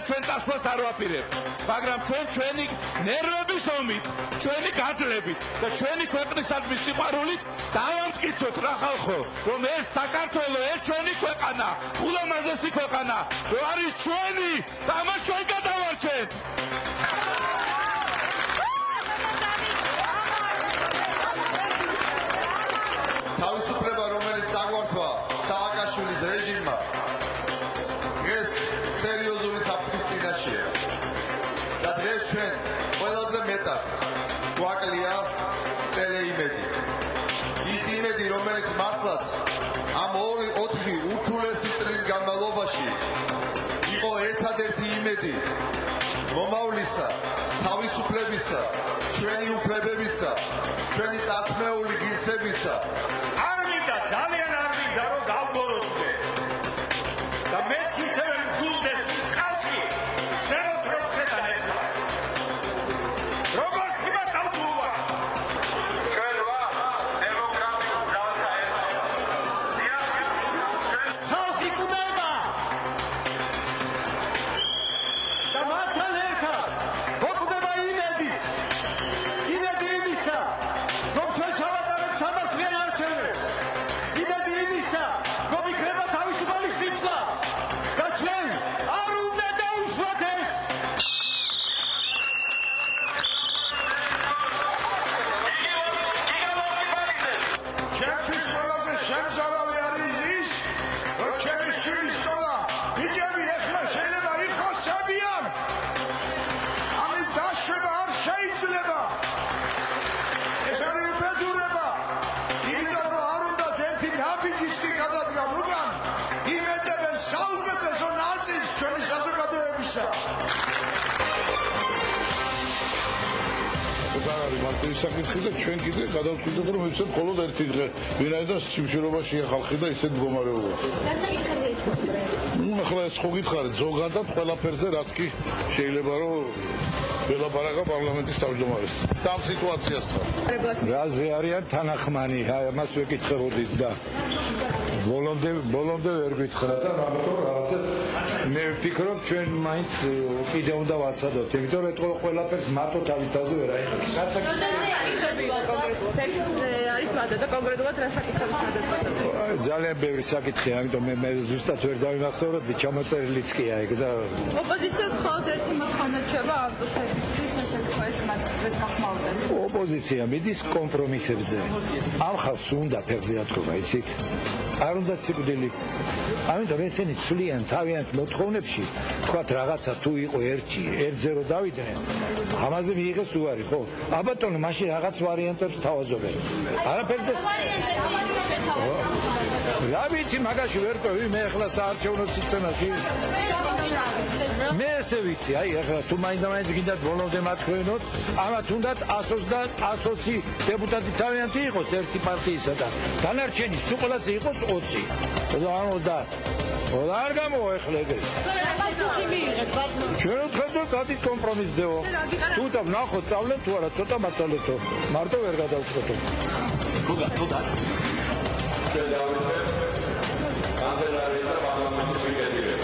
ჩვენ წასვლას არ ვაპირებთ, მაგრამ ჩვენი ნერვების ომით, ჩვენი გაძლებით და ჩვენი ქვეყნისადმი სიყვარულით დავამტკიცოთ რა ხალხო, რომ ეს საქართველო, ეს ჩვენი ქვეყანა, ულამაზესი ქვეყანა, რომ არის ჩვენი და ამას ჩვენ გადავარჩენთ. თავისუფლება, რომელიც წაგვართვა სააკაშვილის რეჟიმმა, დღეს სერიოზული საფრთხის წინაშეა. და დღეს ჩვენ ყველაზე მეტად გვაკლია ტელეიმედი. ის იმედი, რომელიც მართლაც ამ 4 ურთულესი წლის განმავლობაში იყო ერთადერთი იმედი მომავლისა, თავისუფლებისა, ჩვენი უფლებებისა, ჩვენი წათმეული ღირსებისა. არ მინდა, ძალიან არ მინდა, რომ გავბოროტდე. და მეც ისევე მძულდეს ის ხალხი, ზემოთ როცხედან ეხლა. როგორც იმათ ავდულა. ჩვენ ვარ დემოკრატიულ ძალთა ერთობა. ხალხი კვდება. და მათთან ერთად მოკვდება იმედიც. იმედი იმისა, რომ ჩვენ ჩავატარებთ სამართლიან არჩევნებს. იმედი იმისა, რომ იქნება თავისუფალი სიტყვა და ჩვენ არ უნდა დაუშვათ ეს. ჩემთვის ყველაზე შემზარავი არის ის, რომ ჩემი შვილის სკოლა ბიჭები ეხლა შეიძლება იყოს ჩაბიან. ამის დაშვება არ შეიძლება. ეს არის უბედურება. იმიტომ რომ არ უნდა ერთი ნაბიჯიც კი გადადგან უკან, იმედებენ საუკეთესო ნაწილს ჩვენი საზოგადოებისა. არ არის მარტივი საკითხი და ჩვენ კიდე გადავწყვიტეთ, რომ ვიცეთ მხოლოდ ერთი დღე, ვინაიდან სიმშილობაშია ხალხი და ისეთ მდგომარეობა. რა საკითხია ეს? ახლა ეს ხო გითხარით ზოგადად ყველაფერზე, რაც კი შეიძლება რომ ველაპარაკა პარლამენტის თავმჯდომარესთან. და ამ სიტუაციასთან. რაზე არიან თანახმანი, ამას ვეკითხებოდით და ბოლომდე ვერ გითხრა და რამეთო რაღაცა მე ვფიქრობ ჩვენ მაინც კიდე უნდა ვაცადოთ, იმიტომ რომ ეთქო ყველაფერს მარტო თავის თავზე ვერ აიღებს. არის მადლობა და კონკრეტულად რა საკითხების გადაწყვეტა? ძალიან ბევრი საკითხია, ამიტომ მე ზუსტად ვერ დავიმახსოვრებ, ჩამოწერილიც კია ეგ და ოპოზიციას მხოლოდ ერთი მოთხოვნა რჩება ავტოფებისთვის, ეს მათთვის მოხმაურდეს. ოპოზიცია მიდის კომპრომისებზე. ამ ხალხს უნდა ფეხზე ათქობა, იცით? არ უნდა სიკვდილი. ამიტომ ესენი ცვლიან თავიანთ მოთხოვნებში, თქვათ რაღაცა თუ იყო ერთზე რო დავიდნენ, ამაზე მიიღეს უარი, ხო? აბატონო, მაშინ რაღაც ვარიანტებს თავაზობენ. არაფერზე რა ვიცი, მაგაში ვერ ყვევი მე ახლა საარჩევნო სისტემაში. მე ესე ვიცი, აი ახლა თუ მაინდა-მაინც გინდათ ბოლომდე მათქვენოთ, ამათ უნდათ 120 დეპუტატი თავიანთი იყოს ერთი პარტიისა და დანარჩენი სულ ყველას იყოს 20. არ გამოეხლა ეგრე. ჩვენ ვხედავთ გადის კომპრომისზეო. თუ და ვნახოთ წავლენ თუ არა, ცოტა მაწალეთო. მარტო ვერ გადავწყვეტო. თუდა. კანცელარია და პარლამენტის სპიკერია.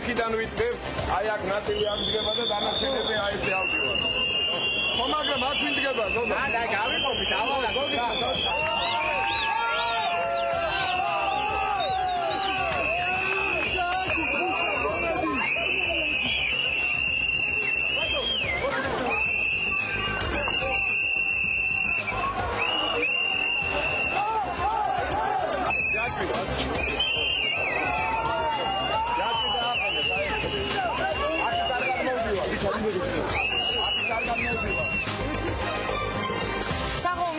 აქედან ვიწყებ, აი აქ ნაწილი ამდგება და დანარჩენები აი ესე ავდივარ. ხო, მაგრამ აქ ვიდგება ზოგადად. და გავიყოფით, ავალა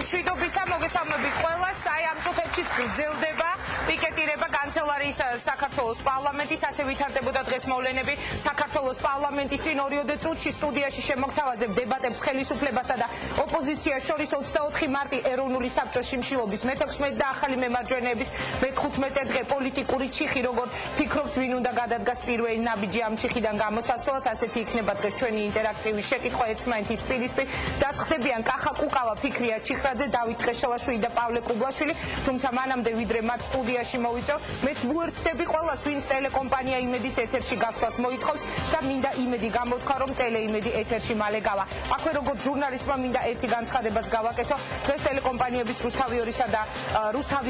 მშვიდობისა, მოგესალმებით ყველას. აი ამ წუთებშიც გრძელდება პიკეტირება კანცელარიის საქართველოს პარლამენტის, ასე ვითარდებოდა დღეს მოვლენები საქართველოს პარლამენტის წინ 2 წუთში სტუდიაში შემოგთავაზებ დებატებს ხელისუფლებასა და ოპოზიციას შორის 24 მარტი ეროვნული საბჭოს შიმშილობის მე-16 და ახალი მემარჯვენეების მე-15 დღე პოლიტიკური ჩიხი, როგორ ფიქრობთ, ვინ უნდა გადადგას პირველი ნაბიჯი ამ ჩიხიდან გამოსასვლელად, ასეთი იქნება დღეს ჩვენი ინტერაქტივი შეკითხვა ერთმანეთის პირისპირ. დასხდებიან კახა კუკავა, ფიქრია ჩიხრაძე, დავით ტყეშელაშვილი და პავლე კუბლაშვილი, თუმცა მანამდე ვიდრე მათ სტუდიაში მოვიწევ, მეც ვუერთდები ყველას, ვინც ტელეკომპანია იმედის ეთერში გასვლას მოითხოვს და მინდა იმედი გამოთქვა, რომ ტელეიმედი ეთერში მალე გავა. აქვე როგორც ჟურნალისტმა მინდა ერთი განცხადებაც გავაკეთო. დღეს ტელეკომპანიების რუსთავი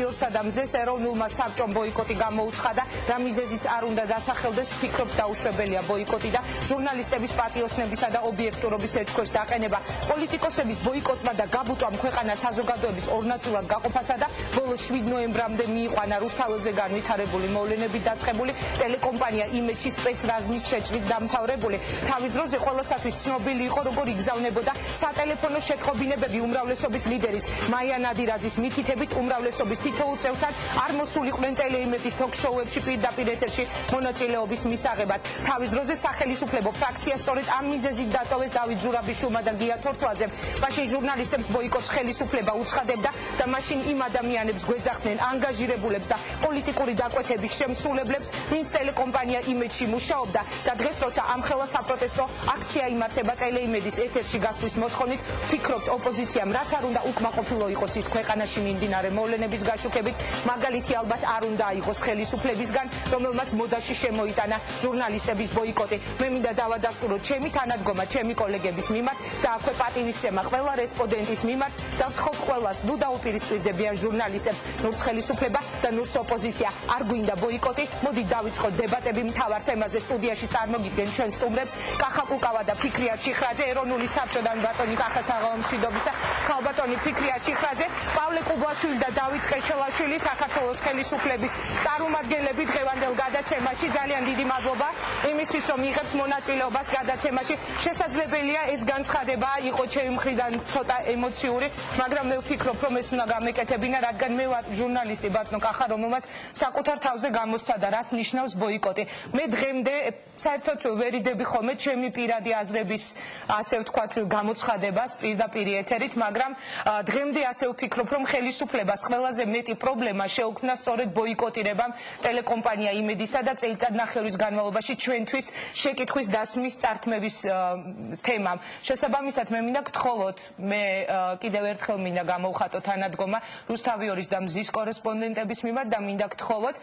2-სა და მზეს ეროვნულმა საბჭომ ბოიკოტი გამოუცხადა, რა მიზეზიც არ უნდა დასახელდეს, ფიქრობთ დაუშვებელია ბოიკოტი და ჟურნალისტების პატიოსნებისა და ობიექტურობის ეჭქვეშ დაყენება. პოლიტიკოსების ბოიკოტმა და გაბუტვამ ქვეყანა საზოგადოების ორ ნაწილად გაყოფასა და ბოლოს 7 ნოემბრამდე მიიყვანა რუსთაველზე განვითარებული მოვლენებით დაწყებული ტელეკომპანია იმედში სპეცრაზმის შეჭრით დამთავრებული. თავის დროზე ყველასათვის ცნობილი იყო, როგორ იგზავნებოდა სატელეფონო შეტყობინებები უმრავლესობის ლიდერის მაია ნადირაძის მითითებით უმრავლესობის თითოეულ წევთან არ მოსულიყვნენ ტელეიმედის თოქ-შოუებში პირდაპირ ეთერში მონაწილეობის მისაღებად. თავის დროზე სახელისუფლებო ფრაქცია სწორედ ამ მიზეზით დატოვეს დავით ზურაბიშვილმა და გია თორთლაძემ. მაშინ ჟურნალისტებს ბოიკოტს ხელისუფლება უცხადებდა და მაშინ იმ ადამიანებს გვეძახდნენ ანგაჟირებულებს და პოლიტიკური დაკვეთების შემსრულებლებს, ვინც ტელეკომპანია იმედში მუშაობდა და დღეს როცა ამხელა საპროტესტო აქცია იმართება ტელეიმედის ეთერში გასვლის მოთხოვნით, ფიქრობთ ოპოზიციამ რაც არ უნდა უკმაყოფილო იყოს ის ქვეყანაში მიმდინარე მოვლენების გაშუქებით, მაგალითი ალბათ არ უნდა აიღოს ხელისუფლებისგან, რომელმაც მოდაში შემოიტანა ჟურნალისტების ბოიკოტი. მე მინდა დავადასტურო ჩემი თანადგომა, ჩემი კოლეგების მიმართ და აქვე პატივისცემა ყველა რესპონდენტის მიმართ და ვთხოვთ ყველას, ნუ დაუპირისპირდებიან ჟურნალისტებს, ნურც ხელისუფლება და ნურც ოპოზიცია. არ გვინდა ბოიკოტი, მოდით დავიწყოთ დებატები მთავარ თემაზე. სტუდიაში წარმოგიდგენ ჩვენ სტუმრებს, კახა კუკავა და ფიქრია ჩიხრაძე, ეროვნული საბჭოდან ბატონი კახა საღამო მშვიდობისა, ქალბატონი ფიქრია ჩიხრაძე, პავლე კუბლაშვილი და დავით ტყეშელაშვილი, საქართველოს ხელისუფლების წარმომადგენლები დღევანდელ გადაცემაში. ძალიან დიდი მადლობა იმისთვის, რომ იღებთ მონაწილეობას გადაცემაში. შესაძლებელია ეს განცხადება იყო ჩემი მხრიდან ცოტა ემოციური, მაგრამ მე ვფიქრობ, რომ ეს უნდა გამეკეთებინა, რადგან მე ვარ ჟურნალისტი ბატონო კახა, რომელმაც საკუთარ თავზე გამოსცადა, რას ნიშნავს ბოიკოტი. მე დღემდე საერთოდ ვერ იდები ხოლმე ჩემი პირადი აზრების, ასე ვთქვათ, გამოცხადებას პირდაპირ ეთერით, მაგრამ დღემდე ასე ვფიქრობ, რომ ხელისუფლებას ყველაზე მეტი პრობლემა შეუქმნა სწორედ ბოიკოტირებამ ტელეკომპანია იმედისა და წელიწადნახევრის განმავლობაში ჩვენთვის შეკითხვის დასმის წართმების თემამ. შესაბამისად მე მინდა გთხოვოთ, მე კიდევ ერთხელ მინდა გამოვხატო თანადგომა რუსთავი 2-ის და მზის კორესპონდენტების მიმართ და მინდა გთხოვოთ,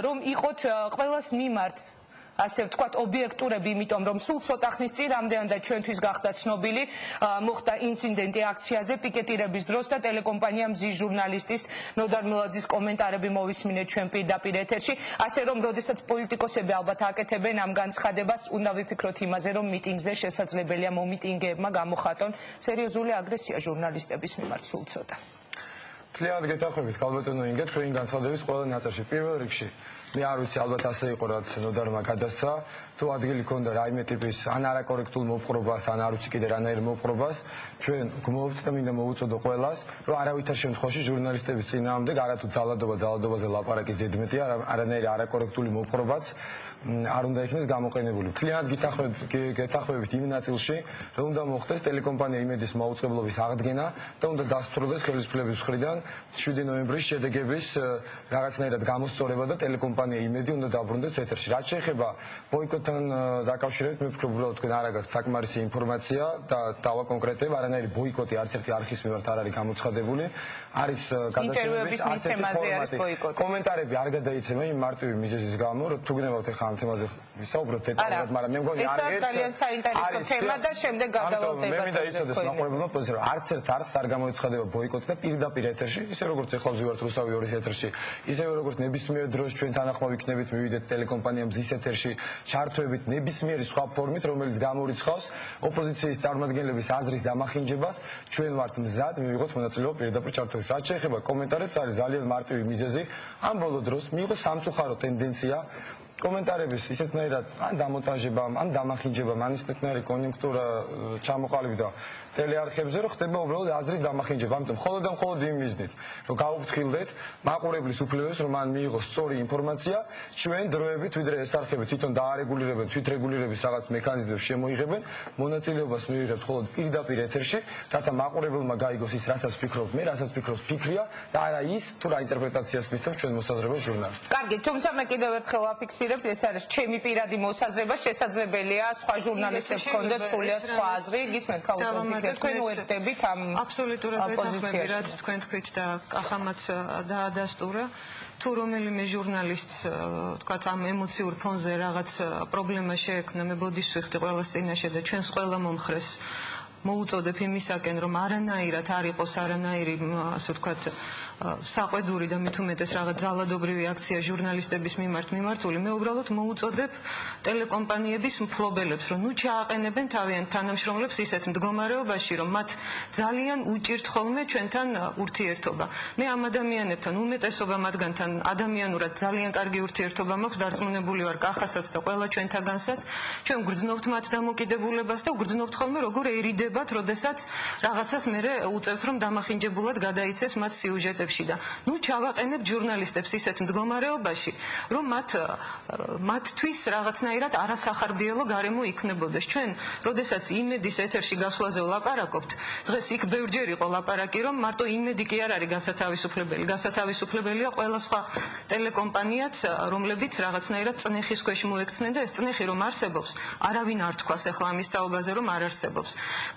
რომ იყოთ ყველას მიმართ ასე ვთქვათ ობიექტურები, იმიტომ რომ სულ ცოტა ხნის წინ რამდენადაც ჩვენთვის გახდა ცნობილი, მოხდა ინციდენტი აქციაზე პიკეტირების დროს და ტელეკომპანია მზის ჟურნალისტის ნოდარ მელაძის კომენტარები მოვისმინეთ ჩვენ პირდაპირ ეთერში, ასე რომ როდესაც პოლიტიკოსები ალბათ აკეთებენ ამ განცხადებას, უნდა ვიფიქროთ იმაზე, რომ მიტინგზე შესაძლებელია მომიტინგეებმა გამოხატონ სერიოზული აგრესია ჟურნალისტების მიმართ სულ ცოტა. Თლიანად გეთანხმებით, ქალბატონო ინგა, თქვენი განცხადების ყველა ნაწილში. პირველ რიგში მე არ ვიცი, ალბათ ასე იყო, რაც ნოდარმა გადასცა, თუ ადგილი ქონდა რაიმე ტიპის ან არაკორექტულ მოპყრობას, ან არ ვიცი კიდე რანაირ მოპყრობას, ჩვენ გმობთ და მინდა მოვუწოდო ყველას, რომ არავითარ შემთხვევაში ჟურნალისტების წინააღმდეგ არათუ ძალადობაზე ლაპარაკი ზედმეტია, არანაირი არაკორექტული მოპყრობაც არ უნდა იქნეს გამოყენებული. თლიანად გეთანხმებით იმ ნაწილში, რომ უნდა მოხდეს ტელეკომპანია იმედის მაუწყებლობის აღდგენა და უნდა დასრულდეს ხელისუფლების მხრიდან 7 ნოემბრის შედეგების რაღაცნაირად გამოსწორება და ტელეკომპანია იმედი უნდა დაბრუნდეს ეთერში. რაც შეეხება ბოიკოტთან დაკავშირებით, მე ვფიქრობ, რომ თქვენ არ აგაქვთ საკმარისი ინფორმაცია და დავაკონკრეტებ, არანაირი ბოიკოტი არც ერთი არხის მიმართ არ არის გამოცხადებული. არის გადაცემების ასეთი ფორმატი. კომენტარები არ გადაიცემა იმ მარტივი მიზეზის გამო, რომ თუ გნებავთ ახლა ამ თემაზე ვისაუბროთ დეტალურად, მაგრამ მე მგონი არ ეს ძალიან საინტერესო თემა და შემდეგ გადავალდებათ. მე მინდა იცოდეს მაყურებელმა პოზიცია, რომ არც ერთ არხს არ გამოეცხადება ბოიკოტი და პირდაპირ ეთერში, ისე როგორც ეხლა ვზივართ რუსთავი 2-ის ეთერში, ისევე როგორც ნებისმიერ დროს ჩვენ თანახმოვ იქნებით, მივიდეთ ტელეკომპანია მზის ეთერში, ჩართვებით ნებისმიერი სხვა ფორმით, რომელიც გამორიცხავს ოპოზიციის წარმომადგენლების აზრის დამახინჯებას, ჩვენ ვართ მზად მივიღოთ მონაწილეობა პირდაპირ ჩართვებში. რაც შეეხება კომენტარებს, არის ძალიან მარტივი მიზეზი. ამ ბოლო დროს მიიღო სამწუხარო ტენდენცია კომენტარების ისეთნაირად ან დამონტაჟებამ, ან დამახინჯებამ, ან ისეთნაირი კონიუნქტურა ჩამოყალიბდა ტელეარხებზე, რომ ხდება უბრალოდ აზრის დამახინჯება. ამიტომ მხოლოდ და მხოლოდ იმ მიზნით, რომ გაუფრთხილდეთ მაყურებლის უფლებებს, რომ მან მიიღოს სწორი ინფორმაცია, ჩვენ დროებით ვიდრე ეს არხები თვითონ დაარეგულირებენ, თვითრეგულირების რაღაც მექანიზმებს შემოიღებენ, მონაწილეობას მივიღებთ მხოლოდ პირდაპირ ეთერში, რათა მაყურებელმა გაიგოს ის, რასაც ფიქრობთ მე, რასაც ფიქრობს ფიქრია და არა ის, თუ რა ინტერპრეტაციას მისცემს ჩვენ მოსაზრებას ჟურნალისტს. კარგი, თუმცა მე კიდევ ერთხელ ვაფიქსირებ, ეს არის ჩემი პირადი მოსაზრება, შესაძლებელია სხვა ჟურნალისტებს ჰქონდეთ სრულიად სხვა აზრი, გისმენთ ქალბატონი, თქვენ უერთდებით ამ აბსოლუტურად ვეთანხმები, რაც თქვენ თქვით და კახამაც დაადასტურა. თუ რომელიმე ჟურნალისტს თქვათ ამ ემოციურ ფონზე რაღაც პრობლემა შეექმნა, მე ბოდიშს ვიხდი ყველას წინაშე და ჩვენს ყველა მომხრეს მოუწოდებ იმისაკენ, რომ არანაირად არ იყოს არანაირი, ასე ვთქვათ, საყვედური და მით უმეტეს რაღაც ძალადობრივი აქცია ჟურნალისტების მიმართ მიმართული, მე უბრალოდ მოუწოდებ ტელეკომპანიების მფლობელებს, რომ ნუ ჩააყენებენ თავიანთ თანამშრომლებს ისეთ მდგომარეობაში, რომ მათ ძალიან უჭირთ ხოლმე ჩვენთან ურთიერთობა. მე ამ ადამიანებთან, უმეტესობა მათგანთან ადამიანურად ძალიან კარგი ურთიერთობა მაქვს, დარწმუნებული ვარ კახასაც და ყველა ჩვენთაგანსაც, ჩვენ გვგრძნობთ მათ დამოკიდებულებას და გვგრძნობთ ხოლმე როგორ ერიდებათ, როდესაც რაღაცას მე უწევთ, რომ დამახინჯებულად გადაიცეს მათ სიუჟეტებში. და ნუ ჩავაყენებთ ჟურნალისტებს ისეთ მდგომარეობაში, რომ მათთვის რაღაცნაირად არასახარბიელო გარემო იქნებოდეს. ჩვენ, როდესაც იმედის ეთერში გასვლაზე ვლაპარაკობთ, დღეს იქ ბევრჯერ იყო ლაპარაკი, რომ მარტო იმედი კი არ არის განსათავისუფლებელი. განსათავისუფლებელია ყველა სხვა ტელეკომპანიაც, რომლებიც რაღაცნაირად წნეხის ქვეშ მოექცნენ და ეს წნეხი რომ არსებობს, არავინ არ თქვას ახლა ამის თაობაზე, რომ არ არსებობს.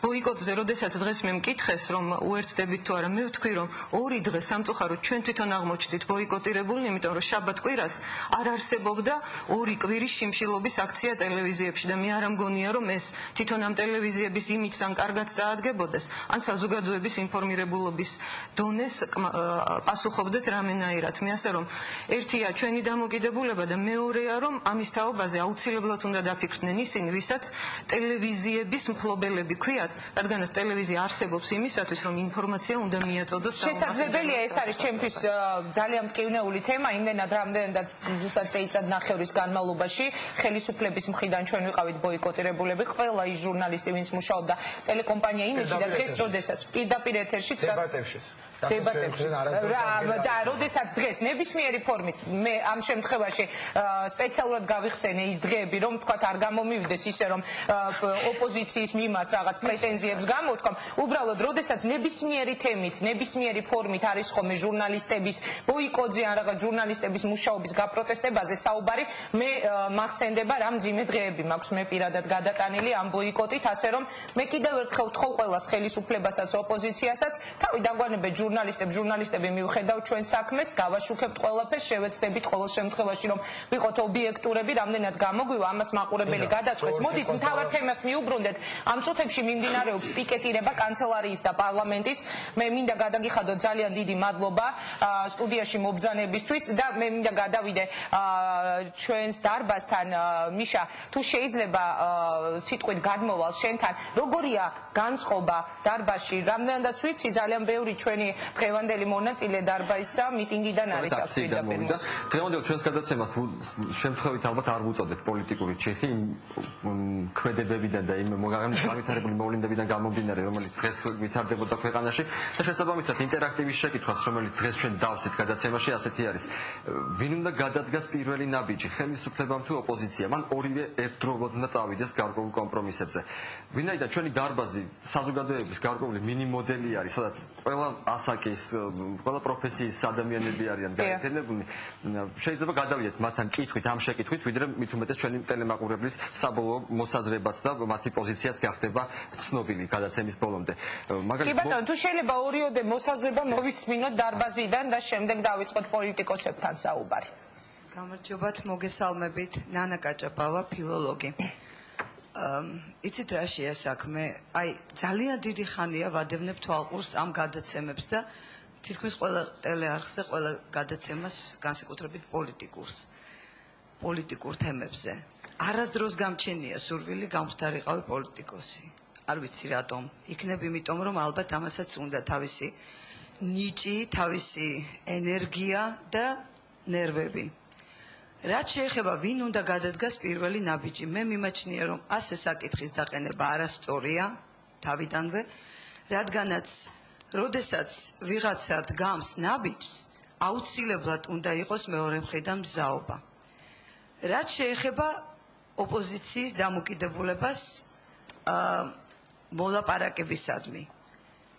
ბოიკოტზე, როდესაც დღეს მე მკითხეს, რომ უერთდებით თუ არა, მე ვთქვი, რომ 2 დღე სამწუხაროდ ჩვენ თვითონ აღმოჩნდით ბოიკოტირებული, იმიტომ რომ შაბათ კვირას არ არსებობდა 2 კვირის შიმშილობის აქცია ტელევიზიებში და მე არ ამგონია, რომ ეს თვითონ ამ ტელევიზიების იმიჯს ან კარგად წაადგებოდეს, ან საზოგადოების ინფორმირებულობის დონეს პასუხობდეს რამენაირად. მე ასე რომ ერთია ჩვენი დამოკიდებულება და მეორეა, რომ ამის თაობაზე აუცილებლად უნდა დაფიქრდნენ ისინი, ვისაც ტელევიზიების მფლობელები ქვიათ, რადგანაც ტელევიზია არსებობს იმისათვის, რომ ინფორმაცია უნდა მიაწოდოს. შესაძლებელია ეს არის ჩემთვის ძალიან მტკივნეული თემა, იმდენად რამდენადაც ზუსტად წელიწად-ნახევრის განმავლობაში ხელისუფლების მხრიდან ჩვენ ვიყავით ბოიკოტირებულები, ყველა ის ჟურნალისტი, ვინც მუშაობდა ტელეკომპანია იმიჯში და დღეს როდესაც პირდაპირ ეთერშიც და როდესაც დღეს ნებისმიერი ფორმით მე ამ შემთხვევაში სპეციალურად გავიხსენე ის დღეები, რომ თქვათ არ გამომივიდეს ისე, რომ ოპოზიციის მიმართ რაღაც პრეტენზიებს გამოთქვამ, უბრალოდ როდესაც ნებისმიერი თემით, ნებისმიერი ფორმით არის ხოლმე ჟურნალისტების ბოიკოტზე ან რაღაც ჟურნალისტების მუშაობის გაპროტესტებაზე საუბარი, მე მახსენდება რა მძიმე დღეები მაქვს მე პირადად გადატანილი ამ ბოიკოტით, ასე რომ მე კიდევ ერთხელ ვთხოვ ყველას ხელისუფლებასაც, ოპოზიციასაც, თავი დაგვანებეთ ჟურნალისტები მივხედავთ ჩვენ საქმეს, გავაშუქებთ ყველაფერს, შევეცდებით ყოველ შემთხვევაში, რომ ვიყოთ ობიექტურები, რამდენად გამოგვივა ამას მაყურებელი გადაწყვეტს. მოდით მთავარ თემას მიუბრუნდეთ. ამ წუთებში მიმდინარეობს პიკეტირება კანცელარიის და პარლამენტის. მე მინდა გადაგიხადოთ ძალიან დიდი მადლობა სტუდიაში მობრძანებისთვის და მე მინდა გადავიდე ჩვენს დარბაზთან. მიშა, თუ შეიძლება სიტყვით გადმოვალ შენთან, როგორია განწყობა დარბაზში? რამდენადაც ვიცი, ძალიან ბევრი ჩვენი დღევანდელი მონაწილე დარბაზისა მიტინგიდან არის აფრიდაპირ. დღევანდელ ჩვენს გადაცემას შემთხვევით ალბათ არ ვუწოდეთ პოლიტიკური ჩიხი ქმედებებიდან და იმ განვითარებული მოვლენებიდან გამომდინარე, რომელიც დღეს ვითარდებოდა ქვეყანაში და შესაბამისად ინტერაქტივის შეკითხვაც, რომელიც დღეს ჩვენ დავსვით გადაცემაში, ასეთი არის. ვინ უნდა გადადგას პირველი ნაბიჯი, ხელისუფლებამ თუ ოპოზიციამ? მან ორივე ერთდროულად უნდა წავიდეს გარკვეულ კომპრომისებზე. ვინაიდან ჩვენი დარბაზი საზოგადოების გარკვეული მინი მოდელი არის, სადაც ყველა ასაკის, ყველა პროფესიის ადამიანები არიან გაერთიანებული, შეიძლება გადავიდეთ მათთან კითხვით, ამ შეკითხვით, ვიდრე მით უმეტეს ჩვენი ტელემაყურებლის საბოლოო მოსაზრებაც და მათი პოზიციაც გახდება ცნობილი გადაცემის ბოლომდე. კი ბატონო, თუ შეიძლება ორიოდე მოსაზრება მოვისმინოთ დარბაზიდან და შემდეგ დავიწყოთ პოლიტიკოსებთან საუბარი. გამარჯობათ, მოგესალმებით, ნანა კაჭაპავა, ფილოლოგი. იცით რა შეა საქმე? აი, ძალიან დიდი ხანია ვადევნებ თვალყურს ამ გადაცემებს და თითქმის ყველა ტელეარხზე, ყველა გადაცემას განსაკუთრებით პოლიტიკურ თემებზე. არასდროს გამჩენია სურვილი გამختارიყავი პოლიტიკოსი. არ ვიცი რატომ. იქნებ იმიტომ, რომ ალბათ ამასაც უნდა თავისი ნიჭი, თავისი ენერგია და ნერვები. რაც შეეხება ვინ უნდა გადადგას პირველი ნაბიჯი, მე მიმაჩნია, რომ ასე საკითხის დაყენება არასწორია თავიდანვე რადგანაც როდესაც ვიღაცა დგამს ნაბიჯს, აუცილებლად უნდა იყოს მეორე მხრიდან მზაობა. რაც შეეხება ოპოზიციის დამოკიდებულებას მოლაპარაკებისადმი.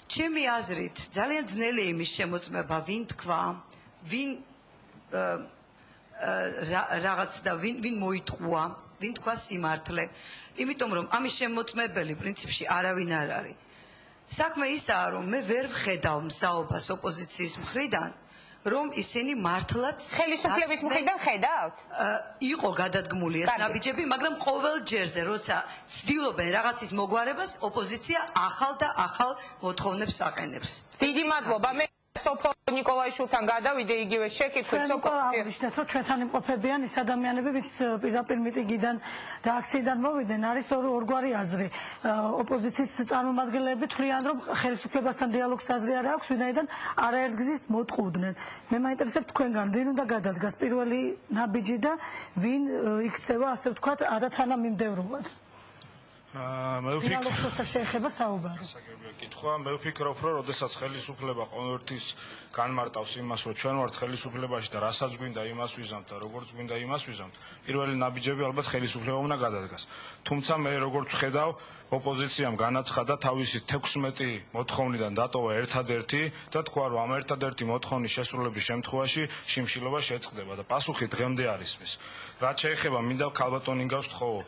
ჩემი აზრით, ძალიან ძნელი იმის შემოწმება, ვინ თქვა, ვინ რაღაც და ვინ მოიტყუა, ვინ თქვა სიმართლე, იმიტომ რომ ამის შემოწმებელი პრინციპში არავინ არ არის. საქმე ისაა, რომ მე ვერ ვხედავ მზაობას ოპოზიციის მხრიდან, რომ ისინი მართლაც ხელისუფლების მხრიდან ხედავთ? იყო გადადგმული ეს ნაბიჯები, მაგრამ ყოველ ჯერზე, როცა ცდილობენ რაღაცის მოგვარებას, ოპოზიცია ახალ და ახალ მოთხოვნებს აყენებს. დიდი მადლობა. მე სოფო ნიკოლაიშვილთან გადავიდე იგივე შეკითხვით. სოფო აღნიშნეთ, რომ ჩვენთან იმყოფებიან ის ადამიანები, ვინც პირდაპირ მიტინგიდან და აქციიდან მოვიდნენ, არის ორგვარი აზრი. ოპოზიციის წარმომადგენლები თვლიან, რომ ხელისუფლებასთან დიალოგს აზრი არ აქვს, ვინაიდან არაერთგზის მოტყუდნენ. მე მაინტერესებს თქვენგან, ვინ უნდა გადადგას პირველი ნაბიჯი და ვინ იქცევა, ასე ვთქვათ, არათანამიმდევრულად. მე ვფიქრობ, შეეხება საუბარი. კითხვა, მე ვფიქრობ, რომ როდესაც ხელისუფლება კონვერტის განმარტავს იმას, რომ ჩვენ ვართ ხელისუფლებაში და რასაც გვინდა იმას ვიზამთ და როგორც გვინდა იმას ვიზამთ, პირველი ნაბიჯები ალბათ ხელისუფლებამ უნდა გადადგას. თუმცა მე როგორც ხედავ, ოპოზიციამ განაცხადა თავისი 16 მოთხოვნიდან დატოვა ერთადერთი და თქვა, რომ ამ ერთადერთი მოთხოვნის შესრულების შემთხვევაში შიმშილობა შეწყდება და პასუხი დღემდე არის მის. რაც შეეხება მინდა ქალბატონ ინგავს თხოვო.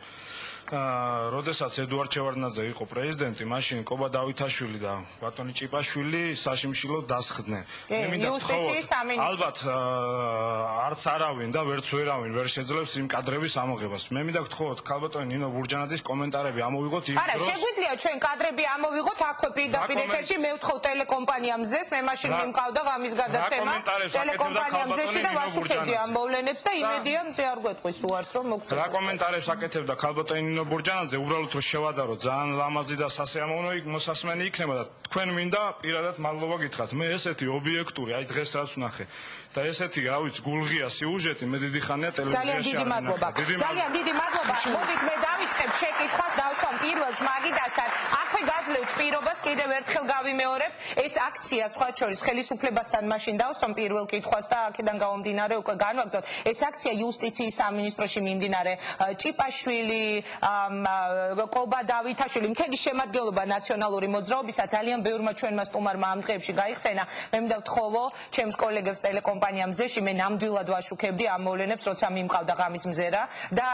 როდესაც ედუარდ შევარდნაძე იყო პრეზიდენტი, მაშინ კობა დავითაშვილი და ბატონი ჭიპაშვილი საშიმშილოდ დასხდნენ. მე მინდა ვთხოვოთ, ალბათ არც არავინ და ვერც ვერავინ ვერ შეძლებს იმ კადრების ამოღებას. მე მინდა ვთხოვოთ, ქალბატონი ნინო ბურჯანაძის კომენტარები ამოვიღოთ იმ დროს. არა, შეგვიძლია ჩვენ კადრები ამოვიღოთ აქვე პირდაპირ ეთერში, მე ვთხოვ ტელეკომპანია მზეს, მე მაშინ მიმყავდა ღამის გადაცემა. ტელეკომპანია მზეში და ვაშუქებდი ამ მოვლენებს და იმედია მზე არ გვეტყვის უარს რომ მოგწესრიგოს. რა კომენტარებს აკეთებდა ქალბატონი ნინო ბურჯანაძე, უბრალოდ რომ შევადარო, ძალიან ლამაზი და სასიამოვნო მოსასმენი იქნება და თქვენ მინდა პირადად მადლობა გითხრათ. მე ესეთი ობიექტური, აი დღეს რაც ვნახე და ესეთი, რა ვიცი, გულღია სიუჟეტი მე დიდი ხანია ტელევიზიაში არ ვნახე. ძალიან დიდი მადლობა. მოდით მე დავიწყებ შეკითხვას, დავსვამ პირველს მაგიდასთან. აქვე გაძლევთ პირობას, კიდევ ერთხელ გავიმეორებ, ეს აქცია სხვა შორის ხელისუფლებასთან მაშინ დავსვამ პირველ კითხვას და აქედან გამომდინარე უკვე განვაგრძოთ. ეს აქცია იუსტიციის სამინისტროში მიმდინარე ჭიპაშვილი, კობა დავითაშვილი, მთელი შემადგენლობა ნაციონალური მოძრაობისა ძალიან ბევრმა ჩვენმა სტუმარმა ამ დღეებში გაიხსენა. მე მინდა ვთხოვო ჩემს კოლეგებს ტელეკომპანია მზეში, მე ნამდვილად ვაშუქებდი ამ მოვლენებს, როცა მიმყავდა ღამის მზერა და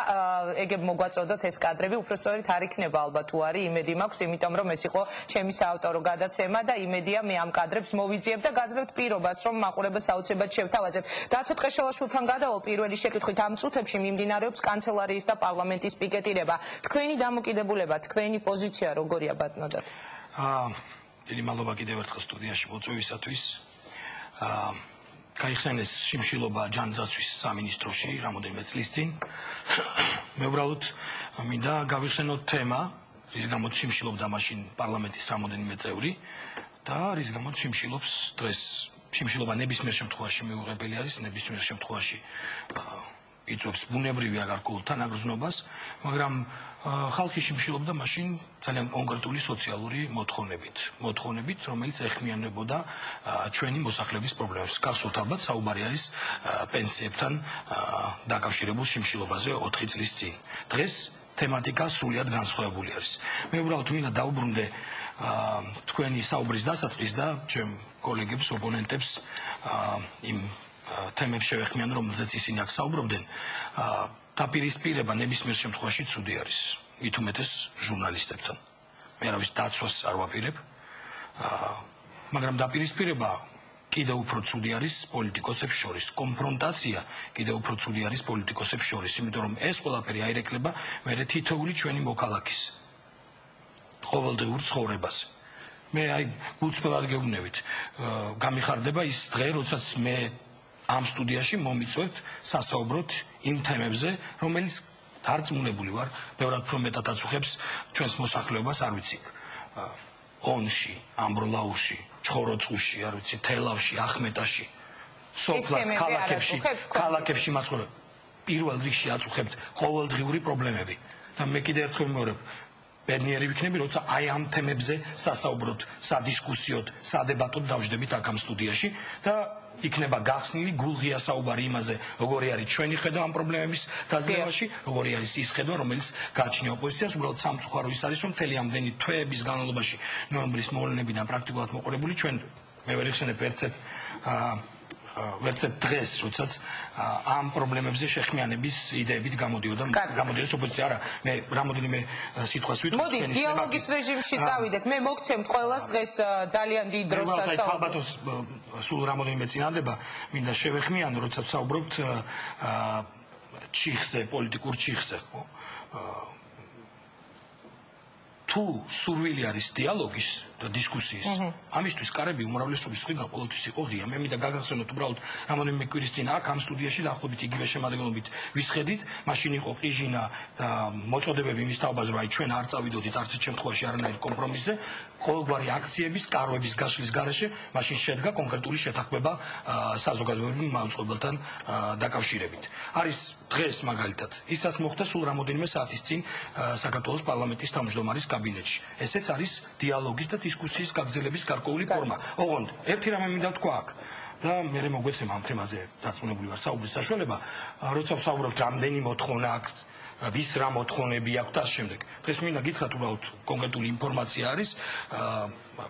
ეგებ მოგვაწოდოთ ეს კადრები, უფრო სწორედ არ იქნება ალბათ თუ არის, იმედი მაქვს, იმიტომ რომ ეს იყო ჩემი საავტორო გადაცემა და იმედია მე ამ კადრებს მოვიძიებ და გაძლევთ პირობას, რომ მაყურებელს აუცილებლად შევთავაზებ. დათო ტყეშელაშვილთან გადავალ პირველი შეკითხვით. ამ წუთებში მიმდინარეობს კანცელარიის და პარლამენტის პიკეტირება. თქვენი დამოკიდებულება, თქვენი პოზიცია როგორია ბატონო დათო? დიდი მადლობა კიდევ ერთხელ სტუდიაში მოწვევისათვის. გაიხსენეს შიმშილობა ჯანდაცვის სამინისტროში რამოდენიმე წლის წინ. მე უბრალოდ მინდა გავიხსენოთ თემა, რის გამოც შიმშილობდა მაშინ პარლამენტის რამოდენიმე წევრი და რის გამოც შიმშილობს დღეს. შიმშილობა ნებისმიერ შემთხვევაში მიუღებელი არის, ნებისმიერ შემთხვევაში იწვევს ბუნებრივი აგარკულ თანაგრძნობას, მაგრამ ხალხი შიმშილობდა მაშინ ძალიან კონკრეტული სოციალური მოთხოვნებით, რომელიც ეხმიანებოდა ჩვენი მოსახლეობის პრობლემებს. გახსოვთ ალბათ, საუბარი არის პენსიებთან დაკავშირებულ შიმშილობაზე 4 წლის წინ. დღეს თემატიკა სრულიად განსხვავებული არის. მე უბრალოდ მინდა დაუბრუნდე თქვენი საუბრის დასაწყის და ჩემ კოლეგებს, ოპონენტებს იმ თემებს შევეხმიან, რომელზეც ისინი აქ საუბრობდნენ. დაპირისპირება ნებისმიერ შემთხვევაში ცუდი არის, მით უმეტეს ჟურნალისტებთან. მე არავის დაცვას არ ვაპირებ, მაგრამ დაპირისპირება კიდევ უფრო ცუდი არის პოლიტიკოსებს შორის. კონფრონტაცია კიდევ უფრო ცუდი არის პოლიტიკოსებს შორის, იმიტომ რომ ეს ყველაფერი აირეკლება მერე თითოეული ჩვენი მოქალაქის ყოველდღიურ ცხოვრებაზე. მე აი გულწრფელად გეუბნებით, გამიხარდება ის დღე, როდესაც მე ამ სტუდიაში მომიწვევთ სასაუბროთ იმ თემებზე, რომელიც დარწმუნებული ვარ, ბევრად უფრო მეტად აწუხებს ჩვენს მოსახლეობას, არ ვიცი, ონში, ამბროლაურში, ჩხოროწყუში, არ ვიცი, თელავში, ახმეტაში, სოფლად, ქალაქებში მაცხოვრებ. პირველ რიგში აწუხებთ ყოველდღიური პრობლემები და მე კიდევ ერთხელ ვიმეორებ, ბედნიერი ვიქნები, როცა აი ამ თემებზე სასაუბროთ, სადისკუსიოთ, სადებატოთ დავждებით აქ ამ სტუდიაში და იქნება გახსნილი გულღია საუბარი იმაზე, როგორი არის ჩვენი ხედვა ამ პრობლემების დაზიანებაში, როგორი არის ის ხედვა, რომელიც გააჩნია ოპოზიციას, უბრალოდ სამწუხარო ის არის, რომ მთელი ამდენი თვეების განმავლობაში ნოემბრის მოვლენებიდან პრაქტიკულად მოყოლებული ჩვენ მე ვერ იხსენებ ვერცეთ დღეს, როდესაც ამ პრობლემებზე შეხმიანების იდეებით გამოდიოდა ოპოზიცია. არა, მე რამოდენიმე სიტყვას ვიტყვი. მოდი, დიალოგის რეჟიმში წავიდეთ. მე მოგცემთ ყველას დღეს ძალიან დიდ დროს სასაუბრო. ალბათ სულ რამოდენიმე წინადადება მინდა შევეხმიანო, როდესაც საუბრობთ ჩიხზე, პოლიტიკურ ჩიხზე, ხო? თუ სურვილი არის დიალოგის და დისკუსიის, ამისთვის კარები უმრავლესობის მხრიდან ყოველთვის იყო ღია. მე მინდა გაგახსენოთ უბრალოდ რამოდენიმე კვირის წინ აქ ამ სტუდიაში დაახლოებით იგივე შემადგენლობით ვისხედით, მაშინ იყო ყიჟინა და მოწოდებები იმის თაობაზე, რომ აი ჩვენ არ წავიდოდით არც ერთ შემთხვევაში არანაირ კომპრომისზე, ყოველგვარი აქციების, კაროების გაშლის გარეშე, მაშინ შედგა კონკრეტული შეთანხმება საზოგადოებრივ მაუწყებელთან დაკავშირებით. არის დღეს მაგალითად, ისაც მოხდა სულ რამოდენიმე საათის წინ საქართველოს პარლამენტის თავმჯდომარის კაბინეტში. ესეც არის დიალოგის და დისკუსიის გაგრძელების გარკვეული ფორმა. ოღონდ ერთი რამე მინდა ვთქვა აქ და მე მოგეცემა ამ თემაზე დარწმუნებული ვარ საუბრის საშუალება, როცა ვსაუბრობთ რამდენი მოთხოვნა აქვს, ვის რა მოთხოვნები აქვს და ამ შემდეგ. დღეს მინდა გითხრათ უბრალოდ კონკრეტული ინფორმაცია არის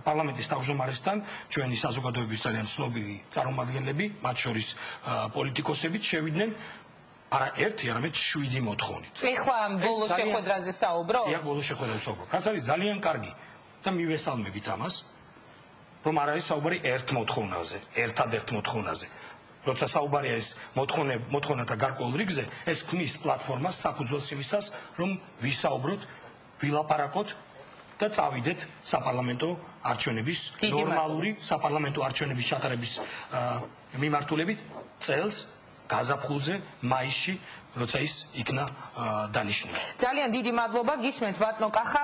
პარლამენტის თავმჯდომარესთან ჩვენი საზოგადოების ძალიან ცნობილი წარმომადგენლები, მათ შორის პოლიტიკოსებიც შევიდნენ არა ერთი, არამედ 7 მოთხოვნით. ეხლა ამ ბოლო შეხვედრაზე საუბრო? დიახ, ბოლო შეხვედრაზე საუბრობ. რაც არის ძალიან კარგი და მივესალმებით ამას, რომ არ არის საუბარი ერთ მოთხოვნაზე, ერთადერთ მოთხოვნაზე. როცა საუბარია ეს მოთხოვნათა გარკვეულ რიგზე, ეს ქმნის პლატფორმას საფუძველს იმისას, რომ ვისაუბროთ, ვილაპარაკოთ და წავიდეთ საპარლამენტო არჩევნების ნორმალური საპარლამენტო არჩევნების ჩატარების მიმართულებით წელს გაზაფხულზე, მაისში, როცა ის იქნა დანიშნული. ძალიან დიდი მადლობა, გისმენთ ბატონო კახა.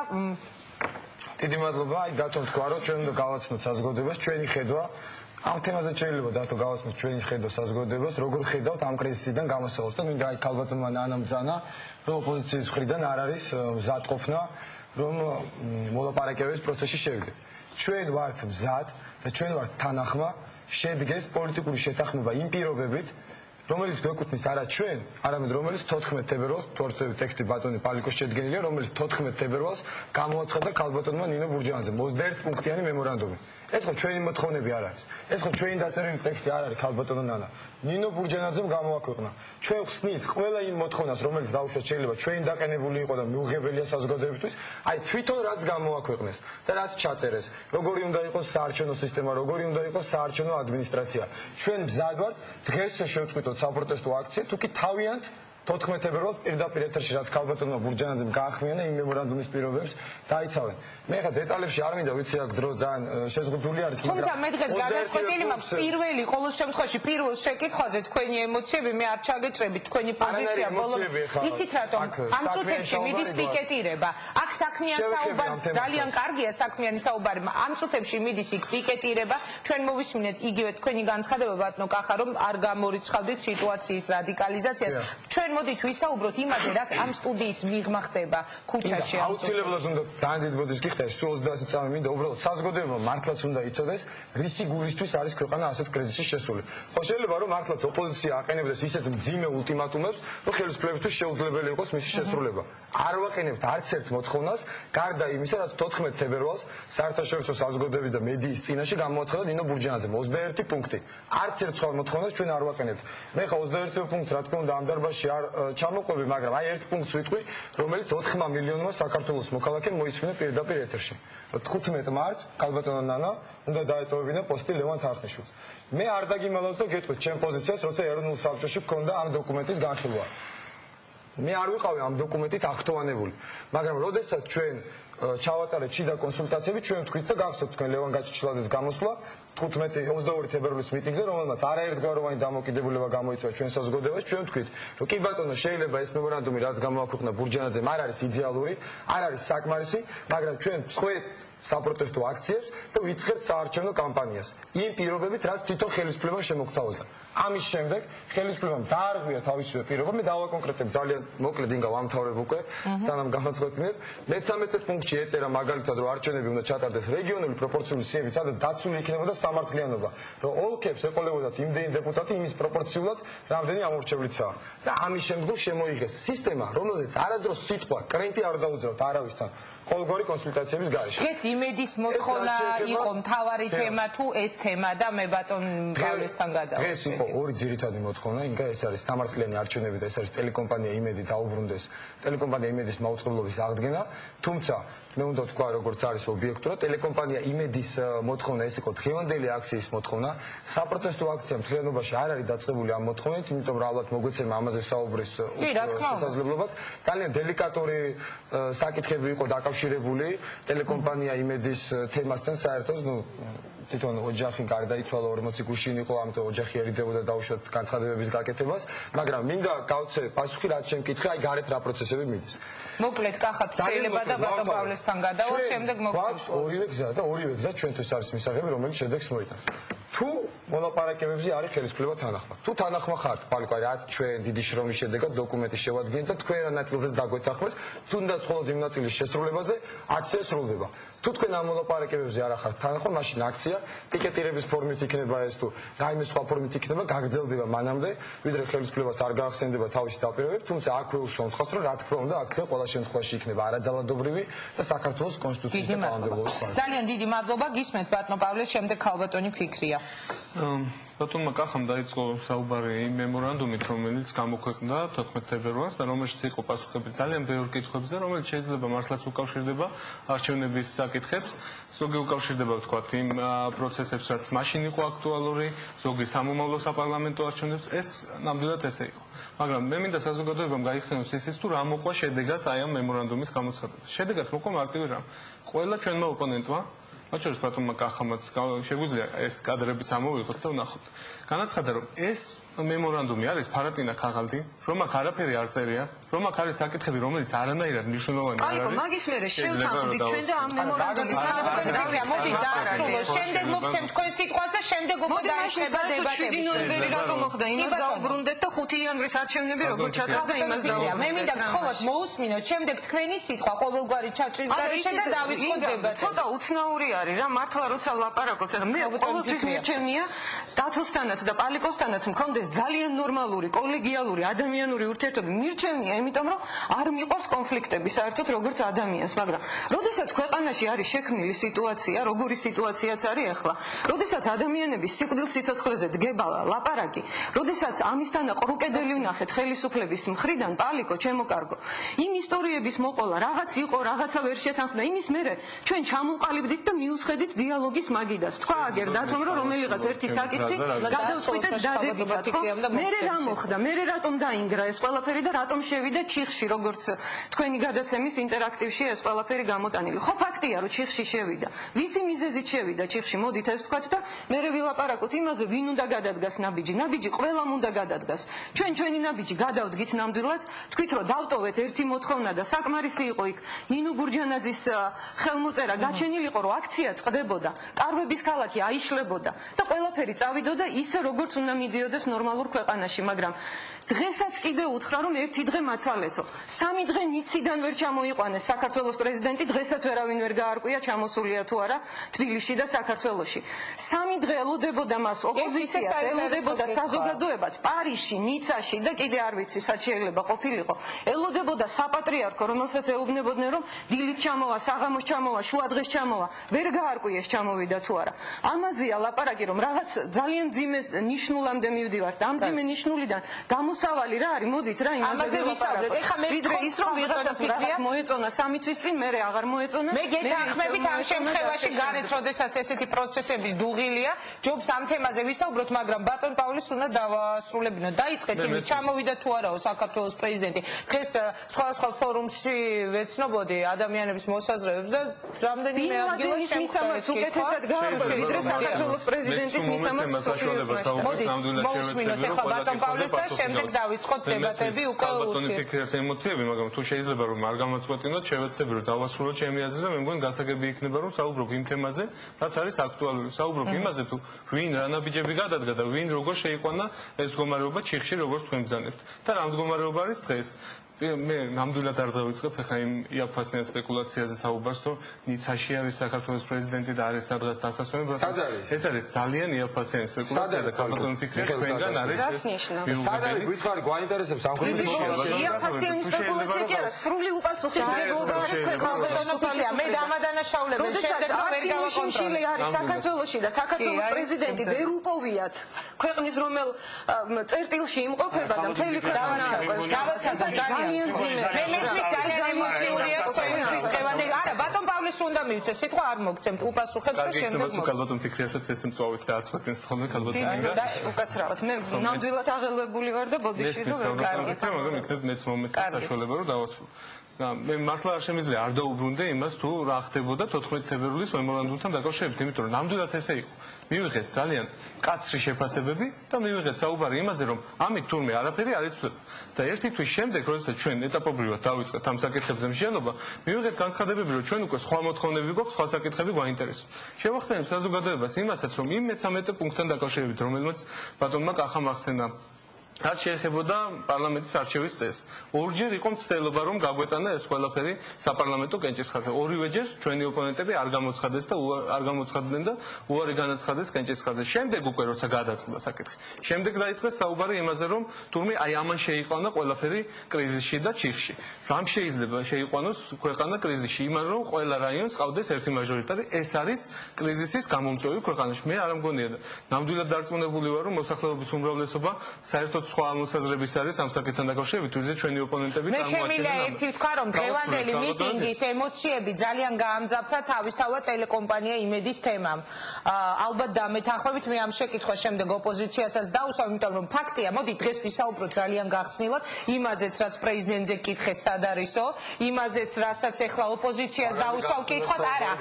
დიდი მადლობა, აი დათომ თქვა, რომ ჩვენ უნდა გავაცნოთ საზოგადოებას, ჩვენი ხედვა ამ თემაზე შეიძლება დათო გავაცნოთ ჩვენი ხედვა საზოგადოებას, როგორ ხედავთ ამ კრიზისიდან გამოსავალს და მინდა აი ქალბატონმა ნანამ ბრძანა, რომ ოპოზიციის მხრიდან არ არის მზადყოფნა, რომ მოლაპარაკებების პროცესში შევიდეთ. ჩვენ ვართ მზად და ჩვენ ვართ თანახმა, შედგეს პოლიტიკური შეთანხმება იმ პირობებით, რომელიც გვეკუთვნის არა ჩვენ, არამედ რომელიც 14 თებერვალს, თორსტევი ტექსტი ბატონი პალიკოს შედგენილია, რომელიც 14 თებერვალს გამოაცხადა ქალბატონმა ნინო ბურჯანაძე 21 პუნქტიანი მემორანდუმი. ეს ხო ჩვენი მოთხოვნები არ არის. ეს ხო ჩვენი დაწერილი ტექსტი არ არის ქალბატონო ნანა. ნინო ბურჯანაძემ გამოაქვეყნა. ჩვენ ხსნით ყველა იმ მოთხოვნას, რომელიც დაუშვათ შეიძლება ჩვენი დაყენებული იყო და მიუღებელია საზოგადოებისთვის, აი თვითონ რაც გამოაქვეყნეს და რაც ჩაწერეს, როგორი უნდა იყოს საარჩევნო სისტემა, როგორი უნდა იყოს საარჩევნო ადმინისტრაცია. ჩვენ მზად ვართ დღეს შევწყვიტოთ საპროტესტო აქცია, თუ კი თავიანთ 14 თებერვალს პირდაპირ ეთერში რაც ქალბატონმა ბურჯანაძემ გაახმიანა იმ მემორანდუმის პირობებს დაიცავენ. მე ხა დეტალებში არ მინდა ვიცი აქ დრო ძალიან შეზღუდული არის. თუმცა მე დღეს გადაწყვეტილი მაქვს პირველი ყოველ შემთხვევაში პირველ შეკითხვაზე თქვენი ემოციები მე არ ჩაგეჭრებით თქვენი პოზიცია ბოლო. იცით რატომ ამ წუთებში მიდის პიკეტირება. აქ საქმიან საუბარს ძალიან კარგია საქმიანი საუბარი. ამ წუთებში მიდის იქ პიკეტირება. ჩვენ მოვისმინეთ იგივე თქვენი განცხადება ბატონო კახა რომ არ გამორიცხავდით სიტუაციის რადიკალიზაციას. ჩვენ მოდით ვისაუბროთ იმაზე რაც ამ სტუდიის მიღმა ხდება ქუჩაში. აუცილებლად უნდა ძალიან დიდი ბოდიშს გიხდა ეს 30 წამი მინდა უბრალოდ საზოგადოება მართლაც უნდა იცოდეს რისი გულისთვის არის ქვეყანა ასეთ კრიზისში შესული. ხო შეიძლება რომ მართლაც ოპოზიცია აყენებდეს ისეთ მძიმე ულტიმატუმებს, რომ ხელისუფლებისთვის შეუძლებელი იყოს მისი შესრულება. არ ვაყენებთ არც ერთ მოთხოვნას, გარდა იმისა, რაც 14 თებერვალს საერთაშორისო საზოგადოების და მედიის წინაშე გამოაცხადა ნინო ბურჯანაძემ 21 პუნქტი. არც ერთ სხვა მოთხოვნას ჩვენ არ ვაყენებთ. მე ხა 21 პუნქტს რა თქმა უნდა ამ დარბაზში არ ჩამოყვები, მაგრამ აი ერთ პუნქტს ვიტყვი, რომელიც 4 მილიონმა საქართველოს მოქალაქემ მოისმინა პირდაპირ ეთერში. 15 მარტს ქალბატონო ნანა უნდა დაეტოვებინა პოსტი ლევან თარხნიშვილს. მე არ დაგიმალავთ და გეტყვით ჩემ პოზიციას, როცა ეროვნულ საბჭოში მქონდა ამ დოკუმენტის განხილვა. მე არ ვიყავი ამ დოკუმენტით აღთოვანებული, მაგრამ როდესაც ჩვენ ჩავატარეთ შიდა კონსულტაციები, ჩვენ ვთქვით და გახსოვთ თქვენ ლევან გაჩიჩილაძის გამოსვლა 15-22 თებერვლის მიტინგზე, რომელმაც არაერთგვაროვანი დამოკიდებულება გამოიწვია ჩვენ საზოგადოებას, ჩვენ ვთქვით, რომ კი ბატონო, შეიძლება ეს მემორანდუმი, რაც გამოაქვეყნა ბურჯანაძემ, არ არის იდეალური, არ არის საკმარისი, მაგრამ ჩვენ ვწყვეტ საპროტესტო აქციებს და ვიწყებთ საარჩევნო კამპანიას. იმ პირობებით, რაც თვითონ ხელისუფლება შემოგთავაზა. ამის შემდეგ ხელისუფლებამ დაარღვია თავისივე პირობა, მე დავაკონკრეტებ ძალიან მოკლედ ინგა ვამთავრებ უკვე, სანამ გამოწყვეტინებ. მე-13 პუნქტში ეწერა მაგალითად, რომ არჩევნები უნდა ჩატარდეს რეგიონული პროპორციული სიებით, სადაც დაცული იქნებოდა სამართლიანობა, რომ ოლქებს ეყოლებოდათ იმდენი დეპუტატი იმის პროპორციულად, რამდენი ამორჩევლიცაა. და ამის შემდგომ შემოიღეს სისტემა, რომელზეც არასდროს სიტყვა კრენტი არ დაუძრავთ არავისთან. ყოველგვარი კონსულტაციების გარეშე. ეს იმედის მოთხოვნა იყო მთავარი თემა თუ ეს თემა და მე ბატონ პავლესთან გადავიდე. დღეს იყო ორი ძირითადი მოთხოვნა, ინგა ეს არის სამართლიანი არჩევნები და ეს არის ტელეკომპანია იმედი დაუბრუნდეს ტელეკომპანია იმედის მაუწყებლობის აღდგენა, თუმცა მე უნდა ვთქვა, როგორც არის ობიექტურად, ტელეკომპანია იმედის მოთხოვნა ეს იყო დღევანდელი აქციის მოთხოვნა. საპროტესტო აქცია მთლიანობაში არ არის დაწყებული ამ მოთხოვნით, იმიტომ რომ ალბათ მოგვეცემა ამაზე საუბრის შესაძლებლობაც. ძალიან დელიკატური საკითხები იყო დაკავშირებული ტელეკომპანია იმედის თემასთან საერთოდ, თვითონ ოჯახი გარდაიცვალა 40 გუშინ იყო, ამიტომ ოჯახი ერიდებოდა დაუშვათ განცხადებების გაკეთებას, მაგრამ მინდა გავცე პასუხი რაც შემკითხე, აი გარეთ რა პროცესები მიდის. მოკლედ კახათ შეიძლება და ბატონ პავლესთან გადავალ, შემდეგ მოგწევს. ორივე გზა და ორივე გზა ჩვენთვის არის მისაღები, რომელიც შედეგს მოიტანს. თუ მონოპარაკებებზე არის ხელისუფლება თანახმად. თუ თანახმა ხართ, პალიკო, რა ჩვენ დიდი შრომის შედეგად დოკუმენტი შევადგენთ და თქვენ რა ნაწილზეც დაგვეთანხმეთ, თუნდაც მხოლოდ იმ ნაწილის შესრულებაზე აქცია სრულდება. თუ თქვენ ამ მონოპარაკებებზე არ ახართ თანახმა, მაშინ აქცია პიკეტირების ფორმით იქნება ეს თუ რაიმე სხვა ფორმით იქნება, გაგრძელდება მანამდე, ვიდრე ხელისუფლებას არ გაახსენდება თავისი დაპირებები, თუმცა აქვე უსვამთ ხას, რომ რა თქმა უნდა აქცია ყველა შემთხვევაში იქნება არაძალადობრივი და საქართველოს კონსტიტუციის და კანონმდებლობის ხარჯზე. ძალიან დიდი მადლობა, გისმენთ ბატონო პავლეს, შემდეგ ქალბატონი ფიქრია. ბატონმა კახამ დაიწყო საუბარი იმ მემორანდუმით, რომელიც გამოქვეყნდა 14 თებერვალს და რომელშიც იყო პასუხები ძალიან ბევრ კითხვებზე, რომელიც შეიძლება მართლაც უკავშირდება არჩევნების საკითხებს, ზოგი უკავშირდება ვთქვათ იმ პროცესებს, რაც მაშინ იყო აქტუალური, ზოგი სამომავლო საპარლამენტო არჩევნებს, ეს ნამდვილად ესე იყო. მაგრამ მე მინდა საზოგადოებამ გაიხსენოს ისიც, თუ რა მოყვა შედეგად აი ამ მემორანდუმის გამოცხადებას. შედეგად მოყვა მარტივი რამ. ყველა ჩვენმა ოპონენტმა მათ შორის ბატონმა კახამაც შეგვიძლია ეს კადრებიც ამოვიღოთ და ვნახოთ. განაცხადა, რომ ეს მემორანდუმი არის ფარატინა ქაღალდი, რომ აქ არაფერი არ წერია, რომ აქ არის საკითხები, რომელიც არანაირად მნიშვნელოვანი არ არის. აიქო, მაგის მერე შევთანხმდით ჩვენ და ამ მემორანდუმის გადაღება მოდი დაასრულო, შემდეგ მოგცემ თქვენ სიტყვას და შემდეგ უკვე დაიწყება დებატები. 7 ნოემბერი რატომ მოხდა? იმას გავუბრუნდეთ და 5 იანვრის არჩევნები როგორ ჩატარდა იმას დავუბრუნდეთ. მე მინდა გთხოვოთ მოусმინოთ, შემდეგ თქვენი სიტყვა ყოველგვარი ჩაჭრის გარეშე და დავიწყოთ დებატები. ცოტა უცნაური არის რა, მართლა როცა ვლაპარაკობთ, მე ყოველთვის მირჩენია დათოსთანაც და პალიკოსთანაც მქონდეს ძალიან ნორმალური, კოლეგიალური, ადამიანური ურთიერთობები. მირჩენია, იმიტომ რომ არ მიყვარს კონფლიქტები საერთოდ როგორც ადამიანს, მაგრამ როდესაც ქვეყანაში არის შექმნილი სიტუაცია, როგორი სიტუაციაც არის ახლა, როდესაც ადამიანების სიკვდილ სიცოცხლეზე დგება ლაპარაკი, როდესაც ამისთანა ყრუკედელი ვნახეთ ხელისუფლების მხრიდან, პალიკო, ჩემო კარგო, იმ ისტორიების მოყოლა, რაღაც იყო, რაღაცა ვერ შეთანხმდა, იმის მერე ჩვენ ჩამოვყალიბდით და მიუსხედით დიალოგის მაგიდას. თქვა აგერ დათომ რომ რომელიღაც ერთი საკითხი გადავწყვიტეთ დადებითად. მერე რა მოხდა? მერე რატომ დაინგრა ეს ყველაფერი და რატომ შევიდა ჩიხში, როგორც თქვენი გადაცემის ინტერაქტივში ეს ყველაფერი გამოტანილი. ხო ფაქტია, რომ ჩიხში შევიდა. ვისი მიზეზით შევიდა ჩიხში? მოდით ეს თქვათ და მერე ვილაპარაკოთ იმაზე, ვინ უნდა გადადგას ნაბიჯი. ნაბიჯი ყველამ უნდა გადადგას. ჩვენ ჩვენი ნაბიჯი გადავდგით ნამდვილად, თქვით რომ დავტოვეთ ერთი მოთხოვნა და საკმარისი იყო იქ ნინო ბურჯანაძის ხელმოწერა გაჩენილიყო, რომ აქცია წყდებოდა, კარვების ქალაქი აიშლებოდა და ყველაფერი წავიდოდა ისე, როგორც უნდა მიდიოდეს ნორმალურ ქვეყანაში, მაგრამ დღესაც კიდე უთხრა, რომ ერთი დღე მაცალეთო. 3 დღე ნიციდან ვერ ჩამოიყვანეს საქართველოს პრეზიდენტი, დღესაც ვერავინ ვერ გაარკვია ჩამოსულია თუ არა თბილისში და საქართველოში. 3 დღე ელოდებოდა მას ოპოზიციას, ელოდებოდა საზოგადოებას პარიზში, ნიცაში და კიდე არ ვიცი, სად შეიძლება ყოფილიყო. ელოდებოდა საპატრიარქო, რომელსაც ეუბნებოდნენ, რომ დილით ჩამოვა, საღამოს ჩამოვა, შუა დღეს ჩამოვა, ვერ გაარკვიეს ჩამოვიდა თუ არა. ამაზეა ლაპარაკი, რომ რაღაც ძალიან მძიმე ნიშნულამდე მივდივარ ვართ. ამდიმე ნიშნულიდან გამოსავალი რა არის? მოდით რა იმაზე ვისაუბრეთ. ეხლა მე ვიდრე ის რომ ვიღაცას რაღაც მოეწონა 3 თვის წინ, მე აღარ მოეწონა. მე გეთანხმებით ამ შემთხვევაში გარეთ, როდესაც ესეთი პროცესების დუღილია, ჯობს ამ თემაზე ვისაუბროთ, მაგრამ ბატონ პავლეს უნდა დავასრულებინო. დაიწყეთ იმის ჩამოვიდა თუ არაო საქართველოს პრეზიდენტი. დღეს სხვადასხვა ფორუმში ვეცნობოდი ადამიანების მოსაზრებებს და რამდენიმე ადგილას მისამართს უკეთესად გაარკვევი, ვიდრე საქართველოს პრეზიდენტის მისამართს მოვსმინოთ ეხლა ბატონ პავლეს და შემდეგ დავიწყოთ დებატები უკვე ბატონი ფიქრია ემოციები, მაგრამ თუ შეიძლება რომ არ გამაწყვეტინოთ, შევეცდები რომ დავასრულოთ ჩემი აზრი და მე მგონი გასაგები იქნება რომ საუბრობ იმ თემაზე, რაც არის აქტუალური. საუბრობ იმაზე თუ ვინ რა ნაბიჯები გადადგა და ვინ როგორ შეიყვანა ეს მდგომარეობა ჩიხში, როგორც თქვენ ბრძანებთ. და რა მდგომარეობა არის დღეს? მე ნამდვილად არ დავიწყებ ახლა იმ იაფასიან სპეკულაციაზე საუბარს, რომ ნიცაში არის საქართველოს პრეზიდენტი და არის სადღაც დასასვენებლად. ეს არის ძალიან იაფასიანი სპეკულაცია და ბატონი ფიქრია თქვენგან არის ეს. სად არის გითხარი გვაინტერესებს ამ კრიტიკაში. იაფასიანი სპეკულაცია კი არა, სრული უპასუხისმგებლობა არის ქვეყანაში. მე დამადანაშაულებენ შემდეგ რომ ვერ გავაკონტროლებ. არის საქართველოში და საქართველოს პრეზიდენტი ვერ უპოვიათ ქვეყნის რომელ წერტილში იმყოფება და მთელი ქვეყანა ძალიან მე მესმის ძალიან ემოციურია თქვენთვის დღევანდელი. არა, ბატონ პავლეს უნდა მივცე, სიტყვა არ მოგცემთ, უპასუხებს და შემდეგ მოგცემთ. კალბატონ ფიქრიასაც ეს მწვავით გააცვეთინს ხოლმე კალბატონი. და უკაცრავად მე ნამდვილად აღელვებული ვარ და ბოდიში რომ კარგი. მაგრამ იქნებ მეც მომეც საშუალება რომ დავასრულო. მე მართლა არ შემიძლია არ დაუბრუნდე იმას თუ რა ხდებოდა 14 თებერვლის მემორანდუმთან დაკავშირებით, იმიტომ რომ ნამდვილად ესე იყო. მივიღეთ ძალიან კაცრი შეფასებები და მივიღეთ საუბარი იმაზე, რომ ამით თურმე არაფერი არ იცვლება. და ერთი თვის შემდეგ, როდესაც ჩვენ ეტაპობრივად დავიწყეთ ამ საკითხებზე მსჯელობა, მივიღეთ განცხადებები, რომ ჩვენ უკვე სხვა მოთხოვნები გვაქვს, სხვა საკითხები გვაინტერესებს. შევახსენებ საზოგადოებას იმასაც, რომ იმ მე-13 პუნქტთან დაკავშირებით, რომელმაც ბატონმა კახამ ახსენა, რაც შეეხებოდა პარლამენტის არჩევის წესს. ორჯერ იყო მცდელობა რომ გაგვეტანა ეს ყველაფერი საპარლამენტო კენჭისყრაზე. ორივეჯერ ჩვენი ოპონენტები არ გამოცხადეს და არ გამოცხადდნენ და უარი განაცხადეს კენჭისყრაზე. შემდეგ უკვე როცა გადაწყდა საკითხი. შემდეგ დაიწყეს საუბარი იმაზე რომ თურმე აი ამან შეიყვანა ყველაფერი კრიზისში და ჩიხში. რამ შეიძლება შეიყვანოს ქვეყანა კრიზისში? იმან რომ ყველა რაიონს ყავდეს ერთი მაჟორიტარი. ეს არის კრიზისის გამომწვევი ქვეყანაში. მე არ მგონია და ნამდვილად დარწმუნებული ვარ რომ მოსახლეობის უმრავლესობა საერთოდ სხვა მოსაზრების არის ამ საკითხთან დაკავშირებით, ვიდრე ჩვენი ოპონენტები წარმოაჩენენ. მე შემიძლია ერთი ვთქვა, რომ დღევანდელი მიტინგის ემოციები ძალიან გაამძაფრა თავისთავად ტელეკომპანია იმედის თემამ. ალბათ დამეთანხმებით მე ამ შეკითხვას შემდეგ ოპოზიციასაც დაუსვამ, იმიტომ რომ ფაქტია, მოდი დღეს ვისაუბროთ ძალიან გახსნილად იმაზეც, რაც პრეზიდენტზე კითხეს სად არისო, იმაზეც, რასაც ეხლა ოპოზიციას დაუსვავ კითხვას, არა.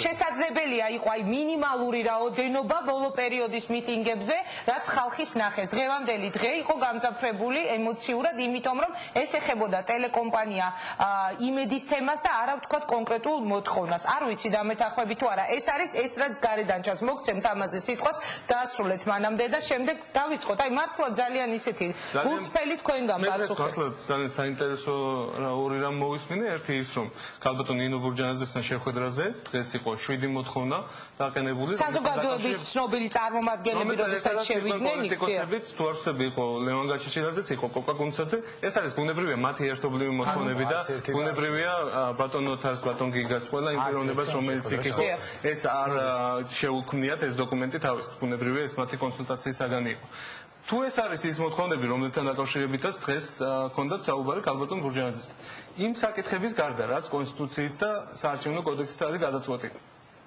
შესაძლებელია იყო აი მინიმალური რაოდენობა ბოლო პერიოდის მიტინგებზე, რაც ხალხის ნახეს. დღევანდელი დღე იყო გამძაფრებული ემოციურად, იმიტომ რომ ეს ეხებოდა ტელეკომპანია იმედის თემას და არა ვთქვათ კონკრეტულ მოთხოვნას. არ ვიცი დამეთანხმებით თუ არა. ეს არის ეს რაც გარედან ჩანს. მოგცემთ ამაზე სიტყვას, დაასრულეთ მანამდე და შემდეგ დავიწყოთ. აი მართლა ძალიან ისეთი გულწრფელი თქვენგან პასუხი. მართლა ძალიან საინტერესო ორი რამ მოვისმინე. ერთი ის რომ ქალბატონ ნინო ბურჯანაძესთან შეხვედრაზე დღეს იყო 7 მოთხოვნა დაყენებული. საზოგადოების ცნობილი წარმომადგენლები როდესაც შევიდნენ იქ. თუ არ ვცდები იყო ლევან გაჩეჩილაძეც, იყო კოკა კუნცაძე. ეს არის ბუნებრივია მათი ერთობლივი მოთხოვნები და ბუნებრივია ბატონ ოთარს, ბატონ გიგას, ყველა იმ პიროვნებას, რომელიც იქ იყო, ეს არ შეუქმნიათ ეს დოკუმენტი თავის. ბუნებრივია ეს მათი კონსულტაციის საგანი იყო. თუ ეს არის ის მოთხოვნები, რომელთან დაკავშირებითაც დღეს ჰქონდათ საუბარი ქალბატონ ბურჯანაძესთან. იმ საკითხების გარდა, რაც კონსტიტუციით და საარჩევნო კოდექსით არის გადაწყვეტილი.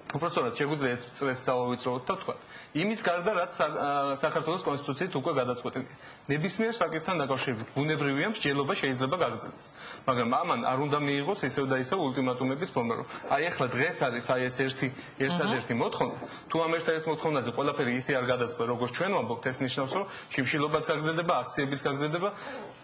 უпростоრად შეგვიძლია ეს წრეს დავავიწროთ და თქვა. იმის გარდა რაც საქართველოს კონსტიტუციით უკვე გადაწყვეტილია. ნებისმიერ საკითხთან დაკავშირებით ბუნებრივია მსჯელობა შეიძლება გაგრძელდეს. მაგრამ ამან არ უნდა მიიღოს ისევ და ისევ ულტიმატუმების ფორმა, რომ აი ახლა დღეს არის აი ეს ერთადერთი მოთხოვნა. თუ ამ ერთადერთ მოთხოვნაზე ყველაფერი ისე არ გადაწყდა, როგორც ჩვენ ვამბობთ, ეს ნიშნავს, რომ შიმშილობაც გაგრძელდება, აქციებიც გაგრძელდება.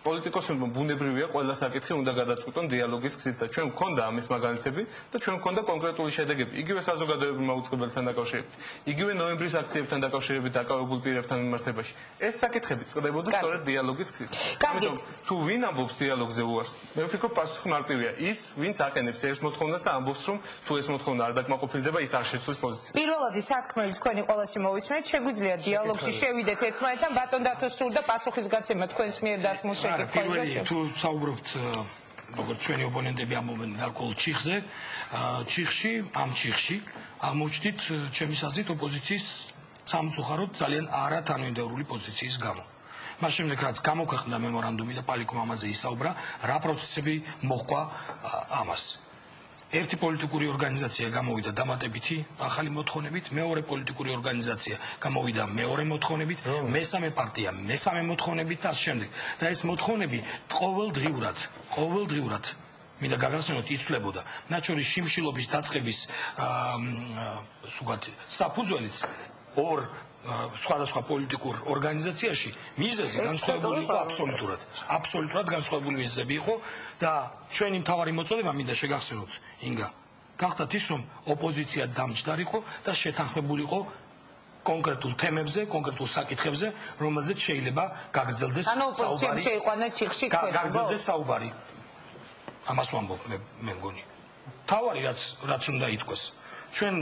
პოლიტიკოსებმა ბუნებრივია ყველა საკითხი უნდა გადაწყვეტონ დიალოგის გზით და ჩვენ გვქონდა ამის მაგალითები და ჩვენ გვქონდა კონკრეტული შედეგები. იგივე საზოგადოებრივმა უწყებელთან დაკავშირებით, იგივე ნოემბრის აქციებთან დაკავშირებით დაკავებულ პირებთან მიმართებაში. ეს საკითხები წყდებოდა სწორედ დიალოგის გზით. ამიტომ თუ ვინ ამბობს დიალოგზე უარს, მე ვფიქრობ პასუხი მარტივია. ის, ვინც აკენებს ერთ მოთხოვნას და ამბობს, რომ თუ ეს მოთხოვნა არ დაკმაყოფილდება, ის არ შეცვლის პოზიციას. პირველად სათქმელი თქვენი ყოველასი მოვისმენთ, შეგვიძლია დიალოგში შევიდეთ ერთმანეთთან, ბატონ დათოს სურდა პასუხისგაცემა თქვენს მიერ დასმულ შეკითხვაზე. თუ საუბრობთ როგორც ჩვენი ოპონენტები ამბობენ გარკვეულ ჩიხზე, ჩიხში აღმოჩნდით ჩემის აზრით ოპოზიციის სამწუხაროდ ძალიან არათანმიმდევრული პოზიციის გამო. მას შემდეგ რაც გამოქვეყნდა მემორანდუმი და პალიკომ ამაზე ისაუბრა, რა პროცესები მოჰყვა ამას. ერთი პოლიტიკური ორგანიზაცია გამოვიდა დამატებითი ახალი მოთხოვნებით, მეორე პოლიტიკური ორგანიზაცია გამოვიდა მეორე მოთხოვნებით, მესამე პარტია მესამე მოთხოვნებით და ასე შემდეგ. და ეს მოთხოვნები ყოველდღიურად მინდა გაგახსენოთ იცვლებოდა. მათ შორის შიმშილობის დაწყების საფუძველიც ორ სხვადასხვა პოლიტიკურ ორგანიზაციაში მიზეზი განსხვავებული იყო აბსოლუტურად განსხვავებული მიზეზები იყო და ჩვენი მთავარი მოწოდება მინდა შეგახსენოთ ინგა გახდათ ის რომ ოპოზიცია დამჯდარიყო და შეთანხმებულიყო კონკრეტულ თემებზე, კონკრეტულ საკითხებზე, რომელზეც შეიძლება გაგრძელდეს საუბარი. ამას ვამბობ მე მგონი. თავარი რაც უნდა ითქვას. ჩვენ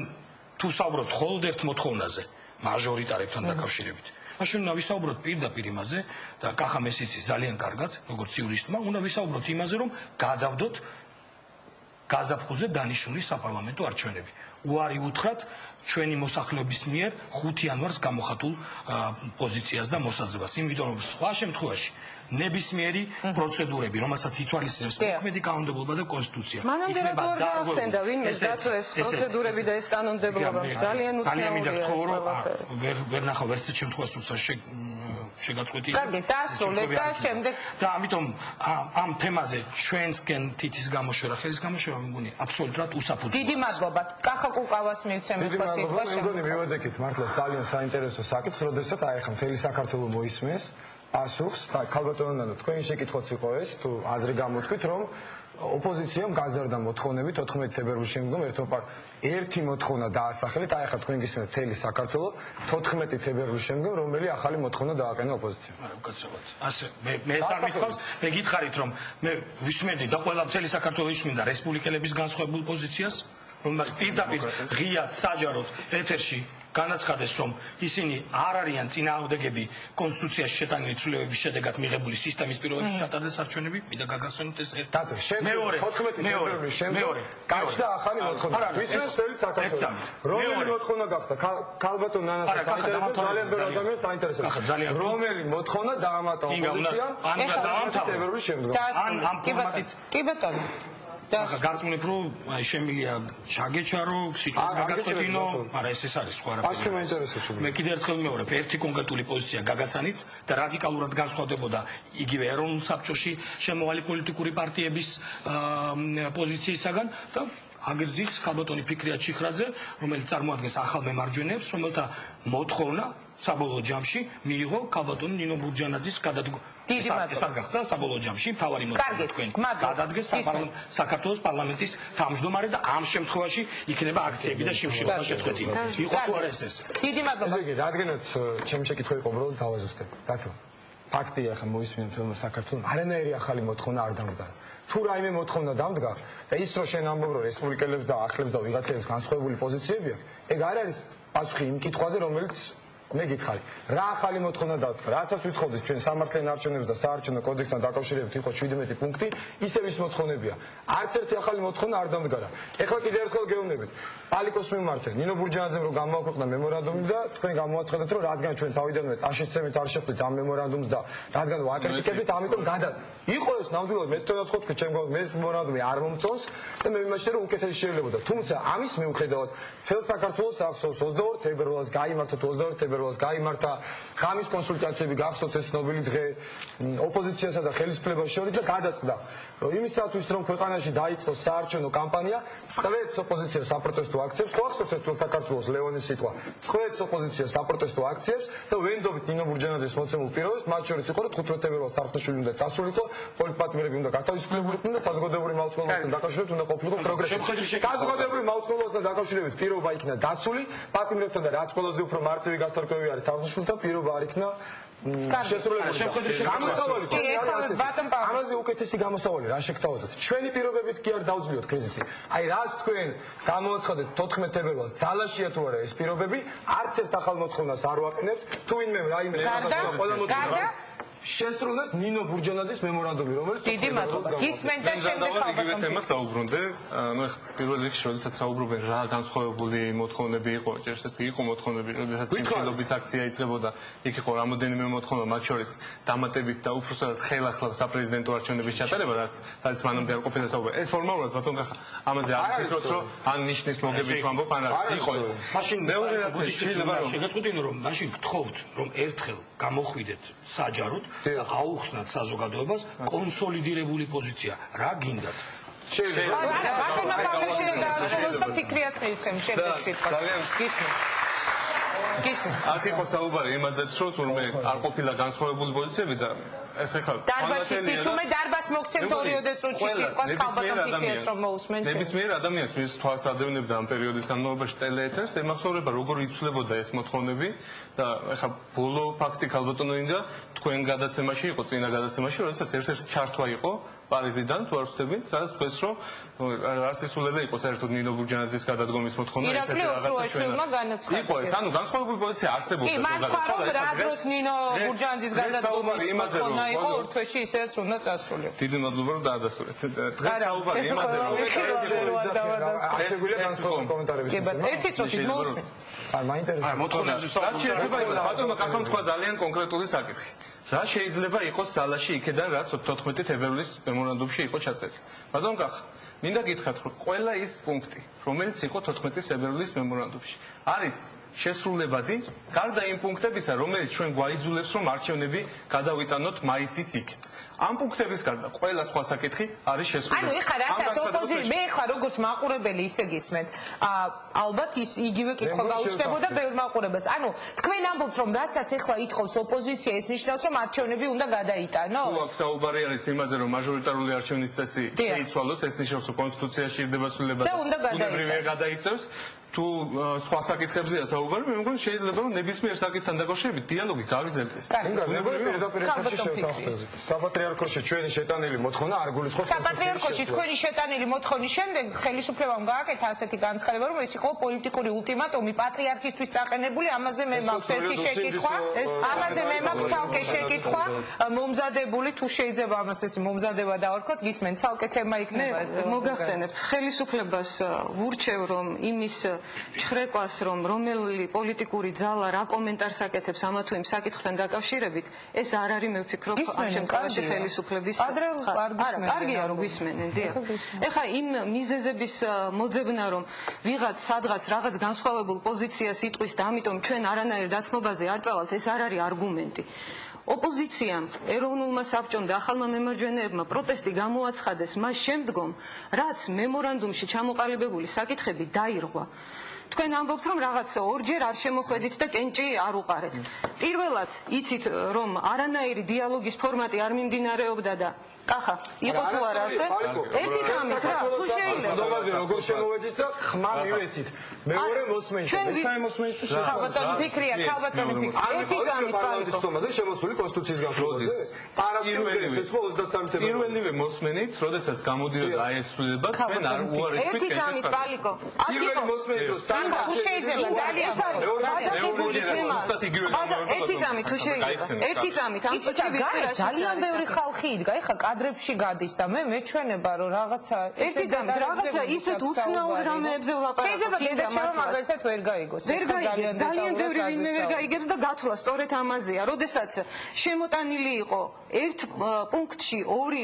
თუ საუბრობთ მხოლოდ ერთ მოთხოვნაზე, მაჟორიტარებთან დაკავშირებით. მაშინ უნდა ვისაუბროთ პირდაპირ იმაზე და კახამ ეს იცის ძალიან კარგად, როგორც იურისტმა, უნდა ვისაუბროთ იმაზე, რომ გადავდოთ გაზაფხულზე დანიშნული საპარლამენტო არჩევნები. უარი უთხრათ ჩვენი მოსახლეობის მიერ 5 იანვარს გამოხატულ პოზიციას და მოსაზრებას. იმიტომ რომ სხვა შემთხვევაში ნებისმიერი პროცედურები, რომელსაც ითვალისწინებს მოქმედი კანონმდებლობა და კონსტიტუცია. იქნება დაარღვევდა ვინმე დაწვეს პროცედურები და ეს კანონმდებლობა. ძალიან უცნაურია. ვერ ნახავ ერთ შემთხვევას როცა შეგაწყვეტი. კარგი, დაასრულეთ და შემდეგ და ამიტომ ამ თემაზე ჩვენსკენ თითის გამოშვერა, ხელის გამოშვერა მგონი აბსოლუტურად უსაფუძვლოა. დიდი მადლობა. კახა კუკავას მივცემ ახლა სიტყვა. მე მგონი მივედექით მართლა ძალიან საინტერესო საკითხს, როდესაც აი ახლა მთელი საქართველო მოისმენს პასუხს და ქალბატონო თქვენი შეკითხვაც იყო ეს თუ აზრი გამოთქვით რომ ოპოზიციამ გაზარდა მოთხოვნები 14 თებერვლის შემდგომ ერთი მოთხოვნა დაასახელეთ აი ახლა თქვენ გისმენთ მთელი საქართველო 14 თებერვლის შემდგომ რომელი ახალი მოთხოვნა დააყენა ოპოზიციამ. არა უკაცრავად. ასე მე ეს არ მithავს, მე გითხარით რომ მე ვისმენდი და ყველა მთელი საქართველო ისმინდა რესპუბლიკელების განსხვავებულ პოზიციას, რომელსაც პირდაპირ ღიად საჯაროდ ეთერში განაცხადეს რომ ისინი არ არიან წინააღმდეგები კონსტიტუციაში შეტანილი ცვლილებების შედეგად მიღებული სისტემის პირობებში ჩატარდეს არჩევნები, მინდა გაგახსენოთ ეს ერთად. მეორე 14 თებერვლის შემდგომ გაჩნდა ახალი მოთხოვნა. ვისმენთ მთელი საქართველოს. რომელი მოთხოვნა გახდა? ქალბატონ ნანას საინტერესო ძალიან ბევრი ადამიანს საინტერესებს. რომელი მოთხოვნა დაამატა ოპოზიციამ 14 თებერვლის შემდგომ. კი ბატონო. გარწმუნებ რომ შემილია ჩაგეჩარო, სიტყვას გაგაწყვეტინო, არა ეს არის სხვა რა. მე კიდევ ერთხელ მეორე, ერთი კონკრეტული პოზიცია გაგაცანით და რადიკალურად განსხვავდებოდა იგივე ეროვნულ საბჭოში შემოვალი პოლიტიკური პარტიების პოზიციისაგან და აგრძის ქალბატონი ფიქრია ჩიხრაძე, რომელიც წარმოადგენს ახალ მემარჯვენეებს, რომელთა მოთხოვნა საბოლოო ჯამში მიიღო ქალბატონ ნინო ბურჯანაძის გადადგომა. ეს არ გახდა საბოლოო ჯამში მთავარი მოთხოვნა თქვენი. გადადგეს საქართველოს პარლამენტის თავმჯდომარე და ამ შემთხვევაში იქნება აქციები და შიმშილობა შეწყვეტილი. იყო თუ არა ეს? დიდი მადლობა. რადგანაც ჩემი შეკითხვა იყო უბრალოდ დავაზუსტებ. დათო. ფაქტია ხა მოისმინეთ რომ საქართველოს არანაირი ახალი მოთხოვნა არ დამდგა. თუ რაიმე მოთხოვნა დამდგა და ის რომ შენ ამბობ რომ რესპუბლიკელებს და ახლებს და ვიღაცებს განსხვავებული პოზიციები აქვს, ეგ არ არის პასუხი იმ კითხვაზე რომელიც მე გითხარი, რა ახალი მოთხოვნა დავდგა, რასაც ვითხოვდით ჩვენ სამართლიან არჩევნებს და საარჩევნო კოდექსთან დაკავშირებით იყო 17 პუნქტი, ისევ ის მოთხოვნებია. არც ერთი ახალი მოთხოვნა არ დამდგარა. ეხლა კიდევ ერთხელ გეუბნებით. პალიკოს მიმართეთ, ნინო ბურჯანაძემ რომ გამოაქვეყნა მემორანდუმი და თქვენ გამოაცხადეთ რომ რადგან ჩვენ თავიდანვე წაშისცემით არ შეხვდით ამ მემორანდუმს და რადგან ვაკრიტიკებდით, ამიტომ იყო ეს ნამდვილად მე თვითონაც ხვდები ჩემ მე ეს მემორანდუმი არ მომწონს და მე მიმაჩნია რომ უკეთესი შეიძლებოდა. თუმცა ამის მიუხედავად მთელ საქართველოს ახსოვს 22 თებერვალს გაიმართა 22 თებერვალს გაიმართა ღამის კონსულტაციები გახსოვთ ეს ნობელი დღე ოპოზიციასა და ხელისუფლებას შორის და გადაწყდა რომ იმისათვის რომ ქვეყანაში დაიწყოს საარჩევნო კამპანია წყვეტს ოპოზიცია საპროტესტო აქციებს ხო ახსოვთ ეს საქართველოს ლეონის სიტყვა წყვეტს ოპოზიცია საპროტესტო აქციებს და ვენდობით ნინო ბურჯანაძის მოცემულ პირობებს მათ შორის იყო რომ 15 თებერვალს თარხნიშვილი უნდა წასულიყო პოლიტპატიმრები უნდა გათავისუფლებულიყო და საზოგადოებრივი მაუწყებლობასთან დაკავშირებით უნდა ყოფილიყო პროგრესი საზოგადოებრივი მაუწყებლობასთან დაკავშირებით პირობა იქნა დაცული პატიმრებთან და რაც ყველაზე უფრო მარტივი გასარკვევი არის თარხნიშვილთან პირობა არ იქნა ამაზე უკეთესი გამოსავალი რა შეგთავაზოთ ჩვენი პირობებით კი არ დავძლიოთ კრიზისი აი რაც თქვენ გამოაცხადეთ 14 თებერვალს ძალაშია თუ არა ეს პირობები არც ერთ ახალ მოთხოვნას არ ვაყენებთ თუ ვინმე რაიმე შესრულეთ ნინო ბურჯანაძის მემორანდუმი, რომელიც დიდი მადლობა. გისმენთ და შემდეგ იგივე თემას დავუბრუნდე. ანუ ეხლა პირველ რიგში, როდესაც საუბრობენ რა განსხვავებული მოთხოვნები იყო, ერთ-ერთი იყო მოთხოვნები, როდესაც სიმშილობის აქცია იწყებოდა, იქ იყო რამოდენიმე მოთხოვნა, მათ შორის დამატებით და უბრალოდ ხელახლა საპრეზიდენტო არჩევნების ჩატარება, რაც მანამდე არ ყოფილა საუბარი. ეს ფორმალურად ბატონ კახა, ამაზე არ ვფიქრობთ, რომ ან ნიშნის მოგებით ვამბობ, ან არა, იყო ეს. მაშინ მეორე რაფერი შეიძლება შეგაწყვეტინო, რომ მაშინ გთხოვთ, რომ ერთხელ გამოხვიდეთ საჯაროდ და აუხსნათ საზოგადოებას კონსოლიდირებული პოზიცია. რა გინდათ? შეიძლება. ბატონმა პროფესიულ დაასრულოს და ფიქრიას მივცემ შემდეგ სიტყვას. გისმენთ. აქ იყო საუბარი იმაზეც, რომ თურმე არ ყოფილა განსხვავებული პოზიციები და ეს ახლა დარბაზში სიჩუმე დარბაზ მოგცემთ 2 წუთში სიტყვას ხალბატონ ფიქრიას რომ მოусმენთ. ნებისმიერ ადამიანს ვის თვალს ადევნებდა ამ პერიოდის განმავლობაში ტელეეთერს, ემახსოვრება როგორ იცვლებოდა ეს მოთხოვნები და ახლა ბოლო ფაქტი ხალბატონო ინდა თქვენ გადაცემაში იყო, წინა გადაცემაში, როდესაც ერთ-ერთი ჩართვა იყო პარიზიდან თუ არ ვცდებით, სადაც თქვენს რომ არც ისულელე იყო საერთოდ ნინო ბურჯანაძის გადადგომის მოთხოვნა ესეთი რაღაცა ჩვენ იყო ეს, ანუ განსხვავებული პოზიცია არსებობდა. კი, მან თქვა რომ რა დროს ნინო ბურჯანაძის გადადგომის მოთხოვნა იყო ორ თვეში ისედაც უნდა წასულიო. დიდი მადლობა რომ დაადასტურეთ. დღეს საუბარი იმაზე რომ შეგვიძლია განსხვავებული კომენტარები შეგვიძლია. ერთი წუთით მოусმენ. აი, მაინტერესებს. მოთხოვნებზე საუბარი. ბატონო კახამ თქვა ძალიან კონკრეტული საკითხი. რა შეიძლება იყოს ზალაში იქიდან რაც 14 თებერვლის მემორანდუმში იყო ჩაწერილი. ბატონ კახა, მინდა გითხრათ, რომ ყველა ის პუნქტი, რომელიც იყო 14 თებერვლის მემორანდუმში, არის შესრულებადი, გარდა იმ პუნქტებისა, რომელიც ჩვენ გვაიძულებს, რომ არჩევნები გადავიტანოთ მაისის იქით. ამ პუნქტების გარდა ყველა სხვა საკითხი არის შესრულებადი. ანუ ეხლა რასაც ოპოზიცია, მე ეხლა როგორც მაყურებელი ისე გისმენთ, ალბათ ის იგივე კითხვა გაუჩნდებოდა ბევრ მაყურებელს. ანუ თქვენ ამბობთ, რომ რასაც ეხლა ითხოვს ოპოზიცია, ეს ნიშნავს, რომ არჩევნები უნდა გადაიტანოს? თუ აქ საუბარი არის იმაზე, რომ მაჟორიტარული არჩევნის წესი შეიცვალოს, ეს ნიშნავს, რომ კონსტიტუციაში ირდება ცვლილება და უნებრივია გადაიწევს. თუ სხვა საკითხებზეა საუბარი, მე მგონი შეიძლება რომ ნებისმიერ საკითხთან დაკავშირებით დიალოგი გავიზრდეს. საპატრიარქოში ჩვენი შეტანილი მოთხოვნა არ გულისხმობს. საპატრიარქოში თქვენი შეტანილი მოთხოვნის შემდეგ ხელისუფლებამ გააკეთა ასეთი განცხადება, რომ ეს იყო პოლიტიკური ულტიმატუმი პატრიარქისთვის წაყენებული, ამაზე მე მაქვს ერთი შეკითხვა, ამაზე მე მაქვს ცალკე შეკითხვა, მომზადებული თუ შეიძლება ამას ეს მომზადება დავარქოთ, გისმენთ, ცალკე თემა იქნება ეს. მოგახსენებთ, ხელისუფლებას ვურჩევ, რომ იმის ჩხრეკვას, რომ რომელი პოლიტიკური ძალა რა კომენტარს აკეთებს ამა თუ იმ საკითხთან დაკავშირებით, ეს არ არის მე ვფიქრობ ამ შემთხვევაში ხელისუფლების კარგია რომ გვისმენენ, დიახ. ეხლა იმ მიზეზების მოძებნა, რომ ვიღაც სადღაც რაღაც განსხვავებულ პოზიციას იტყვის და ამიტომ ჩვენ არანაირ დათმობაზე არ წავალთ, ეს არ არის არგუმენტი. ოპოზიციამ, ეროვნულმა საბჭომ და ახალმა მემარჯვენეებმა პროტესტი გამოაცხადეს მას შემდგომ, რაც მემორანდუმში ჩამოყალიბებული საკითხები დაირღვა. თქვენ ამბობთ, რომ რაღაც ორჯერ არ შემოხვედით და კენჭი არ უყარეთ. პირველად იცით, რომ არანაირი დიალოგის ფორმატი არ მიმდინარეობდა და კახა, იყო თუ არა ასე? ერთი თამით რა, თუ შეიძლება. დონაზე როგორ შემოვედით და ხმა მივეცით. მეორე მოსმენში, მესამე მოსმენში ხალბატონი ფიქრია, ხალბატონი ფიქრია. ერთი თამით პარლამენტის შემოსული კონსტიტუციის განხილვაზე. პირველივე მოსმენით, როდესაც გამოდიოდა ეს ცვლილება, თქვენ არ უარეთ ერთი თამით პალიკო. პირველი მოსმენით რომ სანკა თუ შეიძლება ძალიან ერთი თამით თუ შეიძლება. ერთი თამით ამ წუთში ძალიან ბევრი ხალხი იდგა, ეხლა კადრებში გადის და მე მეჩვენება რომ რაღაცა ერთი თამით რაღაცა ისეთ უცნაურ რამეებზე ვლაპარაკობ. შეიძლება გადაჭერა მაგალითად ვერ გაიგოს. ვერ გაიგებს, ძალიან ბევრი ვინმე ვერ გაიგებს და გათვლა სწორედ ამაზეა. როდესაც შემოტანილი იყო ერთ პუნქტში ორი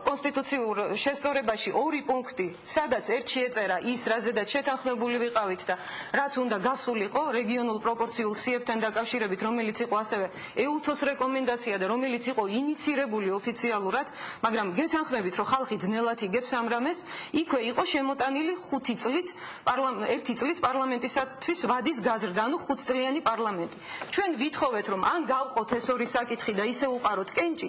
კონსტიტუციურ შესწორებაში ორი პუნქტი, სადაც ერთში ეწერა ის, რაზედაც შეთანხმებული ვიყავით და რაც უნდა გასულიყო რეგიონულ პროპორციულ სიებთან დაკავშირებით, რომელიც იყო ასევე EUTHOS რეკომენდაცია და რომელიც იყო ინიცირებული ოფიციალურად, მაგრამ გეთანხმებით, რომ ხალხი ძნელად იგებს ამ რამეს, იქვე იყო შემოტანილი 1 წლით პარლამენტისათვის ვადის გაზრდა, ანუ 5 წლიანი პარლამენტი. ჩვენ ვითხოვეთ, რომ ან გავყოთ ეს ორი საკითხი და ისე უყაროთ კენჭი,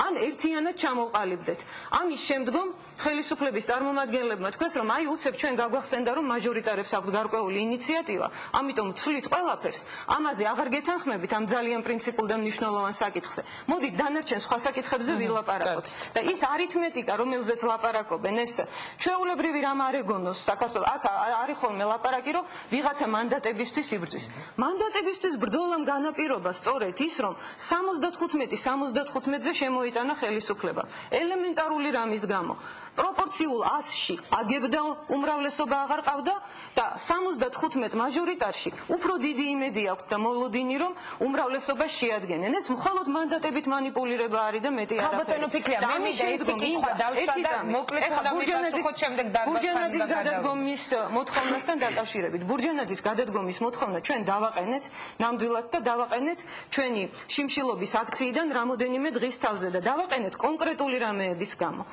ან ერთიანად ჩამოვყალიბდეთ. ამის შემდგომ ხელისუფლების წარმომადგენლებმა თქვეს, რომ აი უცებ ჩვენ გაგვახსენდა, რომ მაჟორიტარებს აქვთ გარკვეული ინიციატივა, ამიტომ ვცვლით ყველაფერს. ამაზე აღარ გეთანხმებით ამ ძალიან პრინციპულ და მნიშვნელოვან საკითხზე. მოდით დანარჩენ სხვა საკითხებზე ვილაპარაკოთ. ვთქვათ. და ის არითმეტიკა, რომელზეც ლაპარაკობენ, ეს ჩვეულებრივი რამ არ ეგონოს საქართველოს. აქ არის ხოლმე ლაპარაკი, რომ ვიღაცა მანდატებისთვის იბრძვის. მანდატებისთვის ბრძოლამ განაპირობა სწორედ ის, რომ 75-75-ზე შემოიტანა ხელისუფლება. ელემენტარული რამის გამო. პროპორციულ 100-ში აგებდა უმრავლესობა აღარ ყავდა და 75 მაჟორიტარში უფრო დიდი იმედი აქვს და მოლოდინი რომ უმრავლესობა შეადგენენ. ეს მხოლოდ მანდატებით манипуლირება არის და მეტი არაფერი. ქალბატონო ფიქრია, მე მინდა ერთი კითხვა დავსვა და მოკლედ დავასახოთ შემდეგ ბურჯანაძის გადადგომის მოთხოვნასთან დაკავშირებით. ბურჯანაძის გადადგომის მოთხოვნა ჩვენ დავაყენეთ ნამდვილად და დავაყენეთ ჩვენი შიმშილობის აქციიდან რამოდენიმე დღის თავზე და დავაყენეთ კონკრეტული რამეების გამო.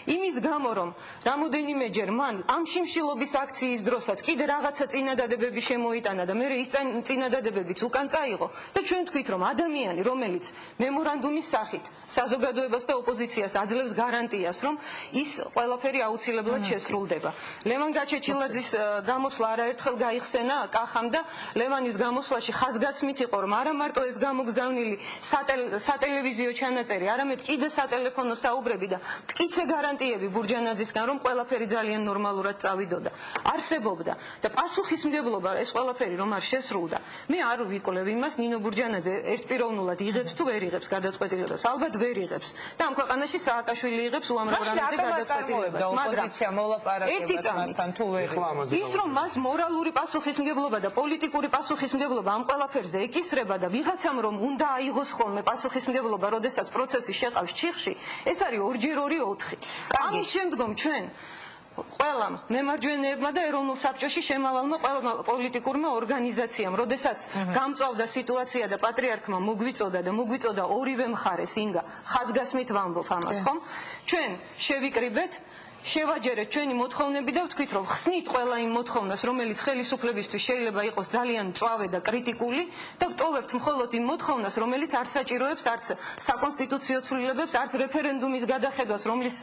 იმის გამო რომ რამოდენიმეჯერ მან ამ შიმშილობის აქციის დროსაც კიდე რაღაცა წინადადებები შემოიტანა და მე ის წინადადებებიც უკან წაიღო და ჩვენ თქვით რომ ადამიანი რომელიც მემორანდუმის სახით საზოგადოებას და ოპოზიციას აძლევს გარანტიას რომ ის ყველაფერი აუცილებლად შესრულდება. ლევან გაჩეჩილაძის გამოსვლა არაერთხელ გაიხსენა კახამ და ლევანის გამოსვლაში ხაზგასმით იყო რომ არა მარტო ეს გამოგზავნილი სატელევიზიო ჩანაწერი, არამედ კიდე სატელეფონო საუბრები და მტკიცე გარანტიები ბურჯანაძისგან რომ ყველაფერი ძალიან ნორმალურად წავიდოდა. არსებობდა და პასუხისმგებლობა ეს ყველაფერი რომ არ შესრულდა. მე არ ვიკვლევ იმას ნინო ბურჯანაძე ერთპიროვნულად იღებს თუ ვერ იღებს გადაწყვეტილებებს. ალბათ ვერ იღებს და ამ ქვეყანაში სააკაშვილი იღებს უამრავ რამეზე გადაწყვეტილებას. მაგრამ ერთი წამით თუ ვერ ის რომ მას მორალური პასუხისმგებლობა და პოლიტიკური პასუხისმგებლობა ამ ყველაფერზე ეკისრება და ვიღაცამ რომ უნდა აიღოს ხოლმე პასუხისმგებლობა, როდესაც პროცესი შეყავს ჩიხში, ეს არის 2x2 4. ამის შემდგომ ჩვენ ყველამ მემარჯვენეებმა და ეროვნულ საბჭოში შემავალმა ყველა პოლიტიკურმა ორგანიზაციამ, როდესაც გამწვავდა სიტუაცია და პატრიარქმა მოგვიწოდა ორივე მხარეს ინგა ხაზგასმით ვამბობ ამას, ხომ? ჩვენ შევიკრიბეთ შევაჯერეთ ჩვენი მოთხოვნები და ვთქვით რომ ხსნით ყველა იმ მოთხოვნას რომელიც ხელისუფლებისთვის შეიძლება იყოს ძალიან მწვავე და კრიტიკული და ვტოვებთ მხოლოდ იმ მოთხოვნას რომელიც არ საჭიროებს არც საკონსტიტუციო ცვლილებებს არც რეფერენდუმის გადახედვას რომლის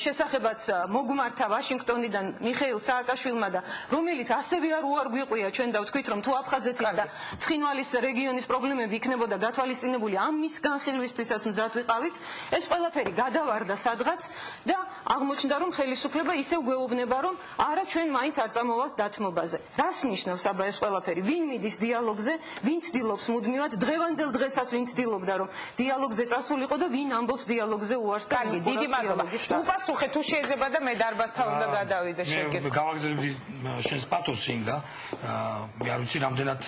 შესახებაც მოგმართა ვაშინგტონიდან მიხეილ სააკაშვილმა და რომელიც ასევე არ უარგვიყვია ჩვენ და ვთქვით რომ თუ აფხაზეთის და ცხინვალის რეგიონის პრობლემები იქნებოდა გათვალისწინებული ამის განხილვისთვისაც მზად ვიყავით ეს ყველაფერი გადავარდა სადღაც და აღმოჩნდა რომ ხელისუფლება ისევ გვეუბნება რომ არა ჩვენ მაინც არ წამოვალთ დათმობაზე. რას ნიშნავს აბა ეს ყველაფერი? ვინ მიდის დიალოგზე, ვინ ცდილობს მუდმივად დღევანდელ დღესაც ვინ ცდილობდა რომ დიალოგზე წასულიყო და ვინ ამბობს დიალოგზე უარს და კარგი, დიდი მადლობა. უპასუხე თუ შეიძლება და მე დარბაზთან უნდა გადავიდე შეკითხვა. მე გავაგზავნები შენს პათოსს ინგა. მე არ ვიცი რამდენად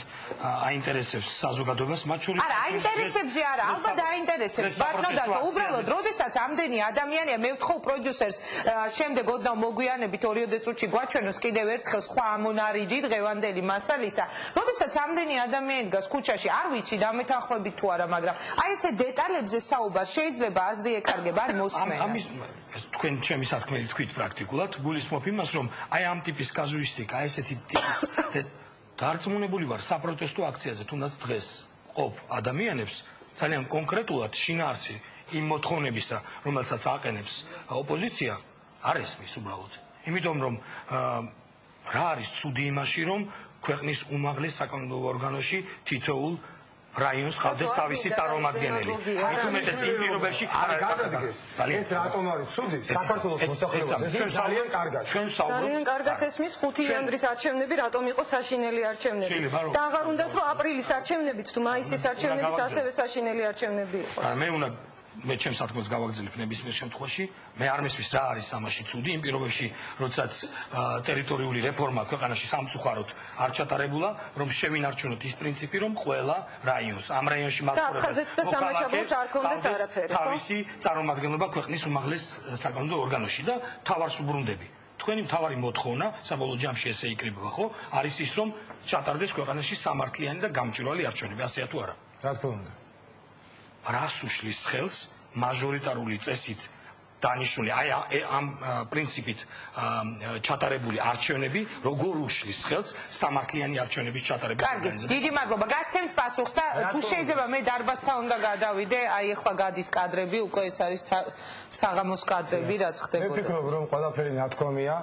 აინტერესებს საზოგადოებას მათ შორის. არა, აინტერესებს არა, ალბათ აინტერესებს. ბატონო და უბრალოდ, როდესაც ამდენი ადამიანია, მე ვთხოვ პროდიუსერს შემდეგ ოდნავ მოგვიანებით 2 წუთში გვაჩვენოს კიდევ ერთხელ სხვა ამონარიდი დღევანდელი მასალისა. როდესაც ამდენი ადამიანი დგას ქუჩაში, არ ვიცი დამეთანხმებით თუ არა, მაგრამ აი ესე დეტალებზე საუბარ შეიძლება აზრი ეკარგება, არ მოსმენა. ამის თქვენ ჩემი სათქმელი თქვით პრაქტიკულად, გულისხმობ იმას, რომ აი ამ ტიპის კაზუისტიკა, ესეთი ტიპის დარწმუნებული ვარ საპროტესტო აქციაზე, თუნდაც დღეს ყოფ ადამიანებს ძალიან კონკრეტულად შინაარსი იმ მოთხოვნებისა, რომელსაც აყენებს ოპოზიცია, არ ესმის უბრალოდ. იმიტომ რომ რა არის ცუდი იმაში, რომ ქვეყნის უმაღლეს საკანონმდებლო ორგანოში თითოეულ რაიონს ხავდეს თავისი წარმომადგენელი. მით უმეტეს იმ პირობებში არ გადადგეს. ეს რატომ არის ცუდი? საქართველოს მოსახლეობას ეს ძალიან კარგად. ჩვენ საუბრობთ. ძალიან კარგად ესმის 5 იანვრის არჩევნები რატომ იყო საშინელი არჩევნები. და აღარ უნდათ რომ აპრილის არჩევნებიც თუ მაისის არჩევნებიც ასევე საშინელი არჩევნები იყო. მე უნდა მე ჩემს სათქმელს გავაგრძელებ ნებისმიერ შემთხვევაში. მე არ მესმის რა არის ამაში ცუდი იმ პირობებში, როდესაც ტერიტორიული რეფორმა ქვეყანაში სამწუხაროდ არ ჩატარებულა, რომ შევინარჩუნოთ ის პრინციპი, რომ ყველა რაიონს ამ რაიონში თავისი წარმომადგენლობა ქვეყნის უმაღლეს საკანონმდებლო ორგანოში და თავარს უბრუნდები. თქვენი მთავარი მოთხოვნა საბოლოო ჯამში ესე იკრიბება, ხო? არის ის, რომ ჩატარდეს ქვეყანაში სამართლიანი და გამჭვირვალე არჩევნები, ასეა თუ არა? რა თქმა უნდა. რას უშლის ხელს მაჟორიტარული წესით დანიშნული აი ამ პრინციპით ჩატარებული არჩევნები როგორ უშლის ხელს სამართლიანი არჩევნების ჩატარების ორგანიზებას. დიდი მადლობა. გასცემთ პასუხს და თუ შეიძლება მე დარბაზთან უნდა გადავიდე, აი ახლა გადის კადრები, უკვე ეს არის საღამოს კადრები, რაც ხდებოდა. მე ვფიქრობ რომ ყველაფერი ნათქვამია.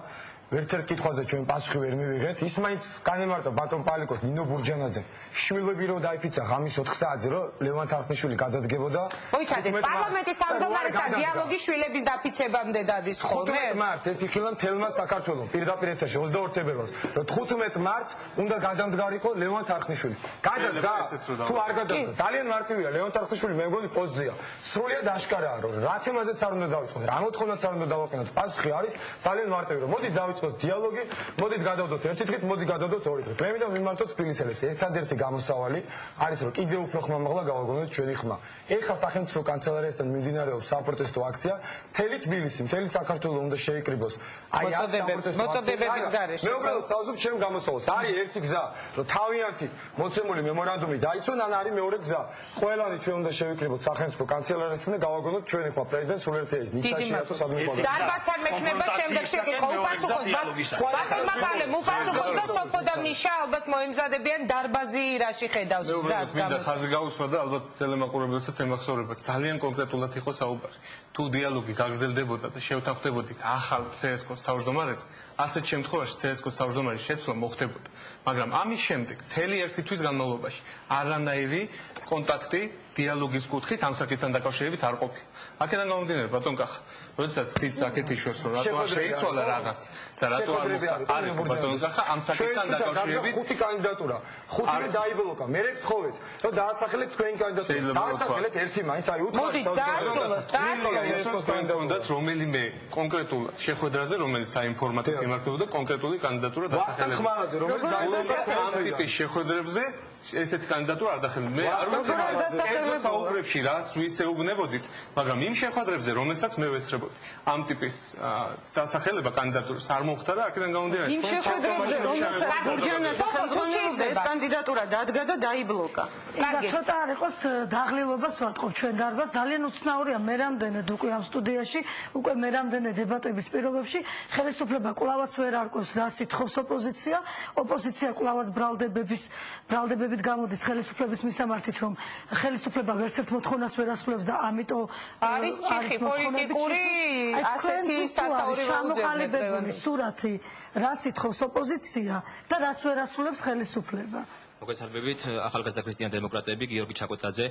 ვერცერთ კითხვაზე ჩვენ პასუხი ვერ მივიღეთ. ის მაინც განემართა ბატონ პალიკოს, ნინო ბურჯანაძე. შვილები რომ დაიფიცა ღამის 4 საათზე, რომ ლევან თარხნიშვილი გადადგებოდა. მოიცადეთ, პარლამენტის თავმჯდომარესთან დიალოგი შვილების დაფიცებამდე დადის ხოლმე? 15 მარტს ეს იხილა მთელმა საქართველოს პირდაპირ ეთერში 22 თებერვალს, რომ 15 მარტს უნდა გადამდგარიყო ლევან თარხნიშვილი. გადადგა? თუ არ გადადგა, ძალიან მარტივია, ლევან თარხნიშვილი მე მგონი პოსტზეა. სრულიად აშკარაა, რომ რა თემაზეც არ უნდა დავიწყოთ, რა მოთხოვნაც არ უნდა დავაყენოთ. პასუხი არის ძალიან მარტივი, რომ მოდით დავიწყოთ დიალოგი, მოდით გადავდოთ ერთი დღით, მოდით გადავდოთ ორი დღით. მე მინდა მიმართოთ თბილისელებს. ერთადერთი გამოსავალი არის, რომ კიდევ უფრო ხმამაღლა გავაგონოთ ჩვენი ხმა. ეხლა სახელმწიფო კანცელარიასთან მიმდინარეობს საპროტესტო აქცია. მთელი თბილისი, მთელი საქართველო უნდა შეიკრიბოს. აი ამ საპროტესტო მოწოდებების გარეშე. მე უბრალოდ თავზობ ჩემ გამოსავალს. არის ერთი გზა, რომ თავიანთი მოცემული მემორანდუმი დაიცვან, ან არის მეორე გზა. ყველანი ჩვენ უნდა შევიკრიბოთ სახელმწიფო კანცელარიასთან და გავაგონოთ ჩვენი ხმა პრეზიდენტ სულერტიას ნისაში რატო სადმოგვაგონოთ. დარბაზთან მექნება შემდეგში კითხვა უპასუხოს ბატონმა უპასუხოს და სოფო და მიშა ალბათ მოემზადებიან დარბაზი რაში ხედავს გზას მინდა ხაზი გაუსვა და ალბათ ტელემაყურებელსაც ემახსოვრება ძალიან კონკრეტულად იყო საუბარი თუ დიალოგი გაგრძელდებოდა და შევთანხმდებოდით ახალ CSKO-ს თავმჯდომარეს ასეთ შემთხვევაში CSKO-ს თავმჯდომარის შეცვლა მოხდებოდა მაგრამ ამის შემდეგ მთელი ერთი თვის განმავლობაში არანაირი კონტაქტი დიალოგის კუთხით ამ საკითხთან დაკავშირებით არ ყოფილა. აქედან გამომდინარე ბატონ კახა, როდესაც თვით საკითხი შორს რომ რატო არ შეიცვალა რაღაც და რატო არ არის ბატონ კახა ამ საკითხთან დაკავშირებით ხუთი კანდიდატურა, ხუთი დაიბლოკა. მე გთხოვეთ, რომ დაასახელეთ თქვენი კანდიდატურა. დაასახელეთ ერთი მაინც, აი უთხარი დავსრულოთ რომელიმე კონკრეტულად შეხვედრაზე, რომელიც საინფორმატოდ იმართებოდა კონკრეტული კანდიდატურა დასახელებდა. ამ ტიპის შეხვედრებზე ესეთი კანდიდატურა არ დახელდა. მე არ ვიცი საუბრებში რას ვისეუბნებოდით, მაგრამ იმ შეხვედრებზე, რომელსაც მე ვესწრებოდი, ამ ტიპის დასახელება კანდიდატურას არ მოხდა და აქედან გამომდინარე. იმ შეხვედრებზე, რომელსაც ბურჯანას სახელმწიფო ეს კანდიდატურა დადგა და დაიბლოკა. კარგი, ცოტა არ იყოს დაღლილობას ვარტყობ ჩვენ დარბაზ, ძალიან უცნაურია მე რამდენად უკვე ამ სტუდიაში, უკვე მე რამდენად დებატების პირობებში ხელისუფლება კვლავაც ვერ არკვევს რა სიტყვის ოპოზიცია, ოპოზიცია კვლავაც ბრალდებებით გამოდის ხელისუფლების მისამართით, რომ ხელისუფლება ვერც ერთ მოთხოვნას ვერ ასრულებს და ამიტომ არის ციხი პოლიტიკური ასეთი სამოყალიბებული სურათი რა სიტყვის ოპოზიცია და რას ვერ ასრულებს ხელისუფლება. მოგესალმებით, ახალგაზრდა ქრისტიანი დემოკრატები, გიორგი ჩაკოტაძე.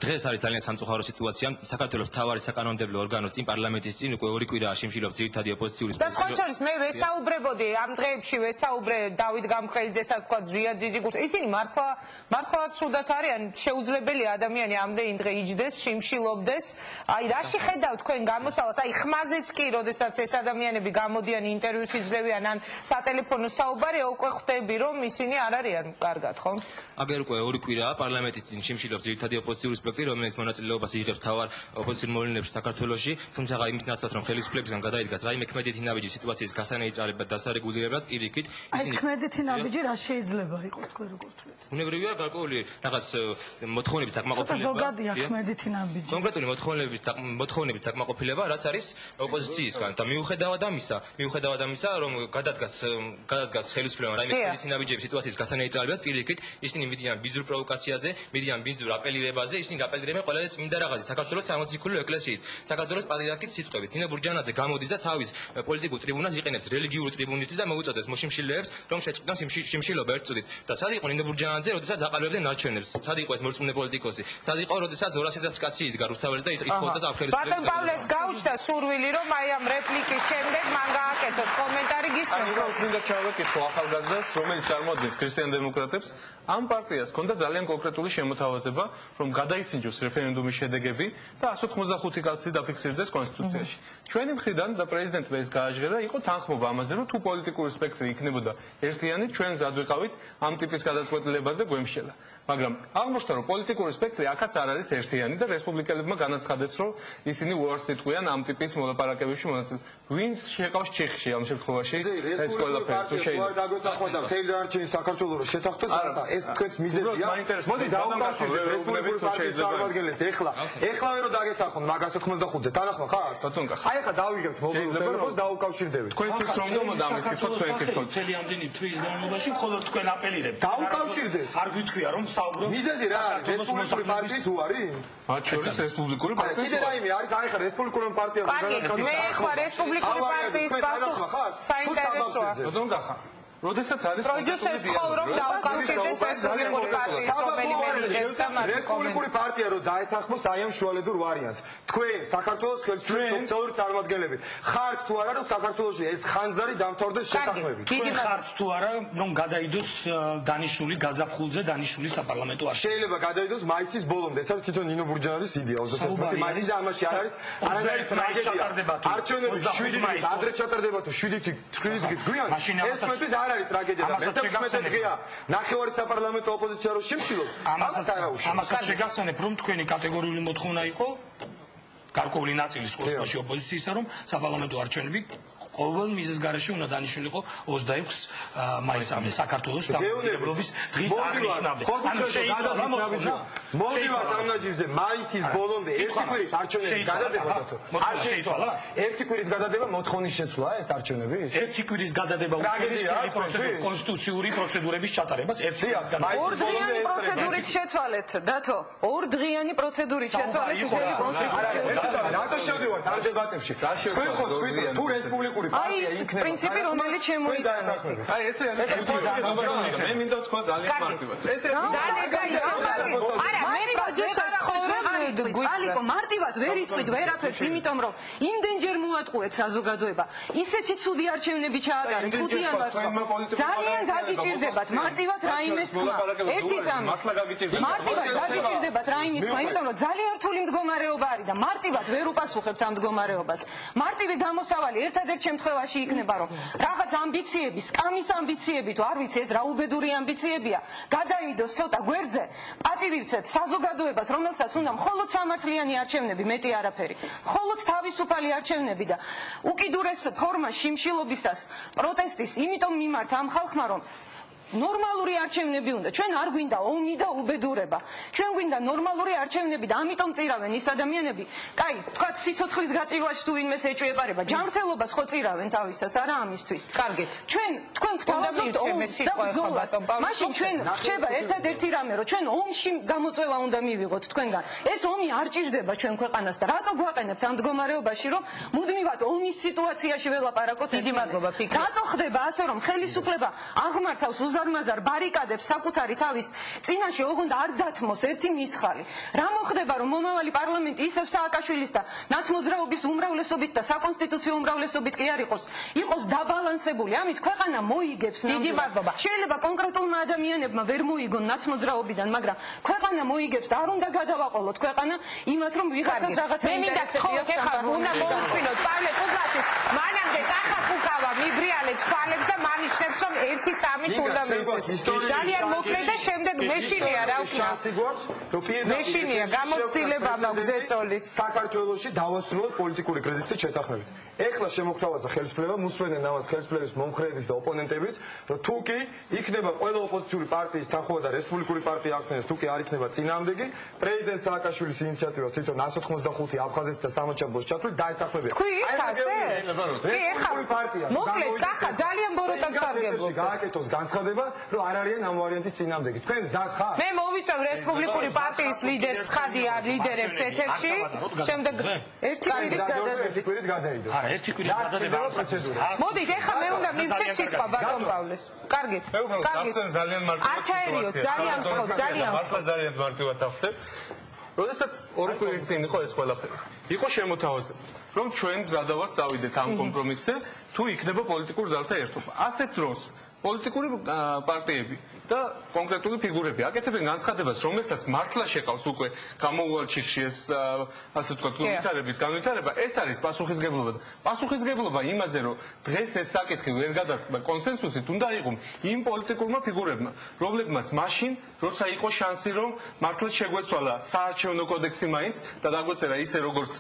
დღეს არის ძალიან სამწუხარო სიტუაცია. საქართველოს მთავარი საკანონმდებლო ორგანო წინ პარლამენტის წინ უკვე 2 კვირაა შიმშილობს ძირითადი ოპოზიციური და სხვა შორის მე ვესაუბრებოდი ამ დღეებში ვესაუბრე დავით გამყრელიძესაც თქვა ზვია ძიძიგურს. ისინი მართლაც ცუდად არიან, შეუძლებელია ადამიანი ამდენი დღე იჯდეს, შიმშილობდეს. აი რაში ხედავ თქვენ გამოსავალს? აი ხმაზეც კი, როდესაც ეს ადამიანები გამოდიან ინტერვიუს იძლევიან ან სატელეფონო საუბარი, უკვე ხვდები რომ ისინი არ არიან კარგად. აგერ უკვე 2 კვირაა პარლამენტის წინ შიმშილობს ძირითადი ოპოზიციური სპექტრი, რომელიც მონაწილეობას იღებს მთავარ ოპოზიციურ მოვლენებში საქართველოში, თუმცა იმით ნაცვლად რომ ხელისუფლებისგან გადაიდგას რაიმე ქმედითი ნაბიჯი სიტუაციის გასანეიჭარებლად და დასარეგულირებლად, პირიქით ისინი ქმედითი ნაბიჯი რა შეიძლება იყოს თქვენ როგორ თვლით? უნებრივია გარკვეული რაღაც მოთხოვნების დაკმაყოფილება. ზოგადია ქმედითი ნაბიჯი. კონკრეტული მოთხოვნების დაკმაყოფილება, რაც არის ოპოზიციისგან და მიუხედავად ამისა, რომ გადადგას ხელისუფლებამ რაიმე ქმედითი ნაბიჯების სიტუაციის გასანეიჭარებლად, ისინი მიდიან ბიძურ პროვოკაციაზე, მიდიან ბიძურ აპელირებაზე, ისინი აპელირებენ ყველაზე წმინდა რაღაცით, საქართველოს სამოციქულო ეკლესიით, საქართველოს პატრიარქის სიტყვებით. ნინო ბურჯანაძე გამოდის და თავის პოლიტიკურ ტრიბუნას იყენებს რელიგიური ტრიბუნისთვის და მოუწოდებს მოშიმშილეებს, რომ შეჭდან შიმშილობა ერთ წუთით. და სად იყო ნინო ბურჯანაძე, როდესაც აყალიბებდნენ ნარჩენებს? სად იყო ეს მორწმუნე პოლიტიკოსი? სად იყო, როდესაც 200-ს კაცი იდგა რუსთაველს და ითხოვდა საფრთხეს? ბატონ პავლეს გაუჩნდა სურვილი, რომ აი ამ რეპლიკის შემდეგ მან გააკეთოს კომენტარი გისმენთ. უბრალოდ მინდა ჩავეკითხო ახალგაზრდას, რომელიც წარმოადგენს ქრისტიან დემოკრატებს. ამ პარტიას ჰქონდა ძალიან კონკრეტული შემოთავაზება, რომ გადაისინჯოს რეფერენდუმის შედეგები და 185 კაცი დაფიქსირდეს კონსტიტუციაში. ჩვენი მხრიდან და პრეზიდენტმა ეს გააჟღერა, იყო თანხმობა ამაზე, რომ თუ პოლიტიკური სპექტრი იქნებოდა ერთიანი, ჩვენ მზად ვიყავით ამ ტიპის გადაწყვეტილებაზე გვემშელა. მაგრამ აღმოჩნდა, რომ პოლიტიკური სპექტრი აქაც არ არის ერთიანი და რესპუბლიკელებმა განაცხადეს, რომ ისინი უარს იტყვიან ამ ტიპის მოლაპარაკებებში მონაწილეობას. ვინც შეყავს ჩიხში ამ შემთხვევაში ეს ყველაფერი თუ შეიძლება დაგვეთანხმდა მთელი დანარჩენი საქართველოს რომ შეთანხმდეს არა ეს თქვენს მიზეზია. მოდი დავუკავშირდეთ რესპუბლიკური პარტიის წარმომადგენლებს ეხლავე რომ დაგეთანხმოთ მაგას 95-ზე თანახმა ხარ? ბატონ კახა. აი ხა დავიგებთ მოგებულებას დავუკავშირდებით. თქვენთვის რომ მომდა ამის კითხვა თქვენ კითხოთ. მთელი ამდენი თვის განმავლობაში მხოლოდ თქვენ აპელირებთ. დავუკავშირდეთ. არ გითქვია რომ საუბრობ მიზეზი რა არის? რესპუბლიკური პარტიის უარი? მათ შორის რესპუბლიკური პარტიის კიდე რაიმე არის? აი ხა რესპუბლიკური პარტია კარგი, მე ხარ რესპუბლიკური პარტიის პასუხს საინტერესოა. როდომ გახარ? როდესაც არის პროდიუსერს ხოვრობ დაუკავშირდეს რესპუბლიკური პარტიის რომელიმე ლიდერს და მათ რესპუბლიკური პარტია რო დაეთანხმოს აი ამ შუალედურ ვარიანტს. თქვენ საქართველოს ხელისუფლების ოფიციალური წარმომადგენლები ხართ თუ არა რომ საქართველოში ეს ხანძარი დამთავრდეს შეთანხმებით? თქვენ ხართ თუ არა რომ გადაიდოს დანიშნული გაზაფხულზე დანიშნული საპარლამენტო არჩევნები? შეიძლება გადაიდოს მაისის ბოლომდე. ეს არის თვითონ ნინო ბურჯანის იდეა 31 მაისის და ამაში არ არის არანაირი ტრაგედია. არჩევნები 7 მაისს ადრე ჩატარდება თუ 7 თვით გვიან ეს მეთვის არ არის ტრაგედია და მე-16 დღეა ნახევარი საპარლამენტო ოპოზიცია რო შიმშილობს ამასაც შეგახსენებ რომ თქვენი კატეგორიული მოთხოვნა იყო გარკვეული ნაწილის ყოველში ოპოზიციისა რომ საპარლამენტო არჩევნები ყოველ მიზეზის გარეშე უნდა დანიშნულიყო 26 მაისამდე საქართველოს დამოუკიდებლობის დღის აღნიშვნამდე. ანუ შეიცვალა მოთხოვნა. მოდივართ ამ ნაჯიბზე მაისის ბოლომდე ერთი კვირით არჩევნები გადადება თუ არ შეიცვალა? ერთი კვირით გადადება მოთხოვნის შეცვლა ეს არჩევნები? ერთი კვირის გადადება უშენის კონსტიტუციური პროცედურების ჩატარებას ერთი ორდღიანი პროცედურით შეცვალეთ დათო ორდღიანი პროცედურით შეცვალეთ ძელი კონსტიტუცია რატო შევდივართ ამ დებატებში? თქვენ ხო თქვით თუ რესპუბლიკური აი ეს პრინციპი რომელიც შემოიტანა. აი ესე მე მინდა თქვა ძალიან მარტივად. ესე ძალიან გაიცნო. არა მე ბაჯეს არ ხოვრებდი. ალიკო მარტივად ვერ იტყვით ვერაფერს იმიტომ რომ იმდენჯერ მოატყუეთ საზოგადოება. ისეთი ცუდი არჩევნები ჩაატარეთ ხუთიანვას. ძალიან გაგიჭირდებათ მარტივად რაიმეს თქმა. ერთი წამი. მარტივად გაგიჭირდებათ რაიმეს თქმა, იმიტომ რომ ძალიან რთული მდგომარეობა არის და მარტივად ვერ უპასუხებთ ამ მდგომარეობას. მარტივი გამოსავალი ერთადერთ შემთხვევაში იქნება რომ რაღაც ამბიციები, სკამის ამბიციები თუ არ ვიცი ეს რა უბედური ამბიციებია, გადაიდოს ცოტა გვერდზე, პატივივცეთ საზოგადოებას, რომელსაც უნდა მხოლოდ სამართლიანი არჩევნები, მეტი არაფერი. მხოლოდ თავისუფალი არჩევნები და უკიდურეს ფორმა შიმშილობისას, პროტესტის, იმიტომ მიმართ ამ ხალხმა რომ ნორმალური არჩევნები უნდა. ჩვენ არ გვინდა ომი და უბედურება. ჩვენ გვინდა ნორმალური არჩევნები და ამიტომ წირავენ ის ადამიანები. კაი, თქვათ სიცოცხლის გაწირვაში თუ ვინმეს ეჭვებარება, ჯანმრთელობას ხო წირავენ თავისას, არა ამისთვის. კარგით. ჩვენ თქვენ გვთავაზობთ ომს და ბრძოლას. მაშინ ჩვენ რჩება ერთადერთი რამე, რომ ჩვენ ომში გამოწვევა უნდა მივიღოთ თქვენგან. ეს ომი არ ჭირდება ჩვენ ქვეყანას და რატო გვაყენებთ ამ მდგომარეობაში, რომ მუდმივად ომის სიტუაციაში ველაპარაკოთ? დიდი მადლობა ფიქრობ. რატო ხდება ასე, რომ ხელისუფლება აღმართავს უზარმაზარ ბარიკადებს საკუთარი თავის წინაშე, ოღონდ არ დათმოს ერთი მისხალი. რა მოხდება, რომ მომავალი პარლამენტი ისევ სააკაშვილის და ნაცმოძრაობის უმრავლესობით და საკონსტიტუციო უმრავლესობით კი არ იყოს დაბალანსებული. ამით ქვეყანა მოიგებს. დიდი მადლობა. შეიძლება კონკრეტულმა ადამიანებმა ვერ მოიგონ ნაცმოძრაობიდან, მაგრამ ქვეყანა მოიგებს და არ უნდა გადავაყოლოთ ქვეყანა იმას, რომ ვიღაცას რაღაცა ინტერესები აქვს. უნდა მოусმინოთ პავლე კუკლაშის. მანამდე კახა კუკავა მიბრიალეთ თვალებს და მანიშნებს, რომ ერთი წამით უნდა ძალიან მოკლე და შემდეგ მეშინია რა ვქნა. მეშინია გამოცდილება მაქვს ზეწოლის. საქართველოში დავასრულოთ პოლიტიკური კრიზისის შეთანხმებით. ეხლა შემოგთავაზა ხელისუფლება, მოსვენენ ამას ხელისუფლების მომხრეების და ოპონენტებიც, რომ თუ კი იქნება ყველა ოპოზიციური პარტიის თანხმობა და რესპუბლიკური პარტია ახსენეს, თუ კი არ იქნება წინააღმდეგი, პრეზიდენტ სააკაშვილის ინიციატივა თვითონ 185 აფხაზეთის და სამოჩაბლოს ჩათვლით დაეთანხმებია. თქვი ხასე? კი, ეხლა პარტია. მოკლედ კახა ძალიან ბოროტად სარგებლობთ. გააკეთოს განცხადება, რომ არ არიან ამ ვარიანტის წინააღმდეგი. თქვენ მზად ხართ? მე მოვიწევ რესპუბლიკური პარტიის ლიდერს ცხადია ლიდერებს ეთერში, შემდეგ ერთი კვირით გადაიდოს. არა, ერთი კვირით გადადება პროცესური. მოდით, ეხლა მე უნდა მივცე სიტყვა ბატონ პავლეს. კარგით. კარგით. ძალიან მარტივად სიტუაცია. ძალიან მწო, ძალიან. მართლა ძალიან მარტივად დავხსებ. როდესაც ორი კვირის წინ იყო ეს ყველაფერი. იყო შემოთავაზება, რომ ჩვენ მზადავართ წავიდეთ ამ კომპრომისზე, თუ იქნება პოლიტიკურ ძალთა ერთობა. ასეთ დროს პოლიტიკური პარტიები და კონკრეტული ფიგურები აკეთებენ განცხადებას, რომელსაც მართლა შეყავს უკვე გამოუვალ ჩიხში ეს ასე ვთქვათ განვითარება, ეს არის პასუხისგებლობა. პასუხისგებლობა იმაზე, რომ დღეს ეს საკითხი ვერ გადაწყდა კონსენსუსით, უნდა იყოს იმ პოლიტიკურმა ფიგურებმა, რომლებმაც მაშინ, როცა იყო შანსი, რომ მართლა შეგვეცვალა საარჩევნო კოდექსი მაინც და დაგვეწერა ისე, როგორც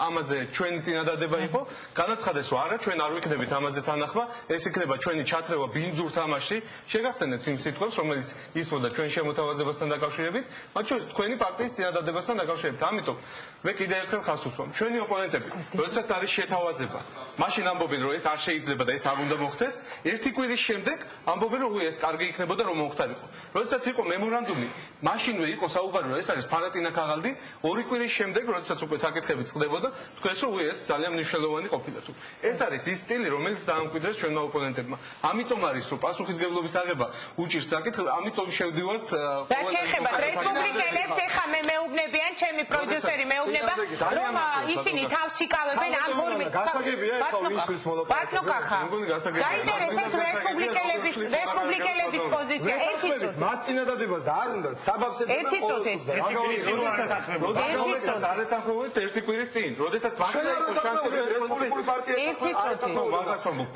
ამაზე ჩვენი წინადადება იყო, განაცხადეს, რომ არა, ჩვენ არ ვიქნებით ამაზე თანახმა, ეს იქნება ჩვენი ჩათრევა ბინძურ თამაში. შეგახსენებთ იმ სიტყვებს, რომელიც ისმოდა ჩვენ შემოთავაზებასთან დაკავშირებით, მათ შორის თქვენი პარტიის წინადადებასთან დაკავშირებით. ამიტომ მე კიდევ ერთხელ ხაზს უსვამ. ჩვენი ოპონენტები, როდესაც არის შეთავაზება, მაშინ ამბობენ რომ ეს არ შეიძლება და ეს არ უნდა მოხდეს. ერთი კვირის შემდეგ ამბობენ რომ ეს კარგი იქნებოდა რომ მომხდარიყო. როდესაც იყო მემორანდუმი, მაშინვე იყო საუბარი რომ ეს არის ფარატინა ქაღალდი, ორი კვირის შემდეგ, როდესაც უკვე საკითხები წყდებოდა, თქვენს რომ ეს ძალიან მნიშვნელოვანი ყოფილა თუ. ეს არის ის სტილი, რომელიც დაამკვიდრეს ჩვენმა ოპონენტებმა. ამიტომ არის რომ პასუხისმგებლობის აღება უჭირს საკითხს, ამიტომ შევდივართ და შეხება რესპუბლიკელებს ეხა მე მეუბნებიან, ჩემი პროდიუსერი მეუბნება, რომ ისინი თავს იკავებენ ამ ფორმით. გასაგებია ეხა ვისვის მოლაპარაკება. ბატონო კახა. გაინტერესებს რესპუბლიკელების პოზიცია. ერთი წუთი. მათ წინადადებას და არ უნდათ საბაბს ეთება. ერთი წუთი. როდესაც არ ეთანხმებოდით ერთი კვირის წინ, როდესაც მაშინ იყო შანსი რესპუბლიკური პარტია. ერთი წუთი.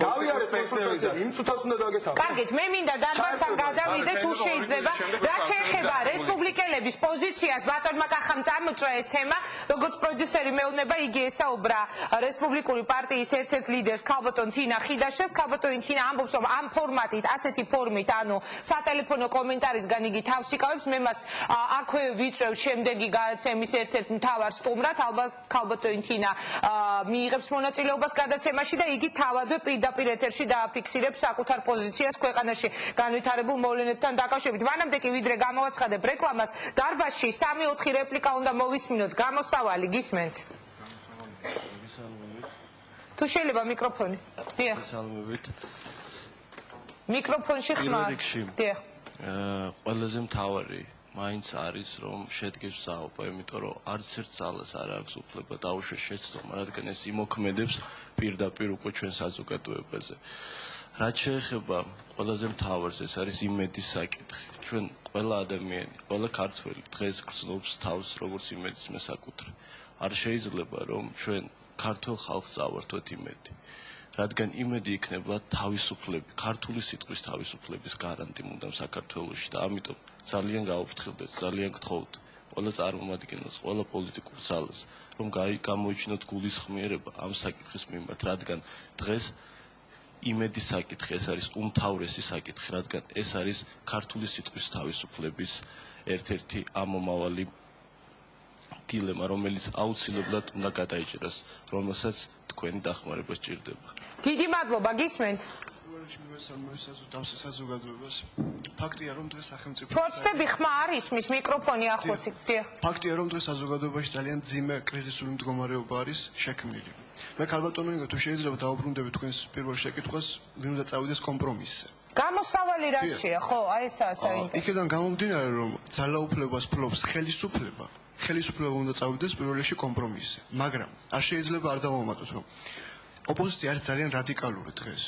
გავიარეთ პერსევიზა, იმ წუთას უნდა დაგეთანხმო. კარგით, მე მინდა დარბაზთან გადავიდე თუ შეიძლება. რაც შეეხება რესპუბლიკელების პოზიციას, ბატონმა კახამ წამოჭრა ეს თემა, როგორც პროდიუსერი მეუბნება, იგი ესაუბრა რესპუბლიკური პარტიის ერთ-ერთ ლიდერს ქალბატონ თინა ხიდაშას. ქალბატონი თინა ამბობს, რომ ამ ფორმატით, ასეთი ფორმით, ანუ სატელეფონო კომენტარისგან იგი თავს იკავებს. მე მას აქვე ვიწევ შემდეგი გადაცემის ერთ-ერთ მთავარ სტუმრად, ალბათ ქალბატონი თინა მიიღებს მონაწილეობას გადაცემაში და იგი თავადვე პირდაპირ ეთერში დააფიქსირებს საკუთარ პოზიციას ქვეყანაში განვითარებულ მოვლენებთან დაკავშირებით. მანამდე კი ვიდრე გამოვაცხადებ რეკლამას, დარბაზში 3-4 რეპლიკა უნდა მოვისმინოთ. გამოსავალი გისმენთ? თუ შეიძლება მიკროფონი. დიახ. მიკროფონში ხმა. დიახ. ყველაზე მთავარი მაინც არის რომ შედგეს საუბარი, იმიტომ რომ არც ერთ ძალას არ აქვს უფლება დაუშვეს შეცდომა, რადგან ეს იმოქმედებს პირდაპირ უკვე ჩვენ საზოგადოებაზე. რაც შეეხება ყველაზე მთავარს, ეს არის იმედის საკითხი. ჩვენ ყველა ადამიანი, ყველა ქართველი დღეს გრძნობს თავს როგორც იმედის მესაკუთრე. არ შეიძლება რომ ჩვენ ქართულ ხალხს წავართვეთ იმედი. რადგან იმედი იქნება თავისუფლები, ქართული სიტყვის თავისუფლების გარანტი მუდამ საქართველოში და ამიტომ ძალიან გავაფრთხილდეთ, ძალიან გთხოვთ ყველა წარმომადგენელს, ყველა პოლიტიკურ ძალას, რომ გამოიჩინოთ გულისხმიერება ამ საკითხის მიმართ, რადგან დღეს იმედის საკითხი ეს არის უმთავრესი საკითხი, რადგან ეს არის ქართული სიტყვის თავისუფლების ერთ-ერთი ამომავალი დილემა, რომელიც აუცილებლად უნდა გადაიჭრას, რომელსაც თქვენი დახმარება სჭირდება. დიდი მადლობა, გისმენთ? ფაქტია რომ დღეს სახელმწიფო ფორცდები ხმა არ ისმის მიკროფონი ახლოს იქ. ფაქტია რომ დღეს საზოგადოებაში ძალიან ძიმე კრიზისული მდგომარეობა არის შექმნილი. მე ქალბატონო ნინო თუ შეიძლება დაუბრუნდებით თქვენს პირველ შეკითხვას, ვინ უნდა წავიდეს კომპრომისზე. გამოსავალი რაშია, ხო, აი ესაა საინტერესო. იქედან გამომდინარე რომ ძალაუფლებას ფლობს ხელისუფლება. ხელისუფლება უნდა წავიდეს პირველ რიგში კომპრომისზე, მაგრამ არ შეიძლება არ დავამატოთ რომ ოპოზიცია არის ძალიან რადიკალური დღეს.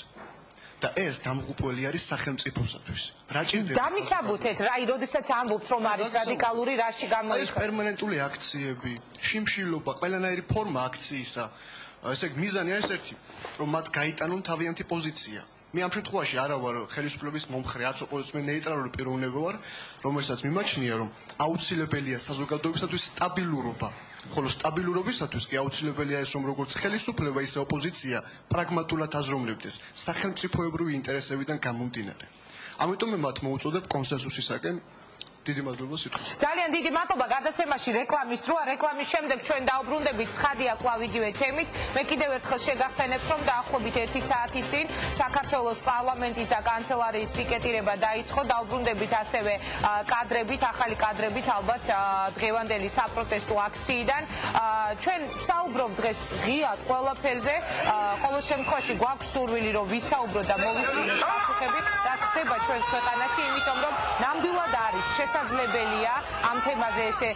და ეს დამღუპველი არის სახელმწიფოსათვის. რა ჭირდება? დამისაბუთეთ, რაი, როდესაც ამბობთ რომ არის რადიკალური, რაში გამოიხატება? ეს პერმანენტული აქციები, შიმშილობა, ყველანაირი ფორმა აქციისა. ესე იგი მიზანი არის ერთი, რომ მათ გაიტანონ თავიანთი პოზიცია. მე ამ შემთხვევაში არა ვარ ხელისუფლების მომხრე, არც ოპოზიციის, მე ნეიტრალური პიროვნება ვარ, რომელსაც მიმაჩნია, რომ აუცილებელია საზოგადოებისათვის სტაბილურობა. ხოლო სტაბილურობისათვის კი აუცილებელი არის რომ როგორც ხელისუფლება ისე ოპოზიცია პრაგმატულად აზროვნებდეს სახელმწიფოებრივი ინტერესებიდან გამომდინარე. ამიტომ მე მათ მოუწოდებ კონსენსუსისაკენ. დიდი მადლობა სიტყვაზე. ძალიან დიდი მადლობა გადაცემაში რეკლამის დროა. რეკლამის შემდეგ ჩვენ დაუბრუნდებით ცხადია კვლავ იგივე თემით. მე კიდევ ერთხელ შეგახსენებთ რომ დაახლოებით 1 საათის წინ საქართველოს პარლამენტის და კანცელარიის პიკეტირება დაიწყო. დაუბრუნდებით ასევე კადრებით, ახალი კადრებით ალბათ დღევანდელი საპროტესტო აქციიდან. ჩვენ საუბრობთ დღეს ღიად ყველაფერზე. ყოველ შემთხვევაში გვაქვს სურვილი რომ ვისაუბროთ და მოვისმინოთ პასუხები, რაც ხდება ჩვენს ქვეყანაში, იმიტომ რომ ნამდვილად არის შესაძლებელია ამ თემაზე ესე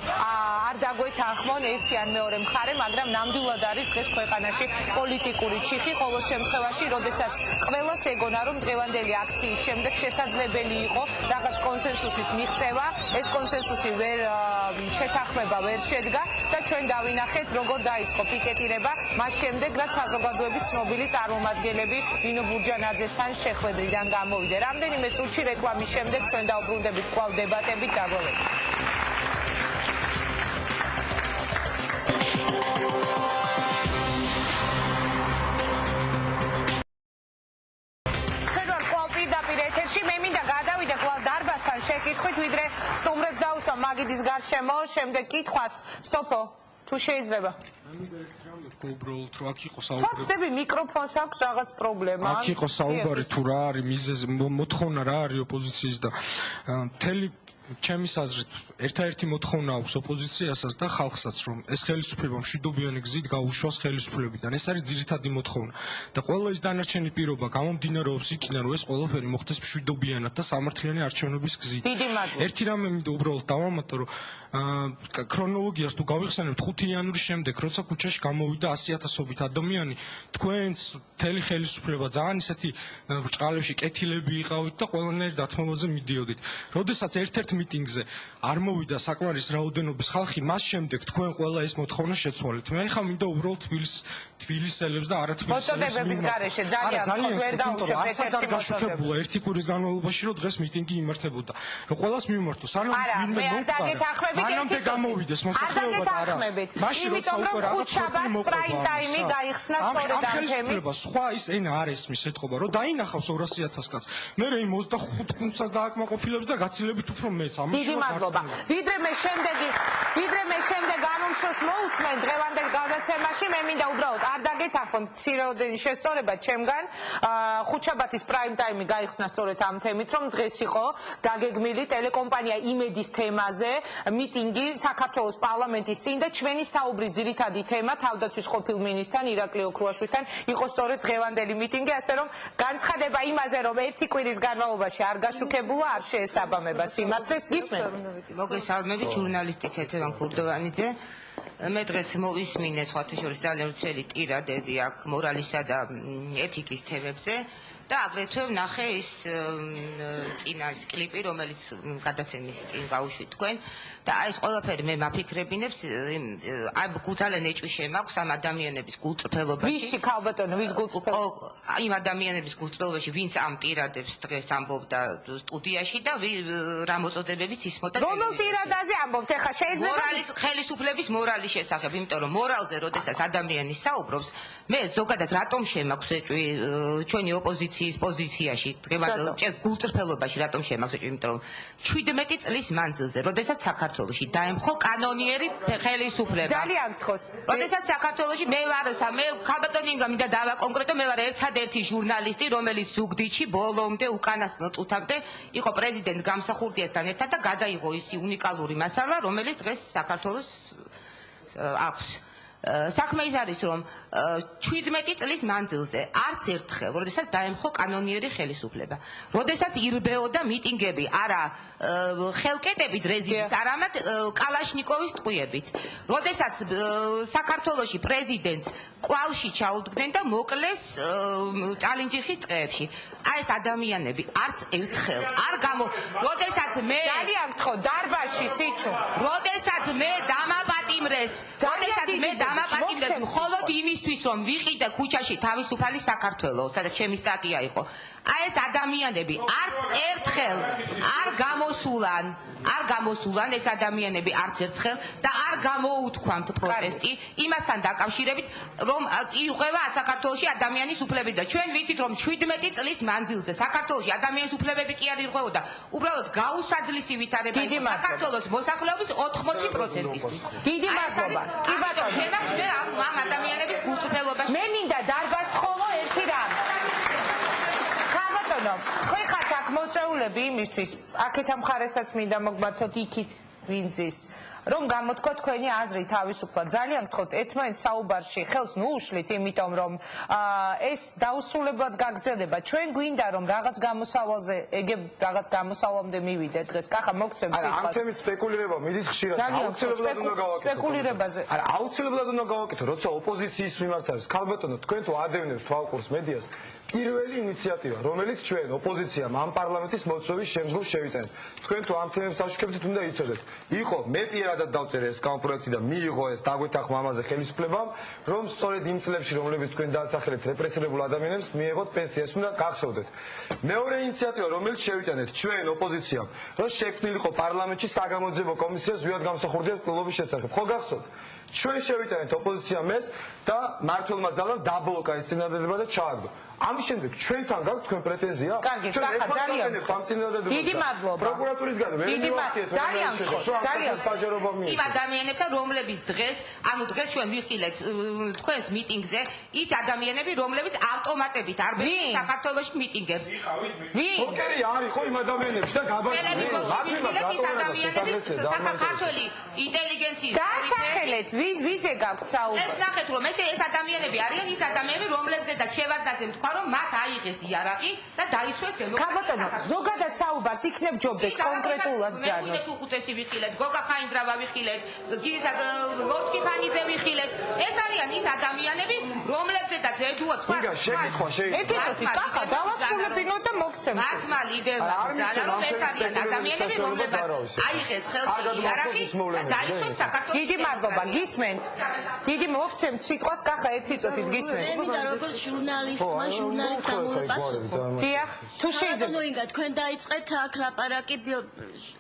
არ დაგვეთანხმონ ერთი ან მეორე მხარე, მაგრამ ნამდვილად არის დღეს ქვეყანაში პოლიტიკური ჩიხი, ყოველ შემთხვევაში, როდესაც ყველას ეგონა რომ დღევანდელი აქციის შემდეგ შესაძლებელი იყო რაღაც კონსენსუსის მიღწევა, ეს კონსენსუსი ვერ შეთანხმება ვერ შედგა და ჩვენ დავინახეთ როგორ დაიწყო პიკეტირება, მას შემდეგ რაც საზოგადოების ცნობილი წარმომადგენლები ნინო ბურჯანაძესთან შეხვედრიდან გამოვიდა. რამდენიმე წუთში რეკლამის შემდეგ ჩვენ დავბრუნდებით კვლავ დებატებით დაგოლებით. ჩვენ ვარ კვლავ პირდაპირ ეთერში, მე მინდა გადავიდე კვლავ დარბაზთან შეკითხვით, ვიდრე სტუმრებს დაუსვა მაგიდის გარშემო, შემდეგ კითხვას სოფო. თუ შეიძლება. უბრალოდ რომ აქ იყო საუბარი. ხოცდები მიკროფონს აქვს რაღაც პრობლემა. აქ იყო საუბარი თუ რა არის მიზეზი, მოთხოვნა რა არის ოპოზიციის და მთელი ჩემის აზრით ერთადერთი მოთხოვნა აქვს ოპოზიციასაც და ხალხსაც რომ ეს ხელისუფლება მშვიდობიანი გზით გაუშვას ხელისუფლებიდან. ეს არის ძირითადი მოთხოვნა და ყველა ის დანარჩენი პირობა გამომდინარეობს იქიდან რომ ეს ყველაფერი მოხდეს მშვიდობიანად და სამართლიანი არჩევნების გზით. ერთი რამე მინდა უბრალოდ დავამატო რომ ქრონოლოგიას თუ გავიხსენებთ 5 იანვრის შემდეგ როცა ქუჩაში გამოვიდა 100,000-ობით ადამიანი თქვენს მთელი ხელისუფლება ძალიან ისეთი ბრჭყალებში კეთილები იყავით და ყველანაირ დათმობაზე მიდიოდით. როდესაც ერთ-ერთ მიტინგზე არ მოვიდა საკმარის რაოდენობის ხალხი, მას შემდეგ თქვენ ყველა ეს მოთხოვნა შეცვალეთ. მე ახლა მინდა უბრალოდ თბილისელებს და არათბილისელებს მოწოდების გარეშე ძალიან ვერ დაუშვებთ ერთ-ერთი გაშუქებულა ერთი კვირის განმავლობაში რომ დღეს მიტინგი იმართებოდა. რომ ყველას მიმართოს, ანუ ვინმე მომყარა. მანამდე გამოვიდეს მოსახლეობა და არა. მაშინ როცა უკვე რაღაც პრობლემა მოხდა. პრაიმ ტაიმი გაიხსნა სწორედ ამ თემით. სხვა ის ენა არ ესმის ეთყობა, რომ დაინახავს 200,000 კაცს. მე იმ 25 პუნქტსაც დააკმაყოფილებს და გაცილებით უფრო მეც. დიდი მადლობა. ვიდრე მე შემდეგ ანონსს მოусმენ დღევანდელ გადაცემაში, მე მინდა უბრალოდ არ დაგეთანხმო მცირეოდენი შესწორება ჩემგან. ხუთშაბათის პრაიმ ტაიმი გაიხსნა სწორედ ამ თემით, რომ დღეს იყო დაგეგმილი ტელეკომპანია იმედის თემაზე მიტინგი საქართველოს პარლამენტის წინ და ჩვენი საუბრის ძირითადი თემა თავდაცვის ყოფილ მინისტრთან ირაკლი ოქრუაშვილთან იყო სწორედ დღევანდელი მიტინგი, ასე რომ განცხადება იმაზე, რომ ერთი კვირის განმავლობაში არ გაშუქებულა, არ შეესაბამება სიმართლეს. გისმენთ? მოგესალმებით, ჟურნალისტი ქეთევან ქურდოვანიძე. მე დღეს მოვისმინე სხვათა შორის ძალიან ვრცელი ტირადები აქ მორალისა და ეთიკის თემებზე და აგრეთვე ვნახე ის წინა ის კლიპი, რომელიც გადაცემის წინ გავუშვით თქვენ და აი ეს ყველაფერი მე მაფიქრებინებს აი ძალიან ეჭვი შემაქვს ამ ადამიანების გულწრფელობაში. ვისი ქალბატონო, ვის გულწრფელობაში? იმ ადამიანების გულწრფელობაში, ვინც ამ ტირადებს დღეს ამბობდა სტუდიაში და რა მოწოდებებიც ისმოდა. რომელ ტირადაზე ამბობთ? ეხლა შეიძლება ხელისუფლების მორალის შესახებ, იმიტომ რომ მორალზე, როდესაც ადამიანი საუბრობს, მე ზოგადად რატომ შემაქვს ეჭვი ჩვენი ოპოზიციის პოზიციაში, დღევანდელ გულწრფელობაში რატომ შემაქვს ეჭვი, იმიტომ რომ 17 წლის მანძილზე, როდესაც საქართველოში დაემხო კანონიერი ხელისუფლება. ძალიან გთხოვთ. როდესაც საქართველოში მე ქალბატონი ინგა მინდა დავაკონკრეტო, მე ვარ ერთადერთი ჟურნალისტი, რომელიც ზუგდიდში ბოლომდე უკანასკნელ წუთამდე იყო პრეზიდენტ გამსახურდიასთან ერთად და გადაიღო ისი უნიკალური მასალა, რომელიც დღეს საქართველოს აქვს. საქმე ის არის, რომ 17 წლის მანძილზე არც ერთხელ, როდესაც დაემხო კანონიერი ხელისუფლება, როდესაც ირბეოდა მიტინგები, არა ხელკეტებით რეჟიმის, არამედ კალაშნიკოვის ტყვიებით, როდესაც საქართველოში პრეზიდენტს კვალში ჩაუდგნენ და მოკლეს წალინჯიხის ტყეებში. აი ეს ადამიანები არც ერთხელ არ როდესაც მე ძალიან გთხოვ დარბაზში სიჩუ, როდესაც მე დამაპატიმრეს მხოლოდ იმისთვის რომ ვიყიდე ქუჩაში თავისუფალი საქართველო, სადაც ჩემი სტატია იყო. აი ეს ადამიანები არც ერთხელ არ გამოსულან ეს ადამიანები არც ერთხელ და არ გამოუთქვამთ პროტესტი იმასთან დაკავშირებით, რომ ირღვევა საქართველოში ადამიანის უფლებები და ჩვენ ვიცით რომ 17 წლის მანძილზე საქართველოში ადამიანის უფლებები კი არ ირღვეოდა, უბრალოდ გაუსაძლისი ვითარება იყო საქართველოს მოსახლეობის 80%-ისთვის. დიდი მადლობა. კი ბატონო, მე ამ ადამიანების გულწრფელობაში მე მინდა დარბაზ ხოლო ერთი რამ. ხო ხართ აქ მოწეულები იმისთვის, აქეთ ამ ხარესაც მინდა მოგმართოთ იქით ვინძის, რომ გამოთქვათ თქვენი აზრი თავისუფლად. ძალიან გთხოვთ, ერთმანეთს საუბარში ხელს ნუუშლით, იმიტომ რომ ეს დაუსრულებლად გაგრძელდება. ჩვენ გვინდა რომ რაღაც გამოსავალზე, ეგ რაღაც გამოსავალამდე მივიდეთ დღეს. კახა მოგცემ სიტყვას. ამ თემით სპეკულირება მიდის ხშირად. აუცილებლად უნდა გავაკეთოთ. სპეკულირებაზე. არა, აუცილებლად უნდა გავაკეთოთ, როცა ოპოზიციის მიმართ არის. ქალბატონო, თქვენ თუ ადევნებს თვალყურს მედიას, პირველი ინიციატივა, რომელიც ჩვენ ოპოზიციამ ამ პარლამენტის მოწვევის შემდგომ შევიტანეთ. თქვენ თუ ამ თემებს აშუქებთ, უნდა იცოდეთ. იყო მე პირადად დავწერე ეს კანონპროექტი და მიიღო ეს დაგვეთანხმა ამაზე ხელისუფლებამ, რომ სწორედ იმ წლებში, რომლებიც თქვენ დაასახელეთ რეპრესირებულ ადამიანებს, მიიღოთ პენსია, ეს უნდა გახსოვდეთ. მეორე ინიციატივა, რომელიც შევიტანეთ ჩვენ ოპოზიციამ, რომ შექმნილიყო პარლამენტში საგამოძიებო კომისია ზვიად გამსახურდიას კლუბობის შესახებ. ხო გახსოვთ? ჩვენ შევიტანეთ ოპოზიციამ ეს და მართლმა ძალამ დაბლოკა ეს წინადადება და ჩააგდო. ამ შემდეგ ჩვენთან გაქვთ თქვენ პრეტენზია? კარგი, კახა, ძალიან დიდი მადლობა. პროკურატურისგან ვერ მივახციეთ ძალიან სტაჟერობა მიიღეთ. იმ ადამიანებთან, რომლებიც დღეს ჩვენ ვიხილეთ თქვენს მიტინგზე, ის ადამიანები, რომლებიც ავტომატებით არ ბედნიერად საქართველოში მიტინგებს. ვინ? ოკეი, არის ხო იმ ადამიანებში და გაბაშინე. ის ადამიანები საქართველოს ინტელიგენციის დასახელეთ, ვიზე გაქვთ საუბარი? ეს ნახეთ, რომ ეს ადამიანები არიან ის ადამიანები, რომლებზედაც შევარდნაძემ თქვა, რომ მათ აიღეს იარაღი და დაიცვეს დემოკრატია. ზოგადად საუბარს იქნებ ჯობდეს კონკრეტულად ჯანო. მე უხუცესი ვიხილეთ, გოგა ხაინდრავა ვიხილეთ, ლორდ კიფანიძე ვიხილეთ. ეს არიან ის ადამიანები, რომლებზედაც ედუა თქვა. შეკითხვა შეიძლება. კახა, დავასრულებინო და მოგცემ. მართმა ლიდერმა ძალა, რომ ეს არიან ადამიანები, რომლებსაც აიღეს ხელში იარაღი და დაიცვეს საქართველოს. დიდი მადლობა, გისმენთ. დიდი მოგცემ სიტყვას კახა ერთი წუთით გისმენთ. მე მინდა როგორც ჟურნალისტმა ჟურნალისტ გამოვიპასუხო. დიახ, თუ შეიძლება. ანუ ინგა თქვენ დაიწყეთ აქ ლაპარაკი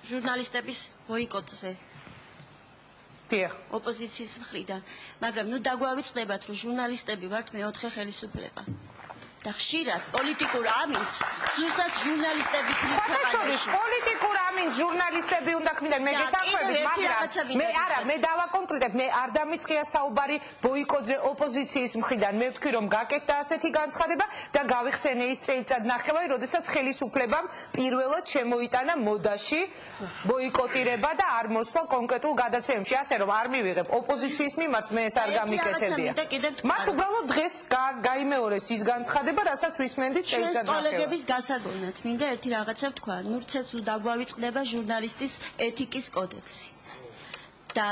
ჟურნალისტების ბოიკოტზე. დიახ. ოპოზიციის მხრიდან, მაგრამ ნუ დაგვავიწყდებათ, რომ ჟურნალისტები ვართ მეოთხე ხელისუფლება. და ხშირად პოლიტიკურ ამინს ზუსტად ჟურნალისტები ქვეყანაში. პოლიტიკურ ამინს ჟურნალისტები უნდა ქმნიან. მე გეთანხმებით, მაგრამ მე დავაკონკრეტებ, მე არ დამიწყია საუბარი ბოიკოტზე ოპოზიციის მხრიდან. მე ვთქვი, რომ გაკეთდა ასეთი განცხადება და გავიხსენე ის წელიწად ნახევარი, როდესაც ხელისუფლებამ პირველად შემოიტანა მოდაში ბოიკოტირება და არ მოსვლა კონკრეტულ გადაცემებში. ასე რომ არ მივიღებ ოპოზიციის მიმართ, მე ეს არ გამიკეთებია. მათ უბრალოდ დღეს გაიმეორეს ის განცხადება, რასაც ვისმენდით წელიწად ნახევარი. ჩვენს კოლეგების გასაგონად მინდა ერთი რაღაცა ვთქვა. ნურცეს დაგვავიწყდება ჟურნალისტის ეთიკის კოდექსი. და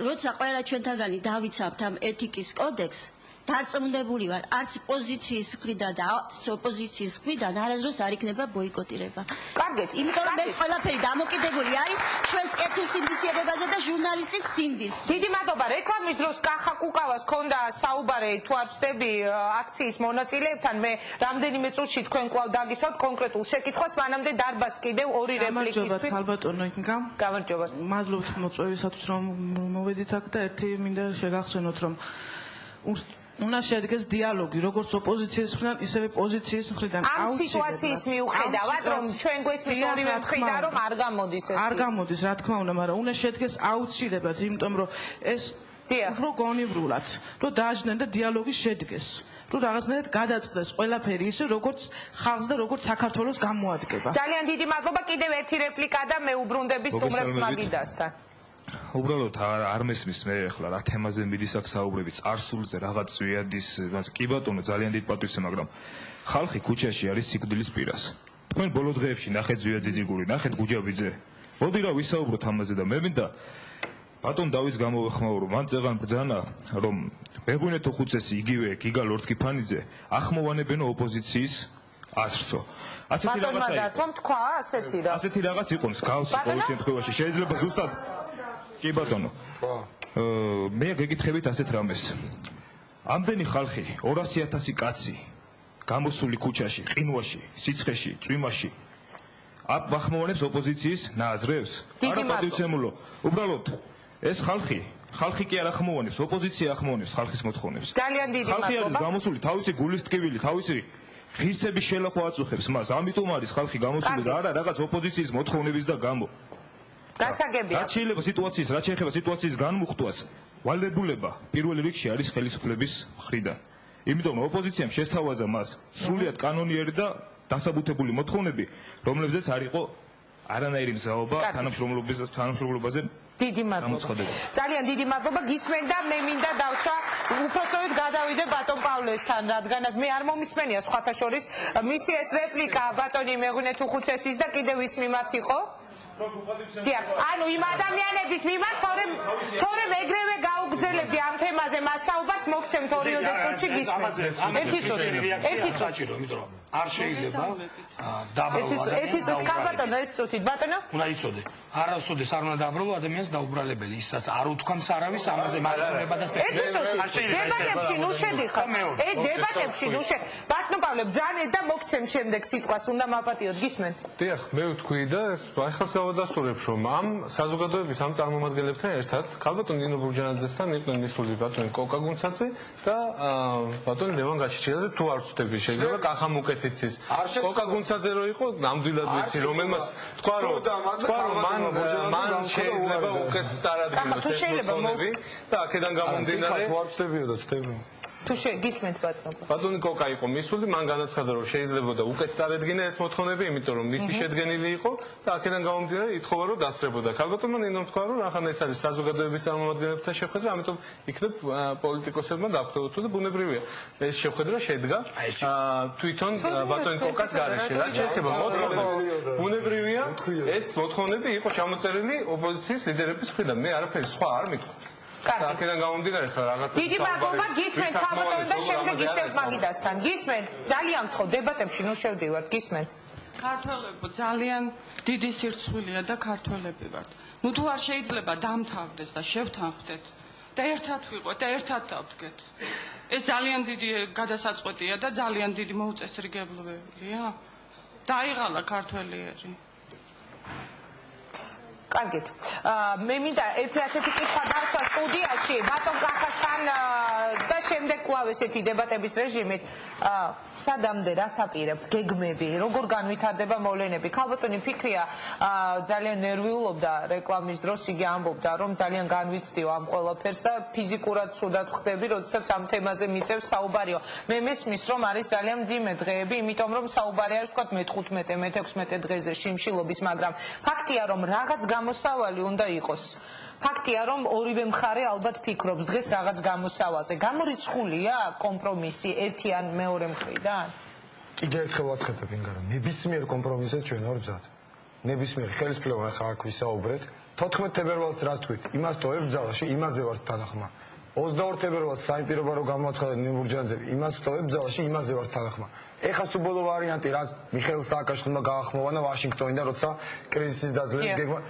როცა ყველა ჩვენთაგანი დავიცავთ ამ ეთიკის კოდექსს, დარწმუნებული ვარ, არც პოზიციის მხრიდან და არც ოპოზიციის მხრიდან არასდროს არ იქნება ბოიკოტირება. კარგით, იმიტომ რომ ეს ყველაფერი დამოკიდებული არის ჩვენს კეთილსინდისიერებაზე და ჟურნალისტის სინდისს. დიდი მადლობა. რეკლამის დროს კახა კუკავას ქონდა საუბარი, თუ არ ვწდები აქციის მონაწილეებთან, მე რამდენიმე წუთში თქვენ კვლავ დაგისვათ კონკრეტულ შეკითხვას, მანამდე დარბას კიდევ ორი რეპლიკისთვის. ალბათონო იქნგა. გამარჯობა. მადლობთ მოწვევისათვის რომ მოვედით აქ და ერთი მინდა შეგახსენოთ რომ უნდა შეადგეს დიალოგი როგორც ოპოზიციის მხრიდან, ისევე პოზიციის მხრიდან. ამ სიტუაციის მიუხედავად, რომ ჩვენ გვესმის ორივე მხრიდან, რომ არ გამოდის ეს. არ გამოდის, რა თქმა უნდა, მაგრამ უნდა შედგეს აუცილებლად, იმიტომ რომ ეს უფრო გონივრულად, რომ დააჯდნენ და დიალოგი შედგეს. რომ რაღაცნაირად გადაწყდეს ყველაფერი ისე, როგორც ხალხს და როგორც საქართველოს გამოადგება. ძალიან დიდი მადლობა. კიდევ ერთი რეპლიკა და მე უბრუნდები სტუმრებს მაგიდასთან. უბრალოდ არ მესმის მე ახლა რა თემაზე მიდის აქ საუბრები, წარსულზე რაღაც ზვიადის, კი ბატონო, ძალიან დიდ პატივს, მაგრამ ხალხი ქუჩაში არის სიკვდილის პირას. თქვენ ბოლო დღეებში ნახეთ ზვიაძიძიგური, ნახეთ გუჯაბიძე. მოდი რა ვისაუბროთ ამაზე და მე მინდა ბატონ დავის გამოვეხმაურო, მან წეღან ბრძანა, რომ მეღვინე თუხუცესი იგივე გიგა ლორდ კიფანიძე ახმოვანებენ ოპოზიციის აზრსო. ასეთი რაღაც იყო მსგავსი ყოველ შემთხვევაში შეიძლება ზუსტად კი ბატონო. მე გეკითხებით ასეთ რამეს. ამდენი ხალხი, 200,000 კაცი გამოსული ქუჩაში, ყინვაში, სიცხეში, წვიმაში ახმოვანებს ოპოზიციის ნაზრებს? არა პატივცემულო. უბრალოდ ეს ხალხი კი არ ახმოვანებს, ოპოზიცია ახმოვანებს ხალხის მოთხოვნებს. ძალიან დიდი მადლობა. ხალხი არის გამოსული თავისი გულის ტკივილი, თავისი ღირსების შელახვა აწუხებს მას. ამიტომ არის ხალხი გამოსული და არა რაღაც ოპოზიციის მოთხოვნების და გამო. გასაგებია. რაც შეიძლება სიტუაციის განმუხტვას, ვალდებულება პირველ რიგში არის ხელისუფლების მხრიდან. იმიტომ რომ ოპოზიციამ შესთავაზა მას სრულიად კანონიერი და დასაბუთებული მოთხოვნები, რომლებზეც არ იყო არანაირი მზაობა თანამშრომლობაზე. დიდი მადლობა. ძალიან დიდი მადლობა. გისმენდა, მე მინდა დავსვა უпростоეთ გადავიდე ბატონ პავლესთან, რადგანაც მე არ მომისმენია სხვათა შორის მისი ეს რეპლიკა ბატონი მეღვინე თუხუცესის და კიდევ ის მიმართ იყო? დიახ, ანუ იმ ადამიანების მიმართ, თორემ ეგრევე გაუგრძელებდი ამ თემაზე მასაუბას, მოგცემთ 2 წუთში გისმენთ. ერთი საჭირო, იმიტომ რომ არ შეიძლება დაბრალო. ერთი წუთი, ბატონო, ერთი წუთით, ბატონო. უნდა იცოდე, არასოდეს არ უნდა დაბრალო ადამიანს დაუბრალებელი, ისაც არ უთქვამს არავის ამაზე მაგალითად და ერთი წუთი. დებატებში ნუ შედიხარ. დებატებში ნუ ბატონო გისწავლებ ძალიან და მოგცემ შემდეგ სიტყვას უნდა მაპატიოთ გისმენ დიახ მე ვთქვი და ახლა დავადასტურებ რომ ამ საზოგადოების ამ წარმომადგენლებთან ერთად ქალბატონ ნინო ბურჯანაძესთან იყვნენ მისული ბატონი კოკა გუნცაძე და ბატონი ლევან გაჩიჩიძე თუ არ ვწდები შეიძლება კახა მუკეთიცის კოკა გუნცაძე რო იყო ნამდვილად ვიცი რომელმაც თქვა რომ მან შეიძლება უკეთ წარადგინოს ეს მოთხოვნები და აქედან გამომდინარე თუ არ ვწდებიო და ვწდებიო თუ გისმენთ ბატონო ბატონი კოკა იყო მისული მან განაცხადა რომ შეიძლებოდა უკეთ წარედგინა ეს მოთხოვნები იმიტომ რომ მისი შედგენილი იყო და აქედან გამომდინარე ითხოვა რომ დასწრებოდა ქალბატონმა ნინომ თქვა რომ ახლა ეს არის საზოგადოების წარმომადგენლებთან შეხვედრა ამიტომ იქნებ პოლიტიკოსებმა დაგვხვდეთ და ბუნებრივია ეს შეხვედრა შედგა თვითონ ბატონი კოკას გარეშე რა შეიძლება მოთხოვნები ბუნებრივია ეს მოთხოვნები იყო ჩამოწერილი ოპოზიციის ლიდერების მხრიდან მე არაფერი სხვა არ მithქვს აქედან გამომდინარე ხა რაღაცა დიდი მადლობა გისმენთ ქალბატონო და შემდეგ ისევ მაგიდასთან გისმენთ ძალიან გთხოვ დებატებში ნუ შევდივართ გისმენთ ქართველებო ძალიან დიდი სირცხვილია და ქართველები ვართ ნუ თუ არ შეიძლება დამთავრდეს და შევთანხმდეთ და ერთად ვიყოთ და ერთად დავდგეთ ეს ძალიან დიდი გადასაწყვეტია და ძალიან დიდი მოუწესრიგებლობია დაიღალა ქართველიერი კარგით. მე მინდა ერთი ასეთი კითხვა დავსვა სტუდიაში, ბატონ კახასთან და შემდეგ კვლავ ესეთი დებატების რეჟიმით. სადამდე რას აპირებთ გეგმები, როგორ განვითარდება მოვლენები? ქალბატონი ფიქრია ძალიან ნერვიულობდა რეკლამის დროს, იგი ამბობდა, რომ ძალიან განვიცდიო ამ ყველაფერს და ფიზიკურად ცუდად ხდები, როდესაც ამ თემაზე მიწევს საუბარიო. მე მესმის, რომ არის ძალიან მძიმე დღეები, იმიტომ რომ საუბარი არის ვთქვათ მე-15, მე-16 დღეზე შიმშილობის, მაგრამ ფაქტია, რომ რაღაც გამოსავალი უნდა იყოს. ფაქტია, რომ ორივე მხარე ალბათ ფიქრობს დღეს რაღაც გამოსავალზე. გამორიცხულია კომპრომისი ერთი ან მეორე მხრიდან? კიდევ ერთხელ ვაცხადებ ინგარა, ნებისმიერ კომპრომისზე ჩვენ ვარ მზად. ნებისმიერ ხელისფლებამ ახლა აქ ვისაუბრეთ. 14 თებერვალს რას თქვით? იმას ტოვებ ძალაში, იმაზე ვარ თანახმა. 22 თებერვალს საინპირობა რო გამოაცხადა ნებურჯანძე, იმას ტოვებ ძალაში, იმაზე ვარ თანახმა. ეხლა სულ ბოლო ვარიანტი რაც მიხეილ სააკაშვილმა გაახმოვანა ვაშინგტონიდან, როცა კრიზისის დაძლევის გეგმა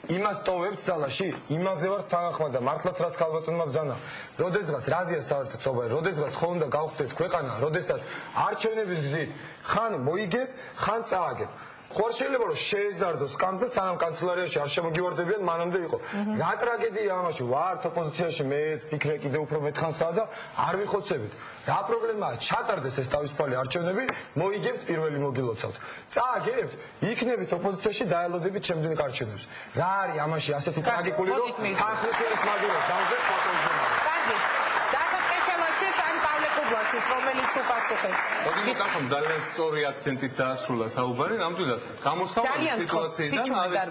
იმას ტოვებთ ძალაში, იმაზე ვარ თანახმა და მართლაც რაც ქალბატონმა ბრძანა. როდესღაც რაზეა საერთოდ საუბარი, როდესღაც ხომ უნდა გავხდეთ ქვეყანა, როდესაც არჩევნების გზით ხან მოიგებ, ხან წააგებ. ხო შეიძლება რომ შეეზარდოს კანს და სანამ კანცელარიაში არ შემოგივარდებიან მანამდე იყო. რა ტრაგედია ამაში? ვართ ოპოზიციაში მეც ფიქრე კიდევ უფრო მეთხანსაა და არ ვიხოცებით. რა პრობლემაა? ჩატარდეს ეს თავისუფალი არჩევნები, მოიგებთ პირველი მოგილოცავთ. წააგებთ, იქნებით ოპოზიციაში დაელოდებით შემდგომ არჩევნებს. რა არის ამაში ასეთი ტრაგიკული რომ თანხმიშვილის მაგივრად დავდეს პატრონს. კარგი. დაკეთებაშიც ან პავლე კუბლაშიც რომელიც უპასუხებს. მოგიმოსახამ ძალიან სწორი აქცენტით დაასრულა საუბარი, ნამდვილად გამოსავალი სიტუაციიდან არის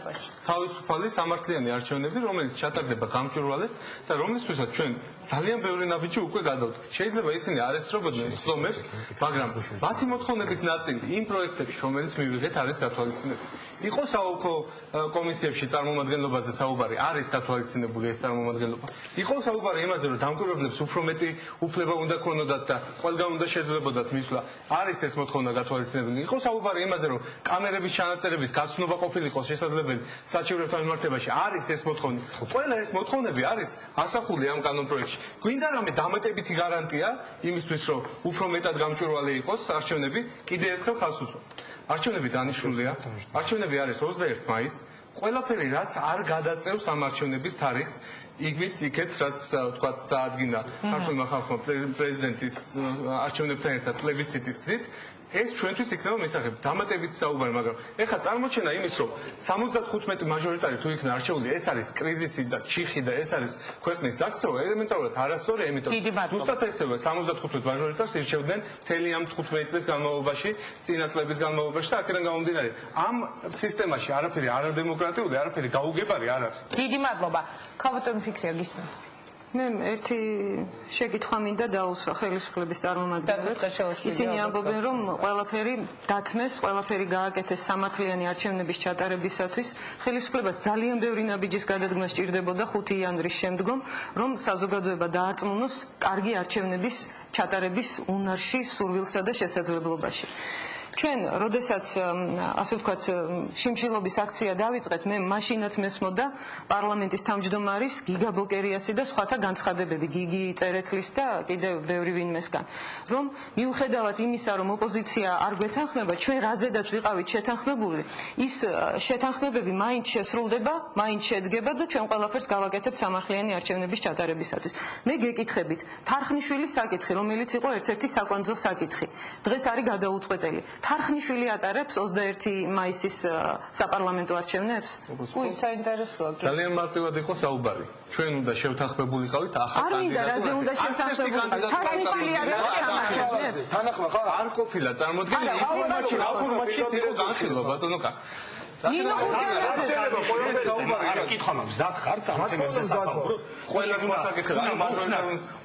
თავისუფალი სამართლიანი არჩევნები, რომელიც ჩატარდება გამჭვირვალედ და რომლისთვისაც ჩვენ ძალიან ბევრი ნაბიჯი უკვე გადავდგეთ. შეიძლება ისინი არ ესწრებოდნენ სხდომებს, მაგრამ მათი მოთხოვნების ნაწილი იმ პროექტებში, რომელიც მივიღეთ, არის გათვალისწინებული. იყო საოლქო კომისიებში წარმომადგენლობაზე საუბარი, არის გათვალისწინებული ეს წარმომადგენლობა. იყო საუბარი იმაზე, რომ დამკვირვებლებს უფრო მეტი უფლება უნდა ქონოდათ და ყველგან უნდა შეძლებოდათ მისვლა. არის ეს მოთხოვნა გათვალისწინებული. იყო საუბარი იმაზე, რომ კამერების ჩანაწერების გაცნობა ყოფილიყო შესაძლებელი საჩივრებთან მიმართებაში. არის ეს მოთხოვნა. ყველა ეს მოთხოვნები არის ასახული ამ კანონპროექტში. გვინდა რამე დამატებითი გარანტია იმისთვის, რომ უფრო მეტად გამჭვირვალე იყოს არჩევნები, კიდევ ერთხელ ხალხს უსვამთ. არჩევნები დანიშნულია. არჩევნები არის 21 მაისს. ყველაფერი რაც არ გადაწევს ამ არჩევნების თარიღს, იმის იქეთ რაც თქვა დაადგინა ქართულმა ხალხმა პრეზიდენტის არჩევნებთან ერთად პლებისციტის გზით, ეს ჩვენთვის იქნება მისაღები. დამატებით საუბარი, მაგრამ ეხლა წარმოჩენა იმის, რომ 75 მაჟორიტარი თუ იქნა არჩეული, ეს არის კრიზისი და ჩიხი და ეს არის ქვეყნის დაქცევა, ელემენტარულად არასწორია, იმიტომ ზუსტად ესევა 75 მაჟორიტარს ირჩევდნენ მთელი ამ 15 წლის განმავლობაში, წინა წლების განმავლობაში და აქედან გამომდინარე, ამ სისტემაში არაფერი არადემოკრატიული, არაფერი გაუგებარი არ არის. დიდი მადლობა. ქალბატონი ფიქრია გისმენთ. მე ერთი შეკითხვა მინდა დაუსვა ხელისუფლების წარმომადგენლებს. ისინი ამბობენ, რომ ყველაფერი დათმეს, ყველაფერი გააკეთეს სამართლიანი არჩევნების ჩატარებისათვის. ხელისუფლებას ძალიან ბევრი ნაბიჯის გადადგმა სჭირდებოდა 5 იანვრის შემდგომ, რომ საზოგადოება დაარწმუნოს კარგი არჩევნების ჩატარების უნარში, სურვილსა და შესაძლებლობაში. ჩვენ როდესაც ასე ვთქვათ შიმშილობის აქცია დავიწყეთ, მე მაშინაც მესმოდა პარლამენტის თავმჯდომარის გიგა ბოკერიასი და სხვათა განცხადებები, გიგი წერეთლის და კიდევ ბევრი ვინმესგან, რომ მიუხედავად იმისა, რომ ოპოზიცია არ გვეთანხმება, ჩვენ რაზედაც ვიყავით შეთანხმებული, ის შეთანხმებები მაინც შესრულდება, მაინც შედგება და ჩვენ ყველაფერს გავაკეთებთ სამართლიანი არჩევნების ჩატარებისათვის. მე გეკითხებით, თარხნიშვილის საკითხი, რომელიც იყო ერთ-ერთი საკვანძო საკითხი, დღეს არის გადაუწყვეტელი. თარხნიშვილი ატარებს 21 მაისის საპარლამენტო არჩევნებს? უი, საინტერესოა. ძალიან მარტივად იყო საუბარი. ჩვენ უნდა შევთანხმებულიყავით ახალ კანდიდატს. არ მინდა რაზე უნდა შევთანხმებული. თარხნიშვილი არის შემარჩენებს. თანახმა ხარ? არ ყოფილა წარმოდგენილი ინფორმაციაშიც იყო განხილვა ბატონო კახა. ნინო გურჯანაძე ყველა საუბარი არა კითხვა მაქვს მზად ხართ ამ თემებზე სასაუბრო ყველა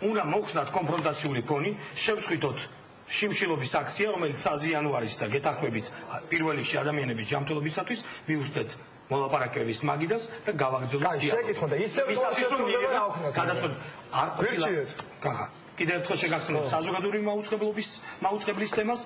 უნდა მოხსნათ კონფრონტაციული ფონი შევწყვიტოთ შიმშილობის აქცია რომელიც 100 იანვარის და გეთანხმებით პირველ რიგში ადამიანების ჯანმრთელობისათვის მიუწვდეთ მოლაპარაკების მაგიდას და გავაგრძელოთ კაი შეკითხო და ისევ შესრულდება რა ოქნას გადაწყვეტ არ ყოფილა კახა კიდევ ერთხელ შეგახსენებ საზოგადოებრივი მაუწყებლის თემას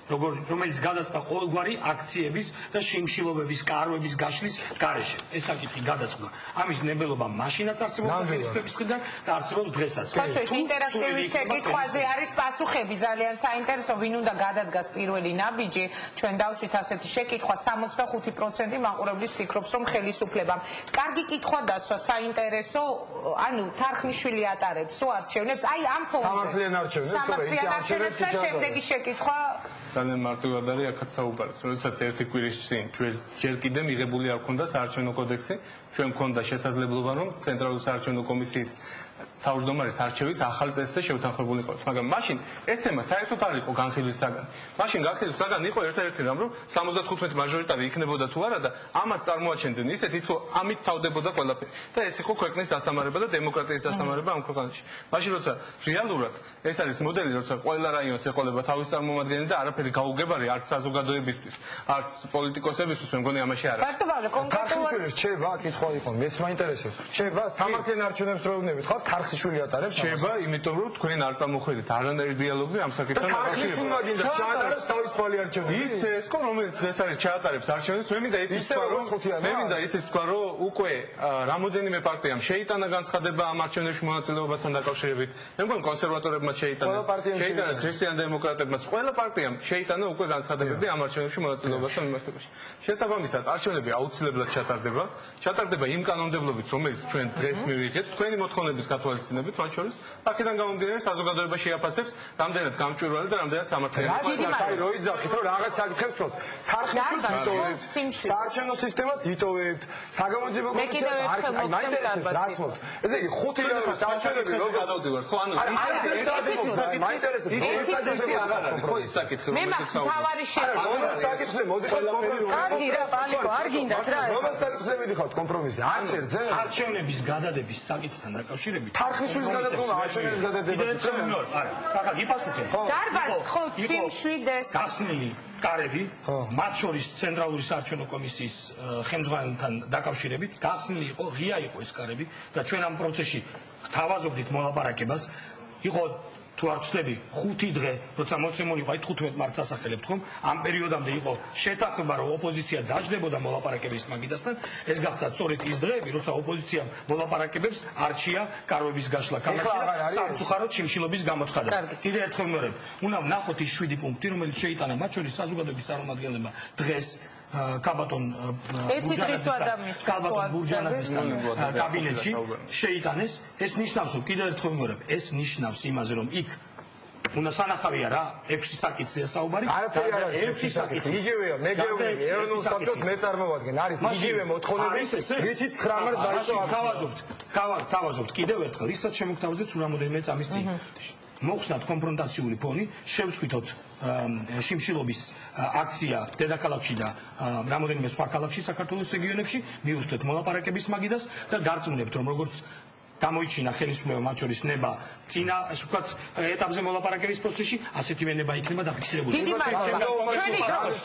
რომელიც გადაწყდა ყოველგვარი აქციების და შიმშილობების კარვების გაშლის გარეშე. ეს საკითხი გადაწყდა. ამის ნებელობა მაშინაც არსებობდა ხელისუფლების მხრიდან და არსებობს დღესაც. კაცო, ეს ინტერაქტიული შეკითხვაზე არის პასუხები ძალიან საინტერესო, ვინ უნდა გადადგას პირველი ნაბიჯი. ჩვენ დავშვით ასეთი შეკითხვა 65% მაყურებლის ფიქრობს, რომ ხელისუფლებამ. კარგი კითხვა დასვა, საინტერესო, ანუ თარხნიშვილი ატარებს არჩევნებს. აი ამ ფონზე. სამართლიან არჩევნებს, სამართლიან არჩევნებს და შემდეგი შეკითხვა ძალიან მარტივად არის აქაც საუბარი. როდესაც ერთი კვირის წინ ჯერ კიდე მიღებული არ ქონდა საარჩევნო კოდექსი, ჩვენ მქონდა შესაძლებლობა რომ ცენტრალური საარჩევნო კომისიის თავმჯდომარის არჩევის ახალ წესზე შევთანხმებულიყავით. მაგრამ მაშინ ეს თემა საერთოდ არ იყო განხილვის საგანი. მაშინ განხილვის საგანი იყო ერთ-ერთი რამ, რომ 75 მაჟორიტარი იქნებოდა თუ არა და ამას წარმოაჩენდნენ ისეთი, თუ ამით თავდებოდა ყველაფერი. და ეს იყო ქვეყნის დასამარება და დემოკრატიის დასამარება ამ ქვეყანაში. მაშინ როცა რეალურად ეს არის მოდელი, როცა ყველა რაიონს ეყოლება თავის წარმომადგენელი და არაფერი გაუგებარი არც საზოგადოებისთვის, არც პოლიტიკოსებისთვის, მე მგონი ამაში არ არის. თარხნიშვილი რჩება, კითხვა იყო, მეც მაინტერესებს. რჩება სამართლიან არჩევნებს რო ვუნებით, ხო? თარხნიშვილი ატარებს. რჩება, იმიტომ რომ თქვენ არ წამოხვედით არანაირ დიალოგზე ამ საკითხთან. თარხნიშვილმა გინდა ჩაატარებს თავისუფალი არჩევნები. ის ეს ხო რომელიც დღეს არის ჩაატარებს არჩევნებს, მე მინდა ისიც თქვა რომ მე მინდა ისიც თქვა რომ უკვე რამოდენიმე პარტიამ შეიტანა განცხადება ამ არჩევნებში მონაწილეობასთან დაკავშირებით. მე მგონი კონსერვატორებმა შეიტანა ქრისტიან დემოკრატებმაც ყველა პარტიამ შეიტანა უკვე განცხადებები ამ არჩევნებში მონაწილეობასთან მიმართებაში. შესაბამისად, არჩევნები აუცილებლად ჩატარდება იმ კანონმდებლობით, რომელიც ჩვენ დღეს მივიღეთ, თქვენი მოთხოვნების გათვალისწინებით, მათ შორის აქედან გამომდინარე საზოგადოება შეაფასებს, რამდენად გამჭვირვალე და რამდენად სამართლიანი. აი რო იძახით, რომ რაღაც საკითხებს ვთქვათ, თარხნიშვილს იტოვებთ, საარჩევნო სისტემას იტოვებთ, საგამოძიებო კომისიას არ მაინტერესებს რა თქმა. ესე იგი 5 იანვრის არჩევნები რო გადავდივართ, ხო ანუ მაინტერესებს ხო ის საკითხი მე მაქვს თავარი შეკითხვა. საკითხზე მოდიხარ კომპრომისზე. კარგი რა, ბალიკო, არ გინდათ რა. რომელ საკითხზე მიდიხართ კომპრომისზე? არც ერთზე? არჩევნების გადადების საკითხთან დაკავშირებით. თარხნიშვილის გადადგომა არჩევნების გადადებას. არა, კახა გიპასუხე. დარბაზ ხო სიმშვიდეს. გახსნილი კარები, მათ შორის ცენტრალური საარჩევნო კომისიის ხელმძღვანელთან დაკავშირებით, გახსნილი იყო, ღია იყო ეს კარები და ჩვენ ამ პროცესში თავაზობდით მოლაპარაკებას. იყო თუ არ ვცდები 5 დღე, როცა მოცემული იყო 15 მარტს ასახელებთ ხომ? ამ პერიოდამდე იყო შეთანხმება, რომ ოპოზიცია დაждდებოდა მოლაპარაკების მაგიდასთან. ეს გახდა სწორედ ის დღეები, როცა ოპოზიციამ მოლაპარაკებებს არჩია კარვების გაშლა კამათი სამწუხაროდ შიმშილობის გამოცხადა. კიდევ ერთხელ ვიმეორებ, უნდა ვნახოთ ის 7 პუნქტი, რომელიც შეიტანა მათ შორის საზოგადოების წარმომადგენლებმა დღეს კაბატონ ბურჯანაძესთან კაბინეტში შეიტანეს. ეს ნიშნავს, რომ კიდევ ერთხელ ვიმეორებ, ეს ნიშნავს იმაზე, რომ იქ უნდა სანახავია რა 6 საკითხზეა საუბარი. არაფერი არ არის 6 საკითხი. იგივეა, მე გეუბნები, ეროვნულ საბჭოს მე წარმოვადგენ. არის იგივე მოთხოვნები, რითიც 19 დაიწყო აქცია. თავაზობთ კიდევ ერთხელ, ისაც შემოგთავაზეთ სულ რამოდენიმე წამის წინ. მოხსნათ კონფრონტაციული ფონი, შევწყვიტოთ შიმშილობის აქცია დედაქალაქში და რამოდენიმე სხვა ქალაქში საქართველოს რეგიონებში, მიუწვდეთ მოლაპარაკების მაგიდას და გარწმუნებთ, რომ როგორც გამოიჩინა ხელისუფლება მათ შორის ნება წინა, ასე ვთქვათ, ეტაპზე მოლაპარაკების პროცესში, ასეთივე ნება იქნება დაფიქსირებული. დიდი მადლობა.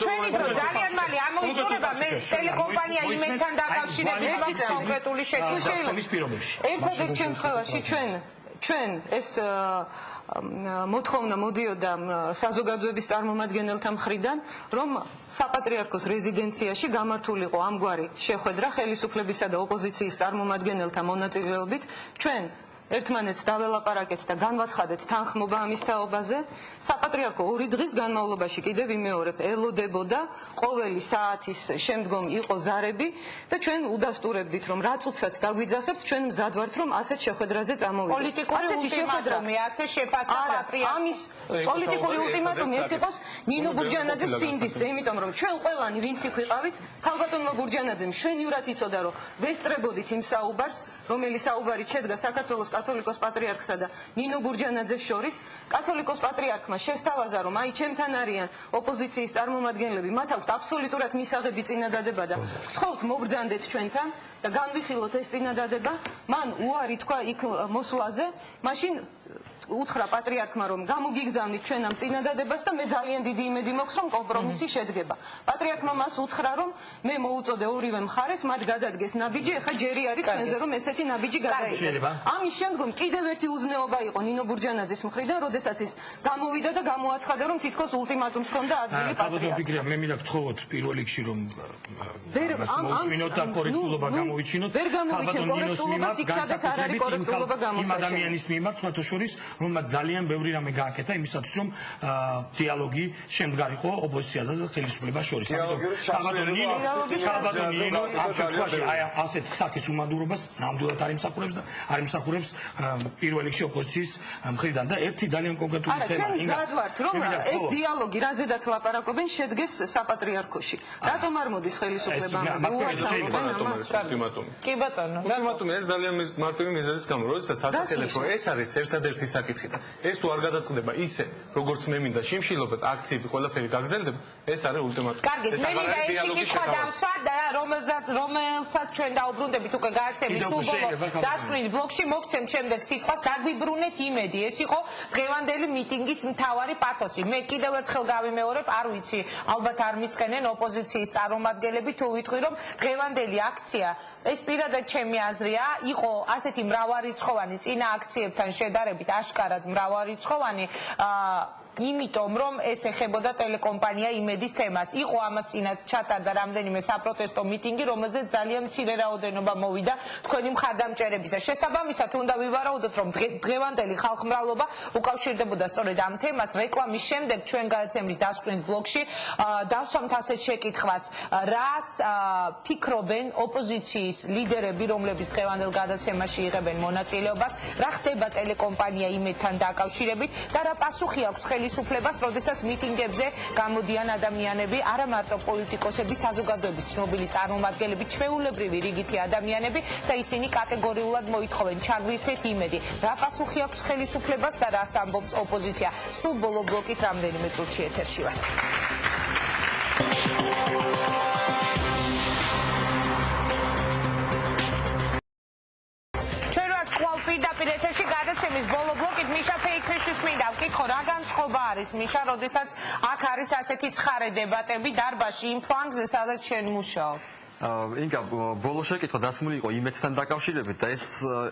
ჩვენი დრო ძალიან მალე ამოიწურება. მე ტელეკომპანია იმენთან დაკავშირებით მაქვს კონკრეტული შეკითხვა. ერთადერთ შემთხვევაში ჩვენ ჩვენ ეს მოთხოვნა მოდიოდა საზოგადოების წარმომადგენელთა მხრიდან, რომ საპატრიარქოს რეზიდენციაში გამართულიყო ამგვარი შეხვედრა ხელისუფლებისა და ოპოზიციის წარმომადგენელთა მონაწილეობით. ჩვენ ერთმანეთს დაველაპარაკეთ და განვაცხადეთ თანხმობა ამის თაობაზე. საპატრიარქო 2 დღის განმავლობაში კიდევ ვიმეორებ, ელოდებოდა ყოველი საათის შემდგომ იყო ზარები და ჩვენ udasturებდით, რომ რა წუთსაც დაგვიძახებთ, ჩვენ მზად ვართ, რომ ასეთ შეხვედრაზე წამოვიდეთ. პოლიტიკური ულტიმატუმი ასე შეფასდა პატრიარქო. ამის პოლიტიკური ულტიმატუმი ეს იყოს ნინო ბურჯანაძის სინდისზე, იმიტომ რომ ჩვენ ყველანი ვინც იქ ვიყავით, ქალბატონმა ბურჯანაძემ შვენივრად იცოდა, რომ ვესწრებოდით იმ საუბარს, რომელიც საუბარი შედგა საქართველოს კათოლიკოს პატრიარქსა და ნინო ბურჯანაძეს შორის. კათოლიკოს პატრიარქმა შესთავაზა, რომ აი ჩემთან არიან ოპოზიციის წარმომადგენლები, მათ აქვთ აბსოლუტურად მისაღები წინადადება და ვთხოვთ მობრძანდეთ ჩვენთან და განვიხილოთ ეს წინადადება. მან უარი თქვა იქ მოსვლაზე, მაშინ უთხრა პატრიარქმა, რომ გამოგიგზავნით ჩვენ ამ წინადადებას და მე ძალიან დიდი იმედი მაქვს, რომ კომპრომისი შედგება. პატრიარქმა მას უთხრა, რომ მე მოუწოდე ორივე მხარეს, მათ გადადგეს ნაბიჯი, ეხა ჯერი არის თქვენზე, რომ ესეთი ნაბიჯი გადაიღეს. ამის შემდგომ კიდევ ერთი უზნეობა იყო ნინო ბურჯანაძის მხრიდან, როდესაც ის გამოვიდა და გამოაცხადა, რომ თითქოს ულტიმატუმს ჰქონდა ადგილი პატრიარქს. მე მინდა გთხოვოთ პირველ რიგში, რომ მოსმინოთ და კორექტულობა გამოვიჩინოთ. ვერ გამოვიჩენ კორექტულობას, იქ სადაც არ არის კორექტულობა იმ ადამიანის მიმართ, სხვათა შორის, რომელმაც ძალიან ბევრი რამე გააკეთა იმისათვის, რომ დიალოგი შემდგარიყო ოპოზიციასა და ხელისუფლებას შორის. ქალბატონინო ამ შემთხვევაში აი ასეთ საქეს უმანდურობას ნამდვილად არ იმსახურებს და არ იმსახურებს პირველ რიგში ოპოზიციის მხრიდან და ერთი ძალიან კონკრეტული თემა. ჩვენ მზად ვართ, რომ ეს დიალოგი, რაზედაც ლაპარაკობენ, შედგეს საპატრიარქოში. რატომ არ მოდის ხელისუფლება ამაზე? უარსაუბრობენ ამას. კი ბატონო. მართლობა ეს ძალიან მარტივი მიზეზის გამო, როდესაც ასახელებ, რომ ეს არის ერთადერთი საკითხი და ეს თუ არ გადაწყდება ისე, როგორც მე მინდა, შიმშილობად აქციები ყველაფერი გაგრძელდება, ეს არის ულტიმატუმი. კარგი, მე მინდა ერთი კითხვა დავსვა და რომელსაც ჩვენ დაუბრუნდებით უკვე გააცემის სულ ბოლო დასკვნით ბლოკში მოგცემ შემდეგ სიტყვას დაგვიბრუნეთ იმედი. ეს იყო დღევანდელი მიტინგის მთავარი პათოსი. მე კიდევ ერთხელ გავიმეორებ, არ ვიცი, ალბათ არ მიწყენენ ოპოზიციის წარმომადგენლები თუ ვიტყვი, რომ დღევანდელი აქცია ეს პირადად ჩემი აზრია, იყო ასეთი მრავალრიცხოვანი წინა აქციებთან შედარებით აშკარად მრავალრიცხოვანი, იმიტომ რომ ეს ეხებოდა ტელეკომპანია იმედის თემას. იყო ამას წინათ ჩატარდა რამდენიმე საპროტესტო მიტინგი, რომელზეც ძალიან მცირე რაოდენობა მოვიდა თქვენი მხარდამჭერებისა. შესაბამისად უნდა ვივარაუდოთ, რომ დღევანდელი ხალხმრავლობა უკავშირდებოდა სწორედ ამ თემას. რეკლამის შემდეგ ჩვენ გადაცემის დასკვნით ბლოკში დავსვამთ ასეთ შეკითხვას, რას ფიქრობენ ოპოზიციის ლიდერები, რომლებიც დღევანდელ გადაცემაში იღებენ მონაწილეობას, რა ხდება ტელეკომპანია იმედთან დაკავშირებით და რა პასუხი აქვს ხელისუფლებას, როდესაც მიტინგებზე გამოდიან ადამიანები, არა მარტო პოლიტიკოსები, საზოგადოების ცნობილი წარმომადგენლები, ჩვეულებრივი რიგითი ადამიანები და ისინი კატეგორიულად მოითხოვენ ჩაგვირთეთ იმედი. რა პასუხი აქვს ხელისუფლებას და რას ამბობს ოპოზიცია? სულ ბოლო ბლოკით რამდენიმე წუთში ეთერში ვართ. პირდაპირ ეთერში გადაცემის ბოლო ბლოკით მიშა ფეიქრიშვილს მინდა ვკითხო, რა განწყობა არის მიშა, როდესაც აქ არის ასეთი ცხარე დებატები დარბაზში იმ ფლანგზე, სადაც შენ მუშაობ? ინგა, ბოლო შეკითხვა დასმული იყო იმედთან დაკავშირებით და ეს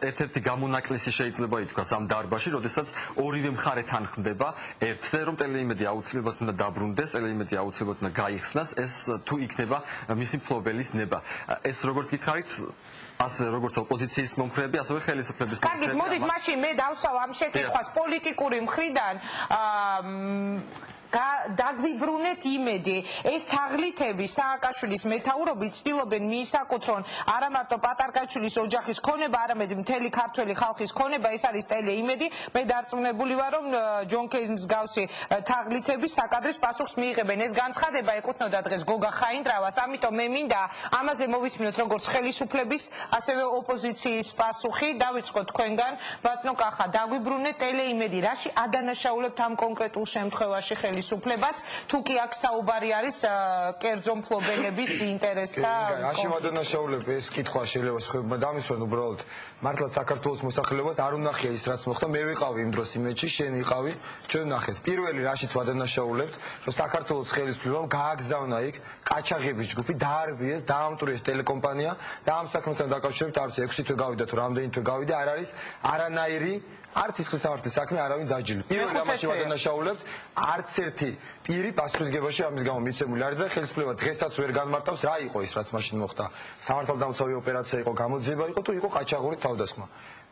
ერთ-ერთი გამონაკლისი შეიძლება ითქვას ამ დარბაზში, როდესაც ორივე მხარე თანხმდება ერთზე, რომ ტელეიმედი აუცილებლად უნდა დაბრუნდეს, ტელეიმედი აუცილებლად უნდა გაიხსნას, ეს თუ იქნება მისი მფლობელის ნება. ეს როგორც გითხარით, ასე როგორც ოპოზიციის მომხრეები, ასევე ხელისუფლების მომხრეები. კარგით, მოდით მაშინ მე დავსვავ ამ შეკითხვას პოლიტიკური მხრიდან. დაგვიბრუნეთ იმედი, ეს თაღლითები სააკაშვილის მეთაურობით ცდილობენ მიისაკუთრონ არა მარტო პატარკაშვილის ოჯახის ქონება, არამედ მთელი ქართველი ხალხის ქონება, ეს არის ტელეიმედი. მე დარწმუნებული ვარ, რომ ჯონ კეის მსგავსი თაღლითები საკადრის პასუხს მიიღებენ. ეს განცხადება ეკუთვნოდა დღეს გოგა ხაინდრავას, ამიტომ მე მინდა ამაზე მოვისმინოთ როგორც ხელისუფლების, ასევე ოპოზიციის პასუხი. დავიწყოთ თქვენგან, ბატონო კახა, დაგვიბრუნეთ ტელეიმედი, რაში ადანაშაულებთ ამ კონკრეტულ შემთხვევაში ხელისუფლებას, თუ კი აქ საუბარი არის კერძო მფლობელების ინტერესთა. რაში ადანაშაულებ ეს კითხვა შეიძლება სხვებმა დამისვენ, უბრალოდ მართლაც საქართველოს მოსახლეობას არ უნახია ის რაც მოხდა. მე ვიყავი იმ დროს იმედში, შენ იყავი, ჩვენ ვნახეთ. პირველი რაშიც ადანაშაულებთ, რომ საქართველოს ხელისუფლებამ გააგზავნა იქ ყაჩაღების ჯგუფი, დაარბიეს, დაამტვრიეს ტელეკომპანია და ამ საქმესთან დაკავშირებით არც 6 თვე გავიდა თუ რამდენი თვე გავიდა, არ არის არანაირი არც სისხლის სამართლის საქმე არავინ დაჯილი. პირველი ამაში ვადანაშაულებთ, არც ერთი პირი პასუხისგებაში ამის გამო მიცემული არის და ხელისუფლება დღესაც ვერ განმარტავს რა იყო ის რაც მაშინ მოხდა. სამართალდამცავი ოპერაცია იყო, გამოძიება იყო თუ იყო ყაჩაღური თავდასხმა.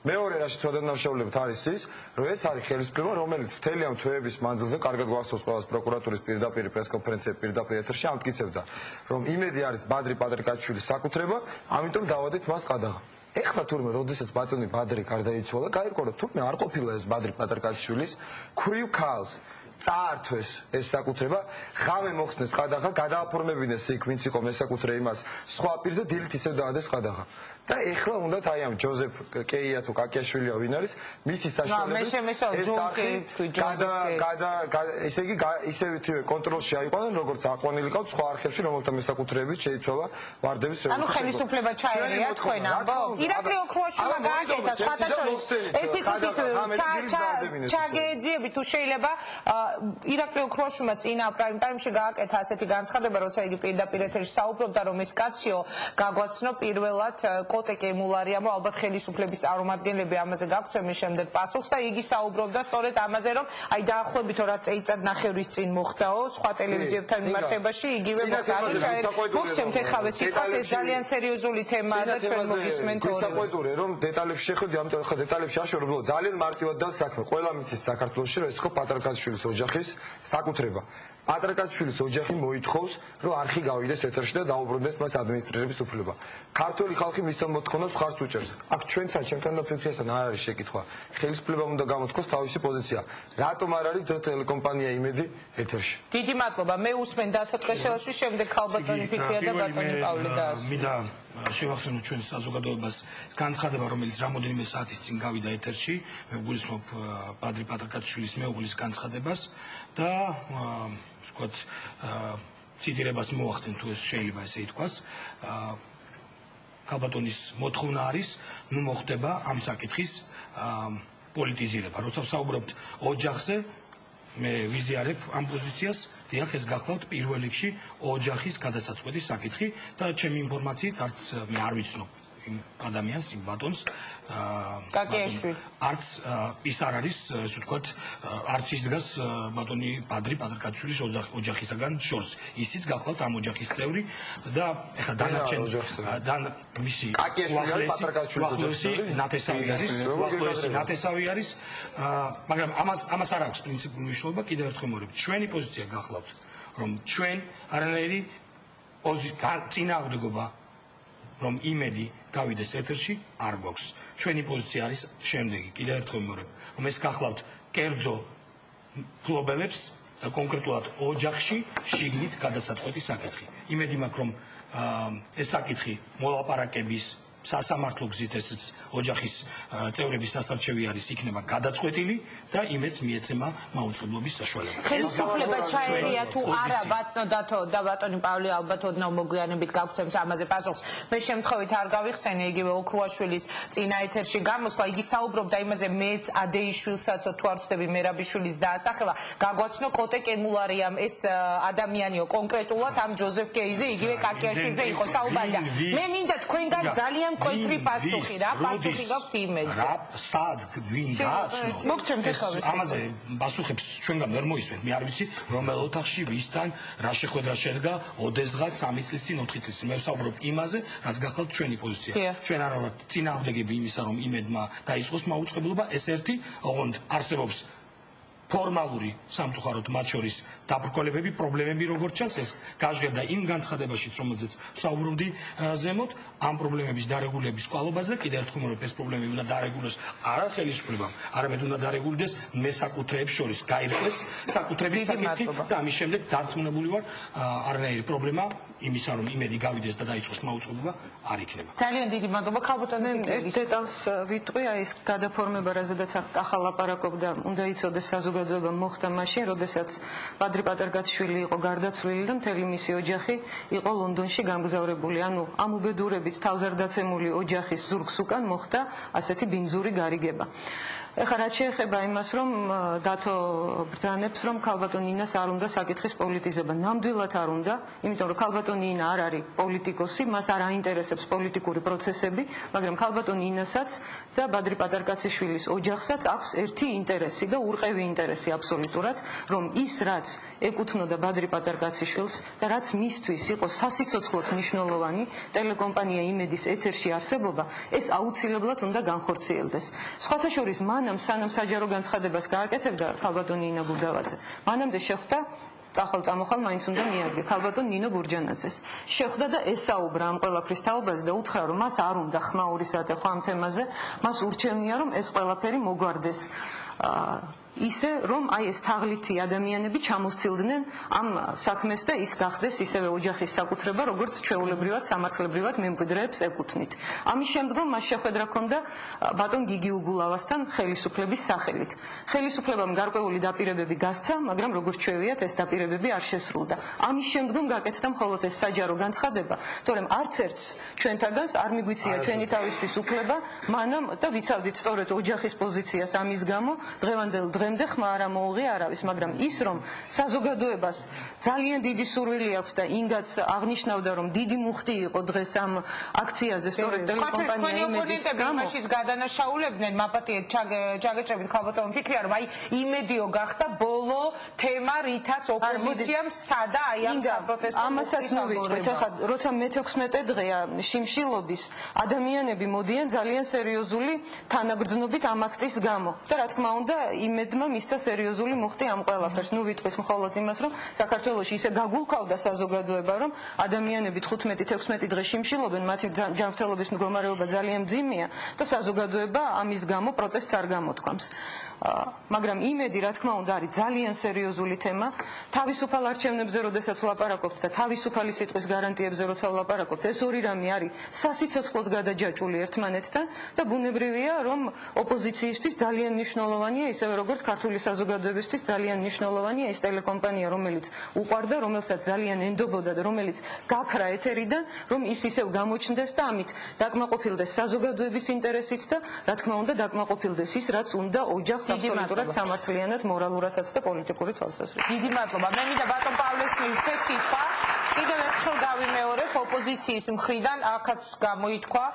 მეორე რაშიც ვადანაშაულებთ არის ის, რომ ეს არის ხელისუფლება, რომელიც მთელი ამ თვეების მანძილზე კარგად გვახსოვს ყველას პროკურატურის პირდაპირ პრესკონფერენციებში პირდაპირ ეთერში ამტკიცებდა, რომ იმედი არის ბადრი პატრიკაშვილის საკუთრება, ამიტომ დავადეთ მას ყადაღა. ეხლა თურმე როდესაც ბატონი ბადრი გარდაიცვალა, გაირკვა რომ თურმე არ ყოფილა ეს ბადრი პატრიკაშვილის, ქვრივ ქალს წაართვეს ეს საკუთრება, ხავე მოხსნეს ყადაღა, გადააფორმებინეს იქ ვინც იყო მესაკუთრე იმას სხვა პირზე დილით ისევ დაადეს ყადაღა. და ეხლა უნდათ აი ამ ჯოზეფ კეია თუ კაკიაშვილია ვინ არის, მისი საშუალებით ესე იგი ისევითივე კონტროლში აიყვანენ როგორც აყვანილი ყავთ სხვა არხებში, რომელთა მესაკუთრეებით შეიცვალა ვარდების რევოლუცია. ანუ ხელისუფლება ჩაერია თქვენ ამბობ? ირაკლი ოქრუაშვილმა გააკეთა სხვათა შორის ერთი წუთით ჩაგეძიები თუ შეიძლება ირაკლი ოქრუაშვილმა წინა პრაიმ ტაიმში გააკეთა ასეთი განცხადება, როცა იგი პირდაპირ ეთერში საუბრობდა, რომ ეს კაციო გაგვაცნო პირველად კოტე კემულარიამო, ალბათ ხელისუფლების წარმომადგენლები ამაზე გაგვცემენ შემდეგ პასუხს და იგი საუბრობდა სწორედ ამაზე, რომ აი დაახლოებით 2 წელიწად ნახევრის წინ მოხდაო სხვა ტელევიზიებთან მიმართებაში იგივე მოხდა. მოგცემთ ეხავე სიტყვას, ეს ძალიან სერიოზული თემაა და ჩვენ მოგისმენთ ორი. საყვედურე რომ დეტალებში შეხვედი, ამიტომ ხა დეტალებში აშორებულო ძალიან მარტივად და საქმე. ყველა მიცის საქართველოში რომ ეს ხო პატრიკაშვილის ოჯახის საკუთრება. პატრიკაშვილის ოჯახი მოითხოვს, რომ არხი გავიდეს ეთერში და დაუბრუნდეს მას ადმინისტრირების უფლება. ქართული ხალხი მის მოთხოვნას მხარს უჭერს. აქ ჩვენთან, ჩემთან და ფიქრისთან არ არის შეკითხვა. ხელისუფლებამ უნდა გამოთქვას თავისი პოზიცია. რატომ არ არის დღეს ტელეკომპანია იმედი ეთერში? დიდი მადლობა. მე უსმენ დათო ტყეშელაშვილი, შემდეგ ქალბატონი ფიქრია და ბატონი პავლე დაასრულა. მინდა შევახსენო ჩვენ საზოგადოებას განცხადება, რომელიც რამოდენიმე საათის წინ გავიდა ეთერში. მე გულისხმობ ბადრი პატრიკაშვილის მეუღლის განცხადებას და ვთქვათ ციტირებას მოახდენ თუ ეს შეიძლება ესე ითქვას. ქალბატონის მოთხოვნა არის, ნუ მოხდება ამ საკითხის პოლიტიზირება. როცა ვსაუბრობთ ოჯახზე, მე ვიზიარებ ამ პოზიციას, დიახ, ეს გახლავთ პირველ რიგში ოჯახის გადასაწყვეტის საკითხი და ჩემი ინფორმაციით არც მე არ ვიცნობ იმ ადამიანს, იმ ბატონს, არც ის არ არის, ასე ვთქვათ, არც ის დგას ბატონი ბადრი პატრიკაშვილის ოჯახისაგან შორს. ისიც გახლავთ ამ ოჯახის წევრი და ეხლა დანარჩენ მისი უახლოესი ნათესავი არის, მაგრამ ამას არ აქვს პრინციპული მნიშვნელობა. კიდევ ერთხელ მოვიდეთ, ჩვენი პოზიცია გახლავთ, რომ ჩვენ არანაირი წინააღმდეგობა რომ იმედი გავიდეს ეთერში არ გვაქვს. ჩვენი პოზიცია არის შემდეგი, კიდევ ერთხელ მოვიდეთ, რომ ეს გახლავთ კერძო ფლობელებს და კონკრეტულად ოჯახში შიგნით გადასაწყვეტის საკითხი. იმედი მაქვს, რომ ეს საკითხი მოლაპარაკების სასამართლო გზით ესეც ოჯახის წევრების სასარჩევი არის, იქნება გადაწყვეტილი და იმედს მიეცემა მაუწყებლობის საშუალება. ხელისუფლება ჩაერია თუ არა ბატონო დათო და ბატონი პავლე ალბათ ოდნავ მოგვიანებით გავცემს ამაზე პასუხს. მე შემთხვევით არ გავიხსენე იგივე ოქრუაშვილის წინა ეთერში გამოსვლა, იგი საუბრობდა იმაზე, მეც ადეიშვილსაც თუ არ ვცდები მერაბიშვილის დაასახელა, გაგვაცნო კოტე კემულარიამ ეს ადამიანიო კონკრეტულად ამ ჯოზეფ კეიზე, იგივე კაკიაშვილზე იყო საუბარი და მე მინდა თქვენგან ძალიან მკვეთრი პასუხი რა პასუხი გაქვთ იმედზე. რა სად ვინ გააცნო? მოგცემთ ეხავე ამაზე პასუხებს ჩვენგან ვერ მოისმენთ. მე არ ვიცი რომელ ოთახში ვისთან რა შეხვედრა შედგა ოდესღაც 3 წლის წინ 4 წლის წინ. მე ვსაუბრობ იმაზე, რაც გახლავთ ჩვენი პოზიცია. ჩვენ არ ვართ წინააღმდეგები იმისა, რომ იმედმა დაიწყოს მაუწყებლობა. ეს ერთი, ოღონდ არსებობს ფორმალური სამწუხაროდ მათ შორის დაბრკოლებები, პრობლემები როგორც ჩანს, ეს გაჟღერდა იმ განცხადებაშიც, რომელზეც ვსაუბრობდი ზემოთ, ამ პრობლემების დარეგულების ყვალობაზე და კიდევ ერთხელ მოვიდეთ, ეს პრობლემები უნდა დარეგულოს არა ხელისუფლებამ, არამედ უნდა დარეგულდეს მესაკუთრეებს შორის, გაირკვეს საკუთრების საკითხი და ამის შემდეგ დარწმუნებული ვარ, არანაირი პრობლემა იმისა, რომ იმედი გავიდეს და დაიწყოს მაუწყებლობა არ იქნება. ძალიან დიდი მადლობა ქალბატონი. ერთ დეტალს ვიტყვი, აი ეს გადაფორმება, რაზედაც ახალ ლაპარაკობდა, უნდა იცოდეს საზოგადოება საზოგადოება მოხდა მაშინ, როდესაც ბადრი პატარკაციშვილი იყო გარდაცვლილი და მთელი მისი ოჯახი იყო ლონდონში გამგზავრებული. ანუ ამ უბედურებით თავზარდაცემული ოჯახის ზურგს უკან მოხდა ასეთი ბინძური გარიგება. ეხლა რაც შეეხება იმას, რომ დათო ბრძანებს, რომ ქალბატონი ინას არ უნდა საკითხის პოლიტიზება. ნამდვილად არ უნდა, იმიტომ რომ ქალბატონი ინა არ არის პოლიტიკოსი, მას არ აინტერესებს პოლიტიკური პროცესები, მაგრამ ქალბატონი ინასაც და ბადრი პატარკაციშვილის ოჯახსაც აქვს ერთი ინტერესი და ურყევი ინტერესი აბსოლუტურად, რომ ის რაც ეკუთვნოდა ბადრი პატარკაციშვილს და რაც მისთვის იყო სასიცოცხლოდ მნიშვნელოვანი ტელეკომპანია იმედის ეთერში არსებობა, ეს აუცილებლად უნდა განხორციელდეს. სხვათა შორის სანამ საჯარო განცხადებას გააკეთებდა ქალბატონი ინა გუდავაძე, მანამდე შეხვდა წახალ-წამოხალ მაინც უნდა მიადგე ქალბატონ ნინო ბურჯანაძეს. შეხვდა და ესაუბრა ამ ყველაფრის თაობაზე და უთხრა, რომ მას არ უნდა ხმაური სატეხვა ამ თემაზე, მას ურჩევნია, რომ ეს ყველაფერი მოგვარდეს. ისე რომ აი ეს თაღლითი ადამიანები ჩამოსცილდნენ ამ საქმეს და ის გახდეს ისევე ოჯახის საკუთრება, როგორც ჩვეულებრივად სამართლებრივად მემკვიდრეებს ეკუთვნით. ამის შემდგომ მას შეხვედრა ჰქონდა ბატონ გიგი უგულავასთან ხელისუფლების სახელით. ხელისუფლებამ გარკვეული დაპირებები გასცა, მაგრამ როგორც ჩვევიათ, ეს დაპირებები არ შესრულდა. ამის შემდგომ გაკეთდა მხოლოდ ეს საჯარო განცხადება, თორემ არც ერთს ჩვენთაგანს არ მიგვიწია ჩვენი თავისთვის უფლება, მანამ და ვიცავდით სწორედ ოჯახის პოზიციას ამის გამო, დღევანდელ დღემდე ხმა არ მოუღია არავის, მაგრამ ის რომ საზოგადოებას ძალიან დიდი სურვილი აქვს და ინგაც აღნიშნავდა, რომ დიდი მუხტი იყო დღეს ამ აქციაზე სწორედ ტელეკომპანია იმედის გამო. იმაშიც გადანაშაულებდნენ, მაპატიეთ ჩაგეჭრებით ქალბატონ ფიქრია, რომ აი იმედიო გახდა ბოლო თემა, რითაც ოპოზიციამ სცადა აი ამ საპროტესტო ამასაც მოვიტყვით. ახლა როცა მე-16 დღეა შიმშილობის ადამიანები მოდიან ძალიან სერიოზული თანაგრძნობით ამ აქტის გამო და რა თქმა უნდა იმედმა მისცა სერიოზული მუხტი ამ ყველაფერს. ნუ ვიტყვით მხოლოდ იმას, რომ საქართველოში ისე გაგულქავდა საზოგადოება, რომ ადამიანები 15-16 დღე შიმშილობენ, მათი ჯანმრთელობის მდგომარეობა ძალიან მძიმეა და საზოგადოება ამის გამო პროტესტს არ გამოთქვამს. მაგრამ იმედი რა თქმა უნდა არის ძალიან სერიოზული თემა. თავისუფალ არჩევნებზე როდესაც ვლაპარაკობთ და თავისუფალი სიტყვის გარანტიებზე როცა ვლაპარაკობთ, ეს ორი რამე არის სასიცოცხლოდ გადაჯაჭვული ერთმანეთთან და ბუნებრივია, რომ ოპოზიციისთვის ძალიან მნიშვნელოვანია, ისევე როგორც ქართული საზოგადოებისთვის ძალიან მნიშვნელოვანია ეს ტელეკომპანია, რომელიც უყვარდა, რომელსაც ძალიან ენდობოდა და რომელიც გაქრა ეთერიდან, რომ ის ისევ გამოჩნდეს და ამით დაკმაყოფილდეს საზოგადოების ინტერესიც და რა თქმა უნდა დაკმაყოფილდეს ის, რაც უნდა ოჯახს აბსოლუტურად სამართლიანად, მორალურადაც და პოლიტიკური თვალსაზრისით. დიდი მადლობა. მე მინდა ბატონ პავლეს მივცე სიტყვა. კიდევ ერთხელ გავიმეორებ, ოპოზიციის მხრიდან აქაც გამოითქვა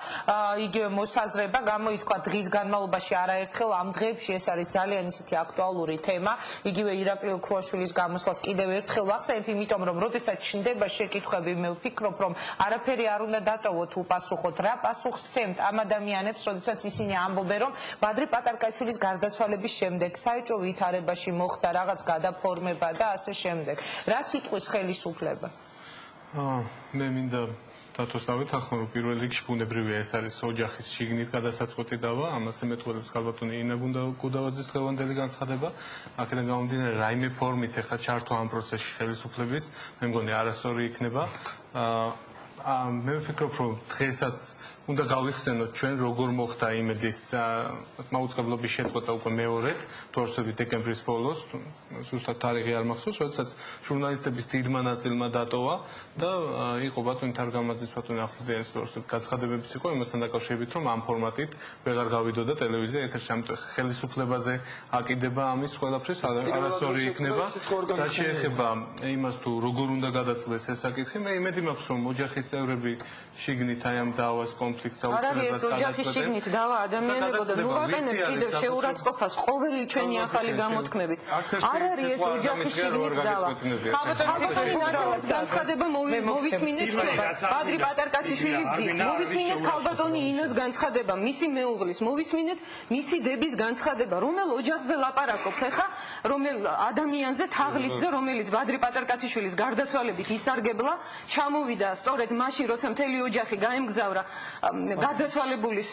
იგივე მოსაზრება, გამოითქვა დღის განმავლობაში არაერთხელ ამ დღეებში ეს არის ძალიან ისეთი აქტუალური თემა. იგივე ირაკლი ოქროაშვილის გამოსვლას კიდევ ერთხელ ვახსენებ, იმიტომ რომ როდესაც ჩნდება შეკითხვები, მე ვფიქრობ, რომ არაფერი არ უნდა დატოვოთ უპასუხოთ. რა პასუხს სცემთ ამ ადამიანებს, როდესაც ისინი ამბობენ, რომ ბადრი პატარკაშვილის გარდაცვალების შემდეგ საეჭვო ვითარებაში მოხდა რაღაც გადაფორმება და ასე შემდეგ. რა სიტყვის ხელისუფლება? მე მინდა დათოს დავეთანხმო, რომ პირველ რიგში ბუნებრივია ეს არის ოჯახის შიგნით გადასაწყვეტი დავა, ამას ემეთქველებს ქალბატონი ინა გუდავაძის დღევანდელი განცხადება. აქედან გამომდინარე, რაიმე ფორმით ეხლა ჩართვა ამ პროცესში ხელისუფლების, მე მგონი არასწორი იქნება. მე ვფიქრობ, რომ დღესაც უნდა გავიხსენოთ ჩვენ როგორ მოხდა იმედის მაუწყებლობის შეწყვეტა უკვე მეორედ, თუ არ ვცდები დეკემბრის ბოლოს, ზუსტად თარიღი არ მახსოვს, როდესაც ჟურნალისტების დიდმა ნაწილმა დატოვა და იყო ბატონი თარგამაძის, ბატონი ახვლედიანის განცხადებებიც იყო იმასთან დაკავშირებით, რომ ამ ფორმატით ვეღარ გავიდოდა ტელევიზია ეთერში, ამიტომ ხელისუფლებაზე აკიდება ამის ყველაფრის არასწორი იქნება. და შეეხება იმას, თუ როგორ უნდა გადაწყდეს ეს საკითხი, მე იმედი მაქვს, რომ ოჯახის წევრები შიგნით აი ამ დავას კონფლიქტს აუცილებლად არის ოჯახის შიგნით დავა ადამიანებო და ნუ ვაყენებ კიდევ შეურაცხყოფას ყოველი ჩვენი ახალი გამოთქმებით. არ არის ეს ოჯახის შიგნით დავა. ქალბატონი ნახევარს განცხადება მოვისმინეთ ჩვენ. ბადრი პატარკაციშვილის დის. მოვისმინეთ ქალბატონი ინას განცხადება, მისი მეუღლის, მოვისმინეთ მისი დების განცხადება, რომელ ოჯახზე ლაპარაკობთ ახლა, რომელ ადამიანზე, თაღლითზე, რომელიც ბადრი პატარკაციშვილის გარდაცვალებით ისარგებლა, ჩამოვიდა სწორედ მაშინ როცა მთელი ოჯახი გაემგზავრა გარდაცვალებულის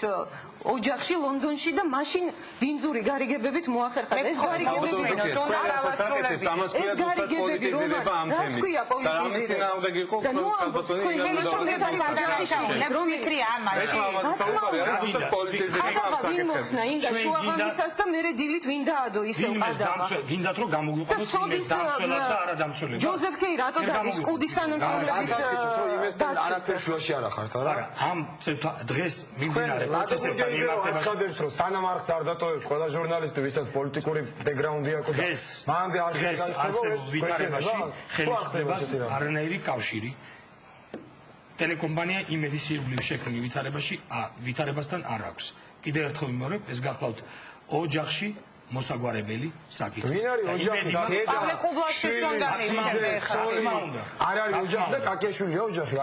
ოჯახში ლონდონში და მაშინ ბინძური გარიგებებით მოახერხა ეს გარიგებები და მე დილით ვინ დაადო ისევ ყადავა გინდათ რომ გამოგვიყვანოს ის დამცველად და არა დამცველად ჯოზეფ კეი რატო დადის კუდის თანამშრომლების არაფერ შუაში არ ახართ არა ამ დღეს მიმდინარე პროცესებთან მიმართებაში ხადებს რომ სანამ არხს არ დატოვებს ყველა ჟურნალისტი ვისაც პოლიტიკური ბექგრაუნდი აქვს და მანამდე არ არსებობს ვითარებაში ხელისუფლებას არანაირი კავშირი ტელეკომპანია იმედის ირგვლივ შექმნილ ვითარებასთან არ აქვს კიდევ ერთხელ ვიმეორებ ეს გახლავთ ოჯახში მოსაგვარებელი საკითხი. ვინ არის ოჯახი? არ არის ოჯახი და კაკიაშვილია ოჯახი.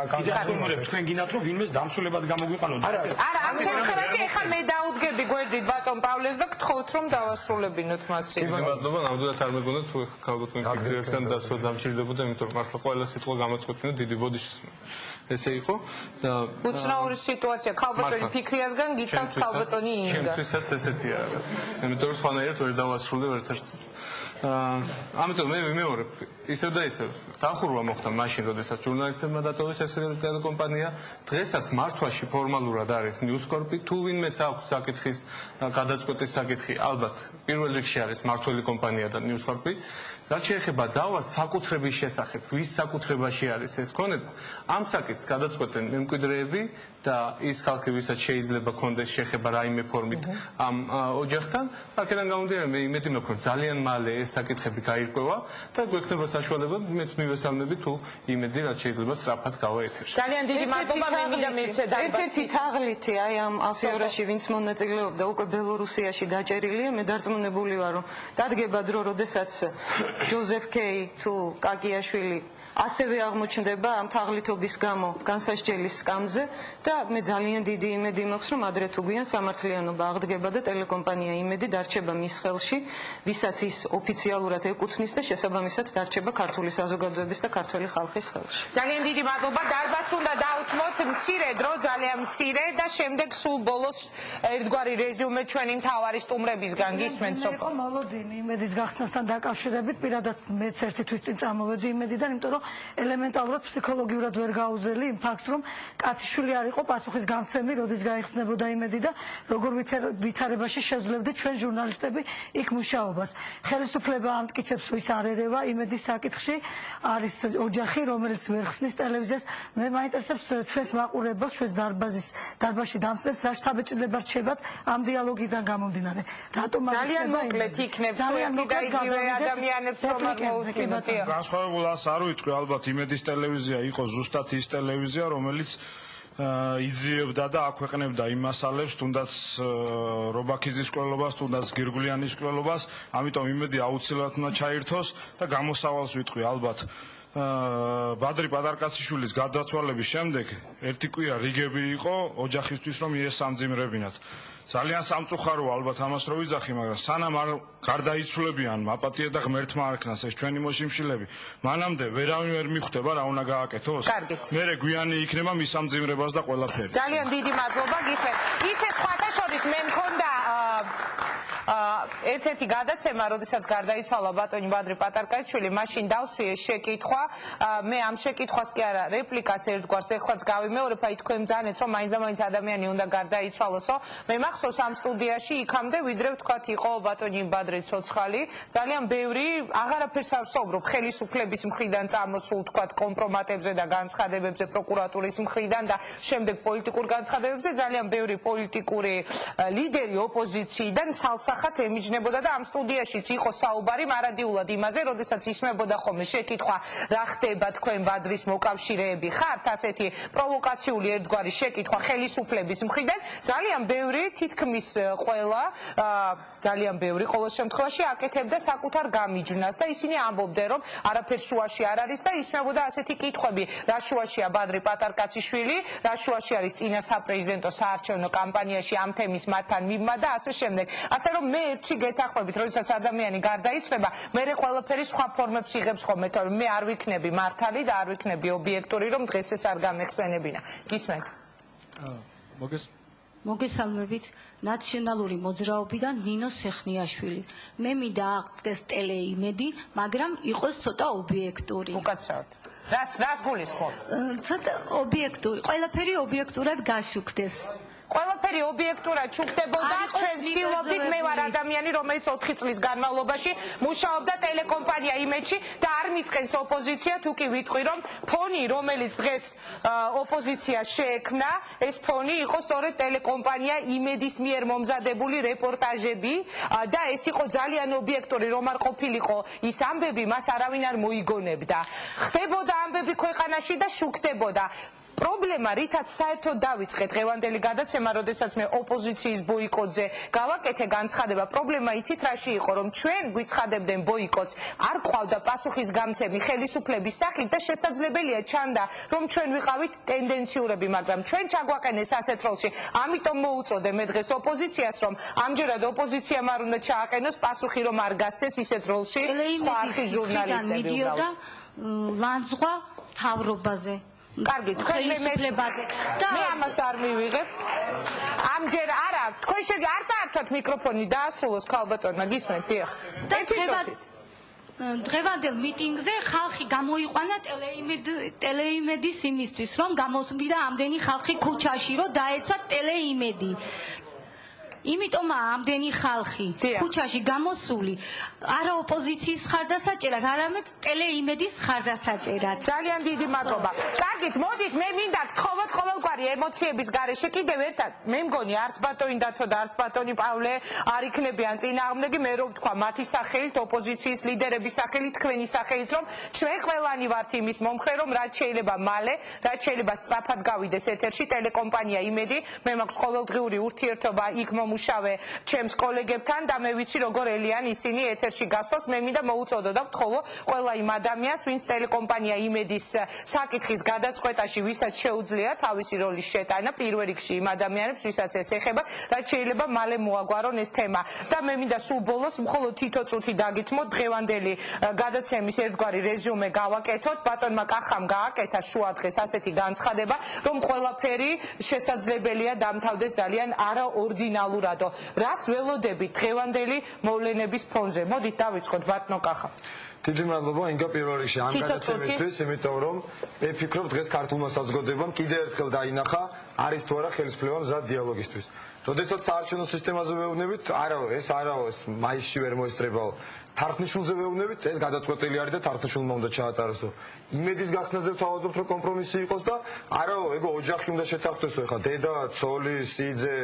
თქვენ გინდათ რომ ვინმეს დამცველებად გამოგვიყანოთ. არა, ამ შემთხვევაში ეხლა მე დაუდგები გვერდით ბატონ პავლეს და გთხოვთ რომ დავასრულებინოთ მას. კი, მადლობა, ნამდვილად არ მეგონა თუ ხალბატონ კიკრიასგან დასვა დამჭირდებოდა, იმიტომ რომ ახლა ყველა სიტყვა გამოწყვეტინა დიდი ბოდიშს ესე იყო და უცნაური სიტუაცია ხალბატონი ფიქრიასგან გიცავთ ხალბატონი ინგა. ჩემთვისაც ესეთია რაღაც. იმიტომ რომ სხვანაირად ვერ დავასრულებ ერთ ერთს. ამიტომ მე ვიმეორებ ისევ და ისევ დახურვა მოხდა მაშინ როდესაც ჟურნალისტებმა დატოვეს ეს ტელეკომპანია დღესაც მართვაში ფორმალურად არის ნიუსკორპი თუ ვინმეს აქვს საკითხის გადაწყვეტის საკითხი ალბათ პირველ რიგში არის მართველი კომპანია და ნიუსკორპი რაც შეეხება დავას საკუთრების შესახებ ვის საკუთრებაში არის ეს ქონება ამ საკითხს გადაწყვეტენ მემკვიდრეები და ის ხალხი ვისაც შეიძლება კონდეს შეხება რაიმე ფორმით ამ ოჯახთან აქედან გამომდინარე მე იმედი მაქვს ძალიან მალე ეს საკითხები გაირკვევა და გვექნება საშუალება მეც მივესალმები თუ იმედი რაც შეიძლება სწრაფად გავა ეთერში ძალიან დიდი მადლობა მე მინდა მეცე და ერთ-ერთი თაღლითი აი ამ აფიორაში ვინც მონაწილეობდა უკვე ბელორუსიაში დაჭერილია მე დარწმუნებული ვარ რომ დადგება დრო როდესაც ჯოზეფ კეი თუ კაკიაშვილი ასევე აღმოჩნდება ამ თაღლითობის გამო განსასჯელის სკამზე და მე ძალიან დიდი იმედი მაქვს რომ ადრე თუ გვიან სამართლიანობა აღდგება და ტელეკომპანია იმედი დარჩება მის ხელში ვისაც ის ოფიციალურად ეკუთვნის და შესაბამისად დარჩება ქართული საზოგადოების და ქართველი ხალხის ხელში ძალიან დიდი მადლობა დარბაზს უნდა დაუწმოთ მცირე დრო ძალიან მცირე და შემდეგ სულ ბოლოს ერთგვარი რეზიუმე ჩვენი მთავარი სტუმრებისგან გისმენთ სოფო მოლოდინი იმედის გახსნასთან დაკავშირებით პირადად მეც ერთი თვის წინ წამოვედი იმედიდან იმიტომ რომ ელემენტალურად ფსიქოლოგიურად ვერ გაუძელი იმ ფაქტს რომ კაციშვილი არ იყო პასუხის გამცემი როდის გაიხსნებოდა იმედი და როგორ ვითარებაში შეძლებდა ჩვენ ჟურნალისტები იქ მუშაობას ხელისუფლება ამტკიცებს ის არ ერევა იმედის საკითხში არის ოჯახი რომელიც ვერ ხსნის ტელევიზიას მე მაინტერესებს ჩვენს მაყურებელს ჩვენს დარბაზში დამსწრებს რა შთაბეჭდილება რჩებათ ამ დიალოგიდან გამომდინარე რატომ ძალიან მოკლედ იქნებს სუეთი და იგივე ადამიანებს რომ არ მოусმინოთ განსხვავებულას არ ვიტყვი ალბათ იმედის ტელევიზია იყო ზუსტად ის ტელევიზია რომელიც იძიებდა და აქვეყნებდა იმ მასალებს თუნდაც რობაქიძის კვლელობას თუნდაც გირგვლიანის კვლელობას ამიტომ იმედი აუცილებლად უნდა ჩაირთოს და გამოსავალს ვიტყვი ალბათ ბადრი პატარკაციშვილის გარდაცვალების შემდეგ ერთი კვირა რიგები იყო ოჯახისთვის რომ იესამძიმრებინათ ძალიან სამწუხაროა ალბათ ამას რო ვიძახი მაგრამ სანამ არ გარდაიცვლებიან მაპატია და ღმერთმა არქნას ეს ჩვენი მოშიმშილები მანამდე ვერავინ ვერ მიხვდება რა უნდა გააკეთოს მერე გვიანი იქნება მისამძიმრებას და ყველაფერი ძალიან დიდი მადლობა გისმენთ ისე სხვათა შორის მე მქონდა ერთ-ერთი გადაცემა, როდესაც გარდაიცვალა ბატონი ბადრი პატარკაიშვილი, მაშინ დავსვიე შეკითხვა, მე ამ შეკითხვას კი არა, რეპლიკას ერთგვარს ეხლაც გავიმეორებ, აი თქვენ ბრძანეთ, რომ მაინც და მაინც ადამიანი უნდა გარდაიცვალოსო. მე მახსოვს ამ სტუდიაში იქამდე, ვიდრე ვთქვათ, იყო ბატონი ბადრი ცოცხალი, ძალიან ბევრი აღარაფერს არ ვსაუბრობ ხელისუფლების მხრიდან წამოსულ, ვთქვათ, კომპრომატებზე და განცხადებებზე პროკურატურის მხრიდან და შემდეგ პოლიტიკურ განცხადებებზე ძალიან ბევრი პოლიტიკური ლიდერი ოპოზიციიდან ცალსახად ემიჯნებოდა და ამ სტუდიაშიც იყო საუბარი მარადიულად იმაზე, როდესაც ისმებოდა ხოლმე შეკითხვა, რა ხდება თქვენ ბადრის მოკავშირეები ხართ, ასეთი პროვოკაციული ერთგვარი შეკითხვა ხელისუფლების მხრიდან, ძალიან ბევრი თითქმის ყველა, ძალიან ბევრი ყოველ შემთხვევაში აკეთებდა საკუთარ გამიჯვნას და ისინი ამბობდნენ, რომ არაფერ შუაში არ არის და ისმებოდა ასეთი კითხვები, რა შუაშია ბადრი პატარკაციშვილი, რა შუაში არის წინა საპრეზიდენტო საარჩევნო კამპანიაში ამ თემის მათთან მიბმა და ასე შემდეგ. ასე რომ მე ერთში გეთახმებით, როდესაც ადამიანი გარდაიცვალა, მე ყველაფერი სხვა ფორმებს იღებს ხოლმე, თორემ მე არ ვიქნები მართალი და არ ვიქნები ობიექტური, რომ დღეს ეს არ გამეხსენებინა. გისმენთ? მოგესალმებით, ნაციონალური მოძრაობიდან ნინო სეხნიაშვილი. მე მინდა აღდგეს ტელეიმედი, მაგრამ იყოს ცოტა ობიექტური. უკაცრავად. რას გულისხმობ? ცოტა ობიექტური, ყველაფერი ობიექტურად გაშუქდეს. ყველაფერი ობიექტურად შუქდებოდა, ჩვენ ვცდილობდით, მე ვარ ადამიანი, რომელიც 4 წლის განმავლობაში მუშაობდა ტელეკომპანია იმედში და არ მიწყენს ოპოზიცია, თუ კი ვიტყვი, რომ ფონი, რომელიც დღეს ოპოზიცია შეექმნა, ეს ფონი იყო სწორედ ტელეკომპანია იმედის მიერ მომზადებული რეპორტაჟები და ეს იყო ძალიან ობიექტური, რომ არ ყოფილიყო ის ამბები, მას არავინ არ მოიგონებდა. ხდებოდა ამბები ქვეყანაში და შუქდებოდა. პრობლემა, რითაც საერთოდ დავიწყე დღევანდელი გადაცემა, როდესაც მე ოპოზიციის ბოიკოტზე გავაკეთე განცხადება, პრობლემა იცით რაში იყო, რომ ჩვენ გვიცხადებდნენ ბოიკოტს, არ ყავდა პასუხისგამცემი ხელისუფლების სახით და შესაძლებელია ჩანდა, რომ ჩვენ ვიყავით ტენდენციურები, მაგრამ ჩვენ ჩაგვაყენეს ასეთ როლში. ამიტომ მოუწოდე მე დღეს ოპოზიციას, რომ ამჯერად ოპოზიციამ არ უნდა ჩააყენოს პასუხი, რომ არ გასცეს ისეთ როლში სხვა არხის ჟურნალისტები. მიდიოდა ლანძღვა თავრობაზე. კარგი, თქვენ მე ამას არ მივიღებ. ამჯერ არა, თქვენ არ წაართვათ მიკროფონი დაასრულოს ქალბატონმა, გისმენთ, დიახ. დღევანდელ მიტინგზე ხალხი გამოიყვანა ტელეიმედის იმისთვის, რომ გამოსვლიდა ამდენი ხალხი ქუჩაში, რომ დაეცვა ტელეიმედი. იმიტომაა ამდენი ხალხი ქუჩაში გამოსული არა ოპოზიციის ხარდასაჭერად, არამედ ტელეიმედის ხარდასაჭერად. ძალიან დიდი მადლობა. კარგით, მოდით, მე მინდა გთხოვოთ ყოველგვარი ემოციების გარეშე კიდევ ერთად. მე მგონი არც ბატონი დათო და არც ბატონი პავლე არ იქნებიან წინააღმდეგი, მე რომ ვთქვა მათი სახელით, ოპოზიციის ლიდერების სახელით, თქვენი სახელით, რომ ჩვენ ყველანი ვართ იმის მომხრე, რომ რაც შეიძლება მალე, რაც შეიძლება სწრაფად გავიდეს ეთერში ტელეკომპანია იმედი. მე მაქვს ყოველდღიური ურთიერთობა იქ მუშავე ჩემს კოლეგებთან და მე ვიცი როგორ ელიან ისინი ეთერში გასვლას. მე მინდა მოუწოდო და ვთხოვო ყველა იმ ადამიანს, ვინც ტელეკომპანია იმედის საკითხის გადაწყვეტაში, ვისაც შეუძლია თავისი როლის შეტანა, პირველ რიგში იმ ადამიანებს, ვისაც ეს ეხება, რაც შეიძლება მალე მოაგვარონ ეს თემა. და მე მინდა სულ ბოლოს მხოლოდ თითო წუთი დაგითმოთ დღევანდელი გადაცემის ერთგვარი რეზიუმე გავაკეთოთ. ბატონმა კახამ გააკეთა შუა დღეს ასეთი განცხადება, რომ ყველაფერი შესაძლებელია დამთავრდეს ძალიან არაორდინალურად. რას ველოდებით დღევანდელი მოვლენების ფონზე? მოდით დავიწყოთ ბატონო კახა. დიდი მადლობა ინგა პირველ რიგში ამ გადაცემისთვის, იმიტომ რომ მე ვფიქრობ დღეს ქართულმა საზოგადოებამ კიდევ ერთხელ დაინახა არის თუ არა ხელისუფლება მზად დიალოგისთვის. როდესაც საარჩევნო სისტემაზე ვეუბნებით, ეს მაისში ვერ მოესწრებაო. თარხნიშვილზე ვეუბნებით, ეს გადაწყვეტილი არის და თარხნიშვილმა უნდა ჩაატაროსო. იმედის გახსნაზე ვთავაზობთ, რომ კომპრომისი იყოს და ეგო ოჯახი უნდა შეთანხმდესო, ეხლა დედა, ცოლი, სიძე,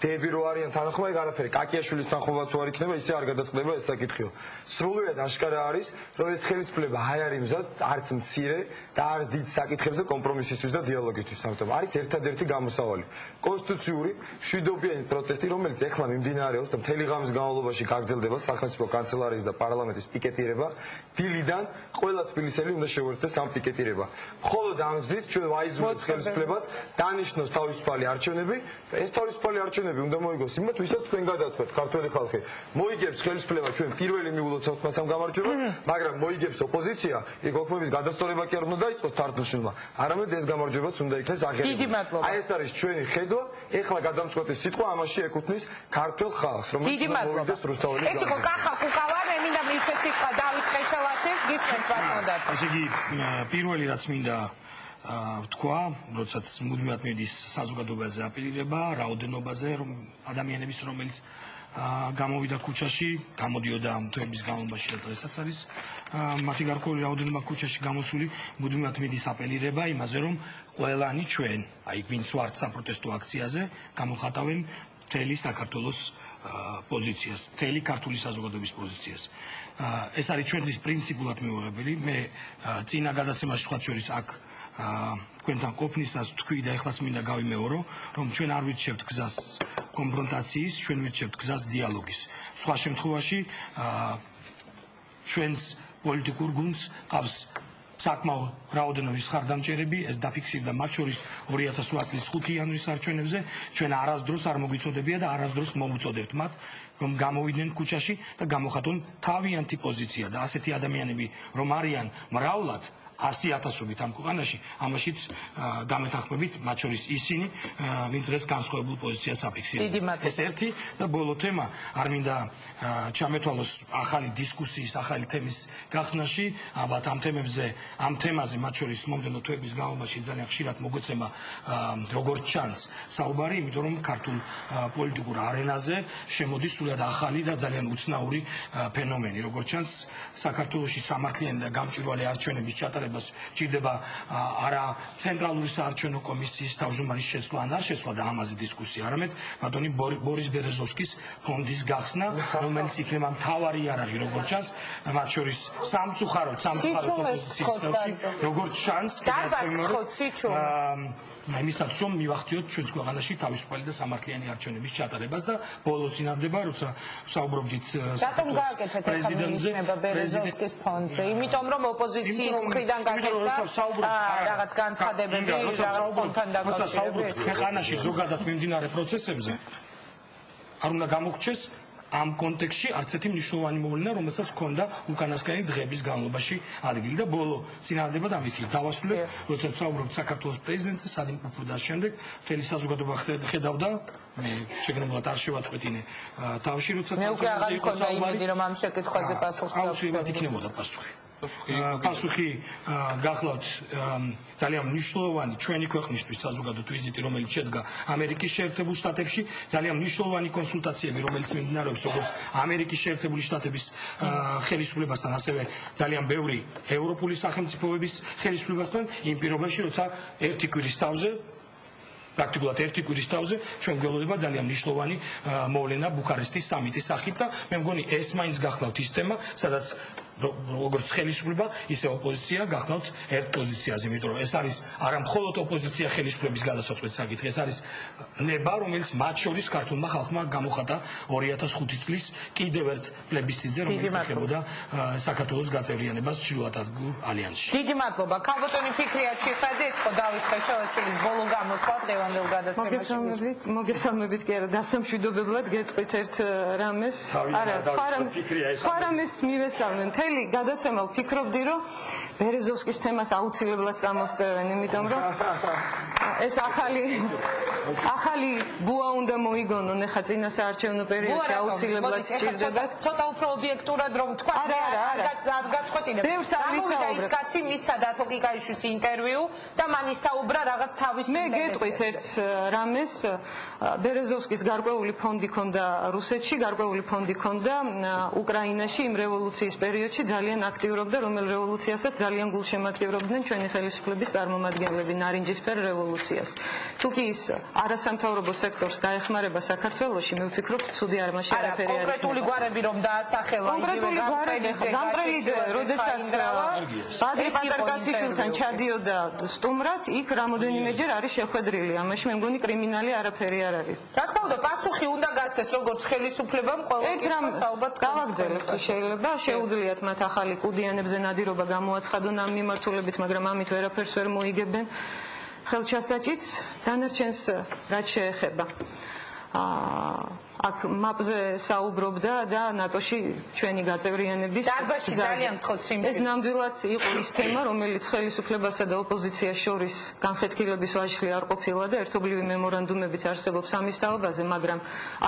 დები რო არიან თანხმობა, ეგ არაფერი. კაკიაშვილის თანხმობა თუ არ იქნება, ისე არ გადაწყდება ეს საკითხიო. სრულიად აშკარა არის, რომ ეს ხელისუფლება არ არის მზად, არც მცირე და არც დიდ საკითხებზე კომპრომისისთვის და დიალოგისთვის. ამიტომ არის ერთადერთი გამოსავალი. კონსტიტუციური მშვიდობიანი პროტესტი, რომელიც ეხლა მიმდინარეობს და მთელი ღამის განმავლობაში გაგრძელდება სახელმწიფო კანცელარიის და პარლამენტის პიკეტირება, დილიდან ყველა თბილისელი უნდა შეუერთდეს ამ პიკეტირება. მხოლოდ ამ გზით ჩვენ ვაიძულებთ ხელისუფლებას დანიშნოს თავისუფალი არჩევნები და ეს თავისუფალი არჩევნები უნდა მოიგოს იმათ, ვისაც თქვენ გადაწყვეტთ, ქართველი ხალხი. მოიგებს ხელისუფლება ჩვენ პირველი მიულოცავთ მას ამ გამარჯვებას, მაგრამ მოიგებს ოპოზიცია, იქ ოქმების გადასწორება კი არ უნდა დაიწყოს თარგმნილმა, არამედ ეს გამარჯვებაც უნდა იქნეს აღიარებული. აი ეს არის ჩვენი ხედვა, ეხლა გადამწყვეტი სიტყვა ამაში ეკუთვნის ქართველ ხალხს, რომელიც მოვიდეს რუსთაველი. ეს იყო კახა კუკავა, მე მინდა მივცე სიტყვა დავით ხეშელაშვილს, გისმენთ ბატონო დათო. ესე იგი, პირველი რაც მინდა ვთქვა, როდესაც მუდმივად მიდის საზოგადოებაზე აპელირება, რაოდენობაზე, რომ ადამიანების, რომელიც გამოვიდა ქუჩაში, გამოდიოდა თვეების განმავლობაში და დღესაც არის მათი გარკვეული რაოდენობა ქუჩაში გამოსული, მუდმივად მიდის აპელირება იმაზე, რომ ყველანი ჩვენ, აი ვინც ვართ საპროტესტო აქციაზე, გამოხატავენ მთელი საქართველოს პოზიციას, მთელი ქართული საზოგადოების პოზიციას. ეს არის ჩვენთვის პრინციპულად მიუღებელი. მე წინა გადაცემაში სხვა შორის აქ თქვენთან ყოფნისას თქვი და ეხლაც მინდა გავიმეორო, რომ ჩვენ არ ვირჩევთ გზას კონფრონტაციის, ჩვენ ვირჩევთ გზას დიალოგის. სხვა შემთხვევაში ჩვენს პოლიტიკურ გუნდს ყავს საკმაო რაოდენობის ხარდამჭერები, ეს დაფიქსირდა მათ შორის 2008 წლის 5 იანვრის არჩევნებზე, ჩვენ არასდროს არ მოგვიწოდებია და არასდროს მოვუწოდებთ მათ, რომ გამოვიდნენ ქუჩაში და გამოხატონ თავიანთი პოზიცია და ასეთი ადამიანები რომ არიან მრავლად 100,000-ობით ამ ქვეყანაში, ამაშიც დამეთანხმებით, მათ შორის ისინი, ვინც დღეს განსხვავებულ პოზიციას აფიქსირებენ. ეს ერთი და ბოლო თემა, არ მინდა ჩამეთვალოს ახალი დისკუსიის, ახალი თემის გახსნაში, ალბათ ამ თემაზე მათ შორის მომდევნო თვეების განმავლობაში ძალიან ხშირად მოგვეცემა როგორც ჩანს საუბარი, იმიტომ რომ ქართულ პოლიტიკურ არენაზე შემოდის სულად ახალი და ძალიან უცნაური ფენომენი. როგორც ჩანს, საქართველოში სამართლიანი და გამჭვირვალე არჩევნების ჩატარება ჭირდება არა ცენტრალური საარჩევნო კომისიის თავმჯდომარის შეცვლა ან არ შეცვლა და ამაზე დისკუსია, არამედ ბატონი ბორის ბერეზოვსკის ფონდის გახსნა, რომელიც იქნება მთავარი იარაღი, როგორც ჩანს, მათ შორის სამწუხაროდ ოპოზიციის ხელში, როგორც ჩანს, იმისაც რომ მივახციოთ ჩვენს ქვეყანაში თავისუფალი და სამართლიანი არჩევნების ჩატარებას და ბოლო წინადადება, როცა საუბრობდით პრეზიდენტზე, ბერეზოვსკის ფონდზე, იმიტომ რომ ოპოზიციის მხრიდან გაკეთდა რაღაც განცხადებები, რაღაც ფონდთან დაკავშირებით. ქვეყანაში ზოგადად მიმდინარე პროცესებზე არ უნდა გამოგჩეს ამ კონტექსტში არც ერთი მნიშვნელოვანი მოვლენა, რომელსაც ჰქონდა უკანასკნელი დღეების განმავლობაში ადგილი და ბოლო წინადადება ამითი დავასრულებ, როცა საუბრობთ საქართველოს პრეზიდენტზე, სადიმყოფო და შემდეგ მთელი საზოგადოება ხედავდა, მე შეგნებულად არ შევაწყვეტინე თავში, როცა საუბრობთ იყო საუბარი, რომ ამ შეკითხვაზე პასუხს აუცილებლად იქნებოდა პასუხი. პასუხი გახლავთ ძალიან მნიშვნელოვანი ჩვენი ქვეყნისთვის საზოგადოებრივ ვიზიტი, რომელიც შედგა ამერიკის შეერთებულ შტატებში, ძალიან მნიშვნელოვანი კონსულტაციები, რომელიც მიმდინარეობს როგორც ამერიკის შეერთებული შტატების ხელისუფლებასთან, ასევე ძალიან ბევრი ევროპული სახელმწიფოების ხელისუფლებასთან, იმ პირობებში, როცა ერთი კვირის თავზე პრაქტიკულად ერთი კვირის თავზე ჩვენ გველოდება ძალიან მნიშვნელოვანი მოვლენა ბუქარესტის სამიტის სახით და მე მგონი ეს მაინც გახლავთ ის თემა, სადაც როგორც ხელისუფლება, ისე ოპოზიცია გახლავთ ერთ პოზიციაზე, იმიტომ რომ ეს არის არა მხოლოდ ოპოზიცია ხელისუფლების გადასაწყვეტ საკითხი, ეს არის ნება, რომელიც მათ შორის ქართულმა ხალხმა გამოხატა 2005 წლის კიდევ ერთ პლებისციტზე, რომელიც ეხებოდა საქართველოს გაწევრიანებას ჩრდილოათადგურ ალიანსში. დიდი მადლობა. ქალბატონი ფიქრია ჩიხაძე, ეს ხო დავით ხეშოვაშვილის ბოლო გამოსვლა დღევანდელ გადაცემაში. მოგესალმებით კი არა, დასამშვიდობებლად გეტყვით ერთ რამეს. არა, სხვა რამეს მივესალმენ. გადაცემა ვფიქრობდი, რომ ბერეზოვსკის თემას აუცილებლად წამოსწევენ, იმიტომ რომ ეს ახალი ბუა უნდა მოიგონონ ახლა წინა საარჩევნო პერიოდში აუცილებლად სჭირდებათ. ცოტა უფრო ობიექტურად რომ თქვა, არ გაწყვეტინებ. გამოვიდა ის კაცი მისცა დათო კიკაიშვილის ინტერვიუ და მან ისაუბრა რაღაც თავის მე გეტყვით ერთ რამეს, ბერეზოვსკის გარკვეული ფონდი ქონდა რუსეთში, გარკვეული ფონდი ქონდა უკრაინაში იმ რევოლუციის პერიოდში ძალიან აქტიურობდა, რომელ რევოლუციასაც ძალიან გულშემატკივრობდნენ ჩვენი ხელისუფლების წარმომადგენლები ნარინჯისფერ რევოლუციას. თუ კი ის არასამთავრობო სექტორს დაეხმარება საქართველოში, მე ვფიქრობ, ცუდი არამაში არაფერი არ. კონკრეტული გვარები რომ დაასახელა, კონკრეტული გვარები, გამტრელიძე, როდესაც ბადრი პატარკაციშვილთან ჩადიოდა სტუმრად, იქ რამოდენიმეჯერ არის შეხვედრილი. ამაში მე მგონი კრიმინალი არაფერი არ არის. რა თქმა უნდა, პასუხი უნდა გასცეს როგორც ხელისუფლებამ ყველა კითხვას ალბათ გავაგზავნებთ, შეიძლება შეუძლიათ მათ ახალი კუდიანებზე ნადირობა გამოაცხადონ ამ მიმართულებით, მაგრამ ამით ვერაფერს ვერ მოიგებენ ხელჩასაჭიც. დანარჩენს რაც შეეხება აქ მაპზე საუბრობდა და ნატოში ჩვენი გაწევრიანების დარბაზში ძალიან გთხოვთ სიმშვიდე. ეს ნამდვილად იყო ის თემა, რომელიც ხელისუფლებასა და ოპოზიციას შორის განხეთქილების ვაჟლი არ ყოფილა და ერთობლივი მემორანდუმებიც არსებობს ამის თაობაზე, მაგრამ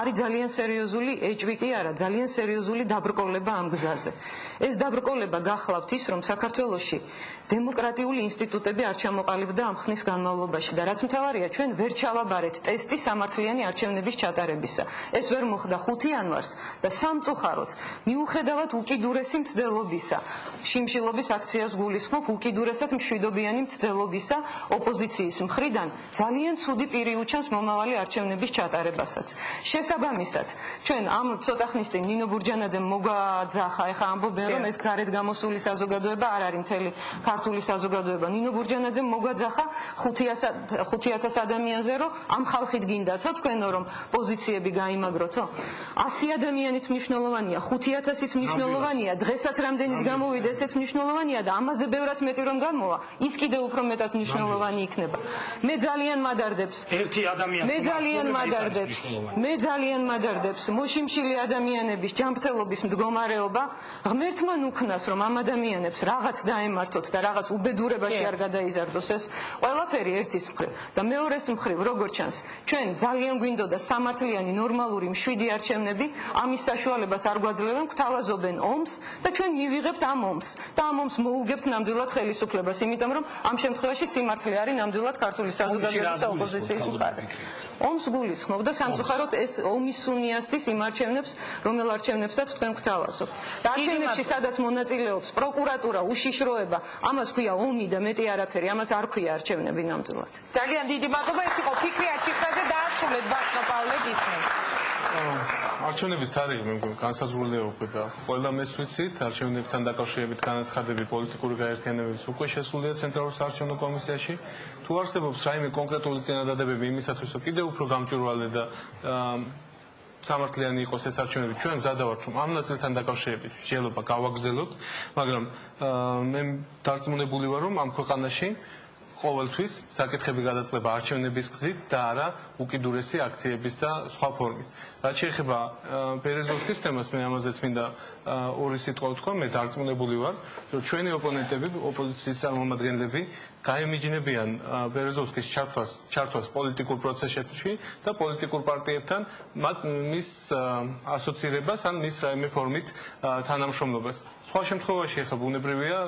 არის ძალიან სერიოზული ეჭვი კი არა, ძალიან სერიოზული დაბრკოლება ამ გზაზე. ეს დაბრკოლება გახლავთ ის, რომ საქართველოში დემოკრატიული ინსტიტუტები არ ჩამოყალიბდა ამ ხნის განმავლობაში და რაც მთავარია, ჩვენ ვერ ჩავაბარეთ ტესტი სამართლიანი არჩევნების ჩატარებისა. ეს ვერ მოხდა 5 იანვარს და სამწუხაროდ მიუხედავად უკიდურესი მცდელობისა, შიმშილობის აქციას გულისხმობ, უკიდურესად მშვიდობიანი მცდელობისა ოპოზიციის მხრიდან ძალიან ცუდი პირი უჩანს მომავალი არჩევნების ჩატარებასაც. შესაბამისად, ჩვენ ამ ცოტა ხნის წინ ნინო ბურჯანაძემ მოგვაძახა, ეხა ამბობენ რომ ეს გარეთ გამოსული საზოგადოება არ არის მთელი ქართული საზოგადოება. ნინო ბურჯანაძემ მოგვაძახა 500 ადამიანზე, რომ ამ ხალხით გინდათო თქვენო რომ პოზიციები გაიმაგროთ გამაგროთო 100 ადამიანიც მნიშვნელოვანია 5000-იც მნიშვნელოვანია დღესაც რამდენიც გამოვიდა ესეც მნიშვნელოვანია და ამაზე ბევრად მეტი რომ გამოვა ის კიდევ უფრო მეტად მნიშვნელოვანი იქნება მე ძალიან მადარდებს ერთი ადამიანი მე ძალიან მადარდებს მოშიმშილი ადამიანების ჯანმრთელობის მდგომარეობა ღმერთმა უქნას რომ ამ ადამიანებს რაღაც დაემართოთ და რაღაც უბედურებაში არ გადაიზარდოს ეს ყველაფერი ერთის მხრივ და მეორეს მხრივ როგორც ჩანს ჩვენ ძალიან გვინდოდა სამართლიანი ნორმალური მშვიდი არჩევნები ამის საშუალებას არ გვაძლევენ გვთავაზობენ ომს და ჩვენ მივიღებთ ამ ომს და ამ ომს მოუგებთ ნამდვილად ხელისუფლებას იმიტომ რომ ამ შემთხვევაში სიმართლე არის ნამდვილად ქართული საზოგადოების ოპოზიციის მხარე ომს გულისხმობ და სამწუხაროდ ეს ომის სუნიასდის იმ არჩევნებს რომელ არჩევნებსაც თქვენ გვთავაზობთ და არჩევნებში სადაც მონაწილეობს პროკურატურა უშიშროება ამას ქვია ომი და მეტი არაფერი ამას არ ქვია არჩევნები ნამდვილად ძალიან დიდი მადლობა ეს იყო ფიქრი აჩიფრაძე დაასრულეთ ბატონო პავლე გისმენთ არჩევნების თარიღი მე მგონი განსაზღვრულია და ყველა მეს ვიცით არჩევნებთან დაკავშირებით განაცხადები პოლიტიკური გაერთიანებების უკვე შესულია ცენტრალურ საარჩევნო კომისიაში თუ არსებობს რაიმე კონკრეტული წინადადებები იმისათვის რომ კიდევ უფრო გამჭვირვალე და სამართლიანი იყოს ეს არჩევნები ჩვენ მზადა ვართ რომ ამ ნაწილთან დაკავშირებით შეიძლება გავაგრძელოთ მაგრამ მე დარწმუნებული ვარ რომ ამ ქვეყანაში ყოველთვის საკითხები გადაწყდება არჩევნების გზით და არა უკიდურესი აქციების და სხვა ფორმით. რაც შეეხება ბერეზოვსკის თემას, მე ამაზეც მინდა ორი სიტყვა ვთქვა, მე დარწმუნებული ვარ, რომ ჩვენი ოპონენტები, ოპოზიციის წარმომადგენლები გაემიჯნებიან ბერეზოვსკის ჩართვას პოლიტიკურ პროცესებში და პოლიტიკურ პარტიებთან მის ასოცირებას ან მის რაიმე ფორმით თანამშრომლობას. სხვა შემთხვევაში ახლა ბუნებრივია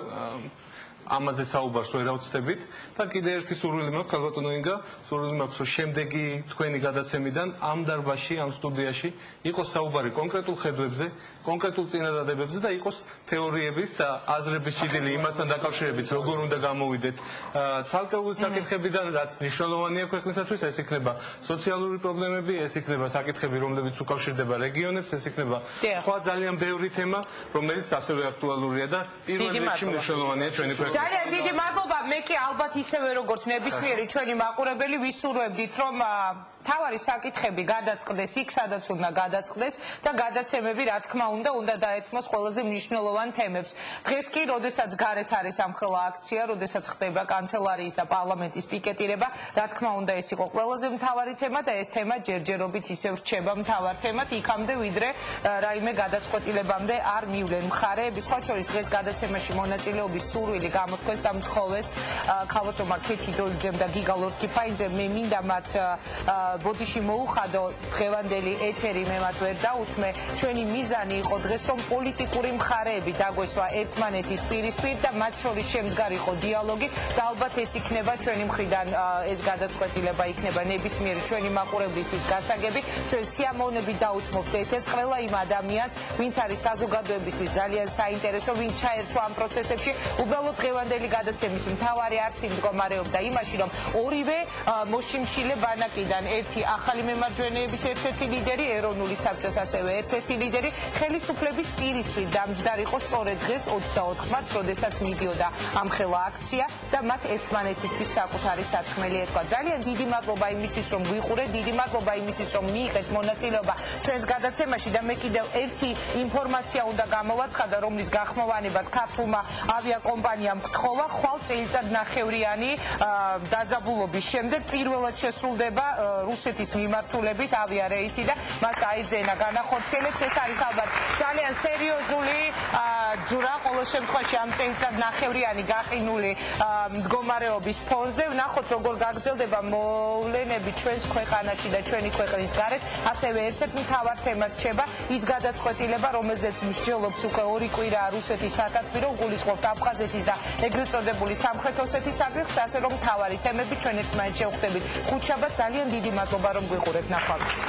ამაზე საუბარს ვერ ავწდებით და კიდე ერთი სურვილი მაქვს ქალბატონო ინგა სურვილი მაქვს რომ შემდეგი თქვენი გადაცემიდან ამ დარბაზში ამ სტუდიაში იყოს საუბარი კონკრეტულ ხედვებზე კონკრეტულ წინადადებებზე და იყოს თეორიების და აზრების ჭიდილი იმასთან დაკავშირებით როგორ უნდა გამოვიდეთ ცალკეული საკითხებიდან რაც მნიშვნელოვანია ქვეყნისათვის ეს იქნება სოციალური პრობლემები ეს იქნება საკითხები რომლებიც უკავშირდება რეგიონებს ეს იქნება სხვა ძალიან ბევრი თემა რომელიც ასევე აქტუალურია და პირველ რიგში მნიშვნელოვანია ჩვენი ქვეყნის ძალიან დიდი მადლობა მე კი ალბათ ისევე როგორც ნებისმიერი ჩვენი მაყურებელი ვისურვებდით რომ თავარი საკითხები გადაწყდეს იქ სადაც უნდა გადაწყდეს და გადაცემები რა თქმა უნდა დაეთმოს ყველაზე მნიშვნელოვან თემებს დღეს კი როდესაც გარეთ არის ამხელა აქცია როდესაც ხდება კანცელარიის და პარლამენტის პიკეტირება რა თქმა უნდა ეს იყო ყველაზე მთავარი თემა და ეს თემა ჯერჯერობით ისევ რჩება მთავარ თემად იქამდე ვიდრე რაიმე გადაწყვეტილებამდე არ მივლენ მხარეები სხვა შორის დღეს გადაცემაში მონაწილეობის სურვილი გამოთქვეს და მთხოვეს ქალბატონმა ქეთი დოლიძემ და გიგა ლორთქიფაიძემ მე მინდა მათ ბოდიში მოუხადო დღევანდელი ეთერი მე მათ ვერ დაუთმე ჩვენი მიზანი იყო დღეს რომ პოლიტიკური მხარეები დაგვესვა ერთმანეთის პირისპირ და მათ შორის შემდგარიყო დიალოგი და ალბათ ეს იქნება ჩვენი მხრიდან ეს გადაწყვეტილება იქნება ნებისმიერი ჩვენი მაყურებლისთვის გასაგები ჩვენ სიამოვნებით დაუთმობთ ეთერს ყველა იმ ადამიანს ვინც არის საზოგადოებისთვის ძალიან საინტერესო ვინც ჩაერთვა ამ პროცესებში უბრალოდ დღევანდელი გადაცემის მთავარი არცი მდგომარეობდა იმაში რომ ორივე მოშიმშილე ბანაკიდან ერთი ახალი მემარჯვენეების ერთ-ერთი ლიდერი ეროვნული საბჭოს ასევე ერთ-ერთი ლიდერი ხელისუფლების პირისპირ დამჯდარიყო სწორედ დღეს 24 მარტს როდესაც მიდიოდა ამხელა აქცია და მათ ერთმანეთისთვის საკუთარი სათქმელი ეთქვა ძალიან დიდი მადლობა იმისთვის რომ გვიყურეთ დიდი მადლობა იმისთვის რომ მიიღეთ მონაწილეობა ჩვენს გადაცემაში და მე კიდევ ერთი ინფორმაცია უნდა გამოვაცხადო რომლის გახმოვანებას ქართულმა ავიაკომპანიამ გთხოვა ხვალ წელიწად ნახევრიანი დაძაბულობის შემდეგ პირველად შესრულდება რუსეთის მიმართულებით ავიარეისი და მას აიძენა განახორციელებს ეს არის ალბათ ძალიან სერიოზული ძურა ყოველ შემთხვევაში ამ წელიწად ნახევრიანი გაყინული მდგომარეობის ფონზე ვნახოთ როგორ გაგრძელდება მოვლენები ჩვენს ქვეყანაში და ჩვენი ქვეყნის გარეთ ასევე ერთ-ერთ მთავარ თემად რჩება ის გადაწყვეტილება რომელზეც მსჯელობს უკვე 2 კვირაა რუსეთის სათათბირო გულისხმობთ აფხაზეთის და ეგრეთ წოდებული სამხრეთ ოსეთის საკითხს ასე რომ მთავარი თემები ჩვენ ერთმანეთს შევხვდებით ხუთშაბათს ძალიან დიდი მადლობა რომ გვიყურებთ ნახვამდის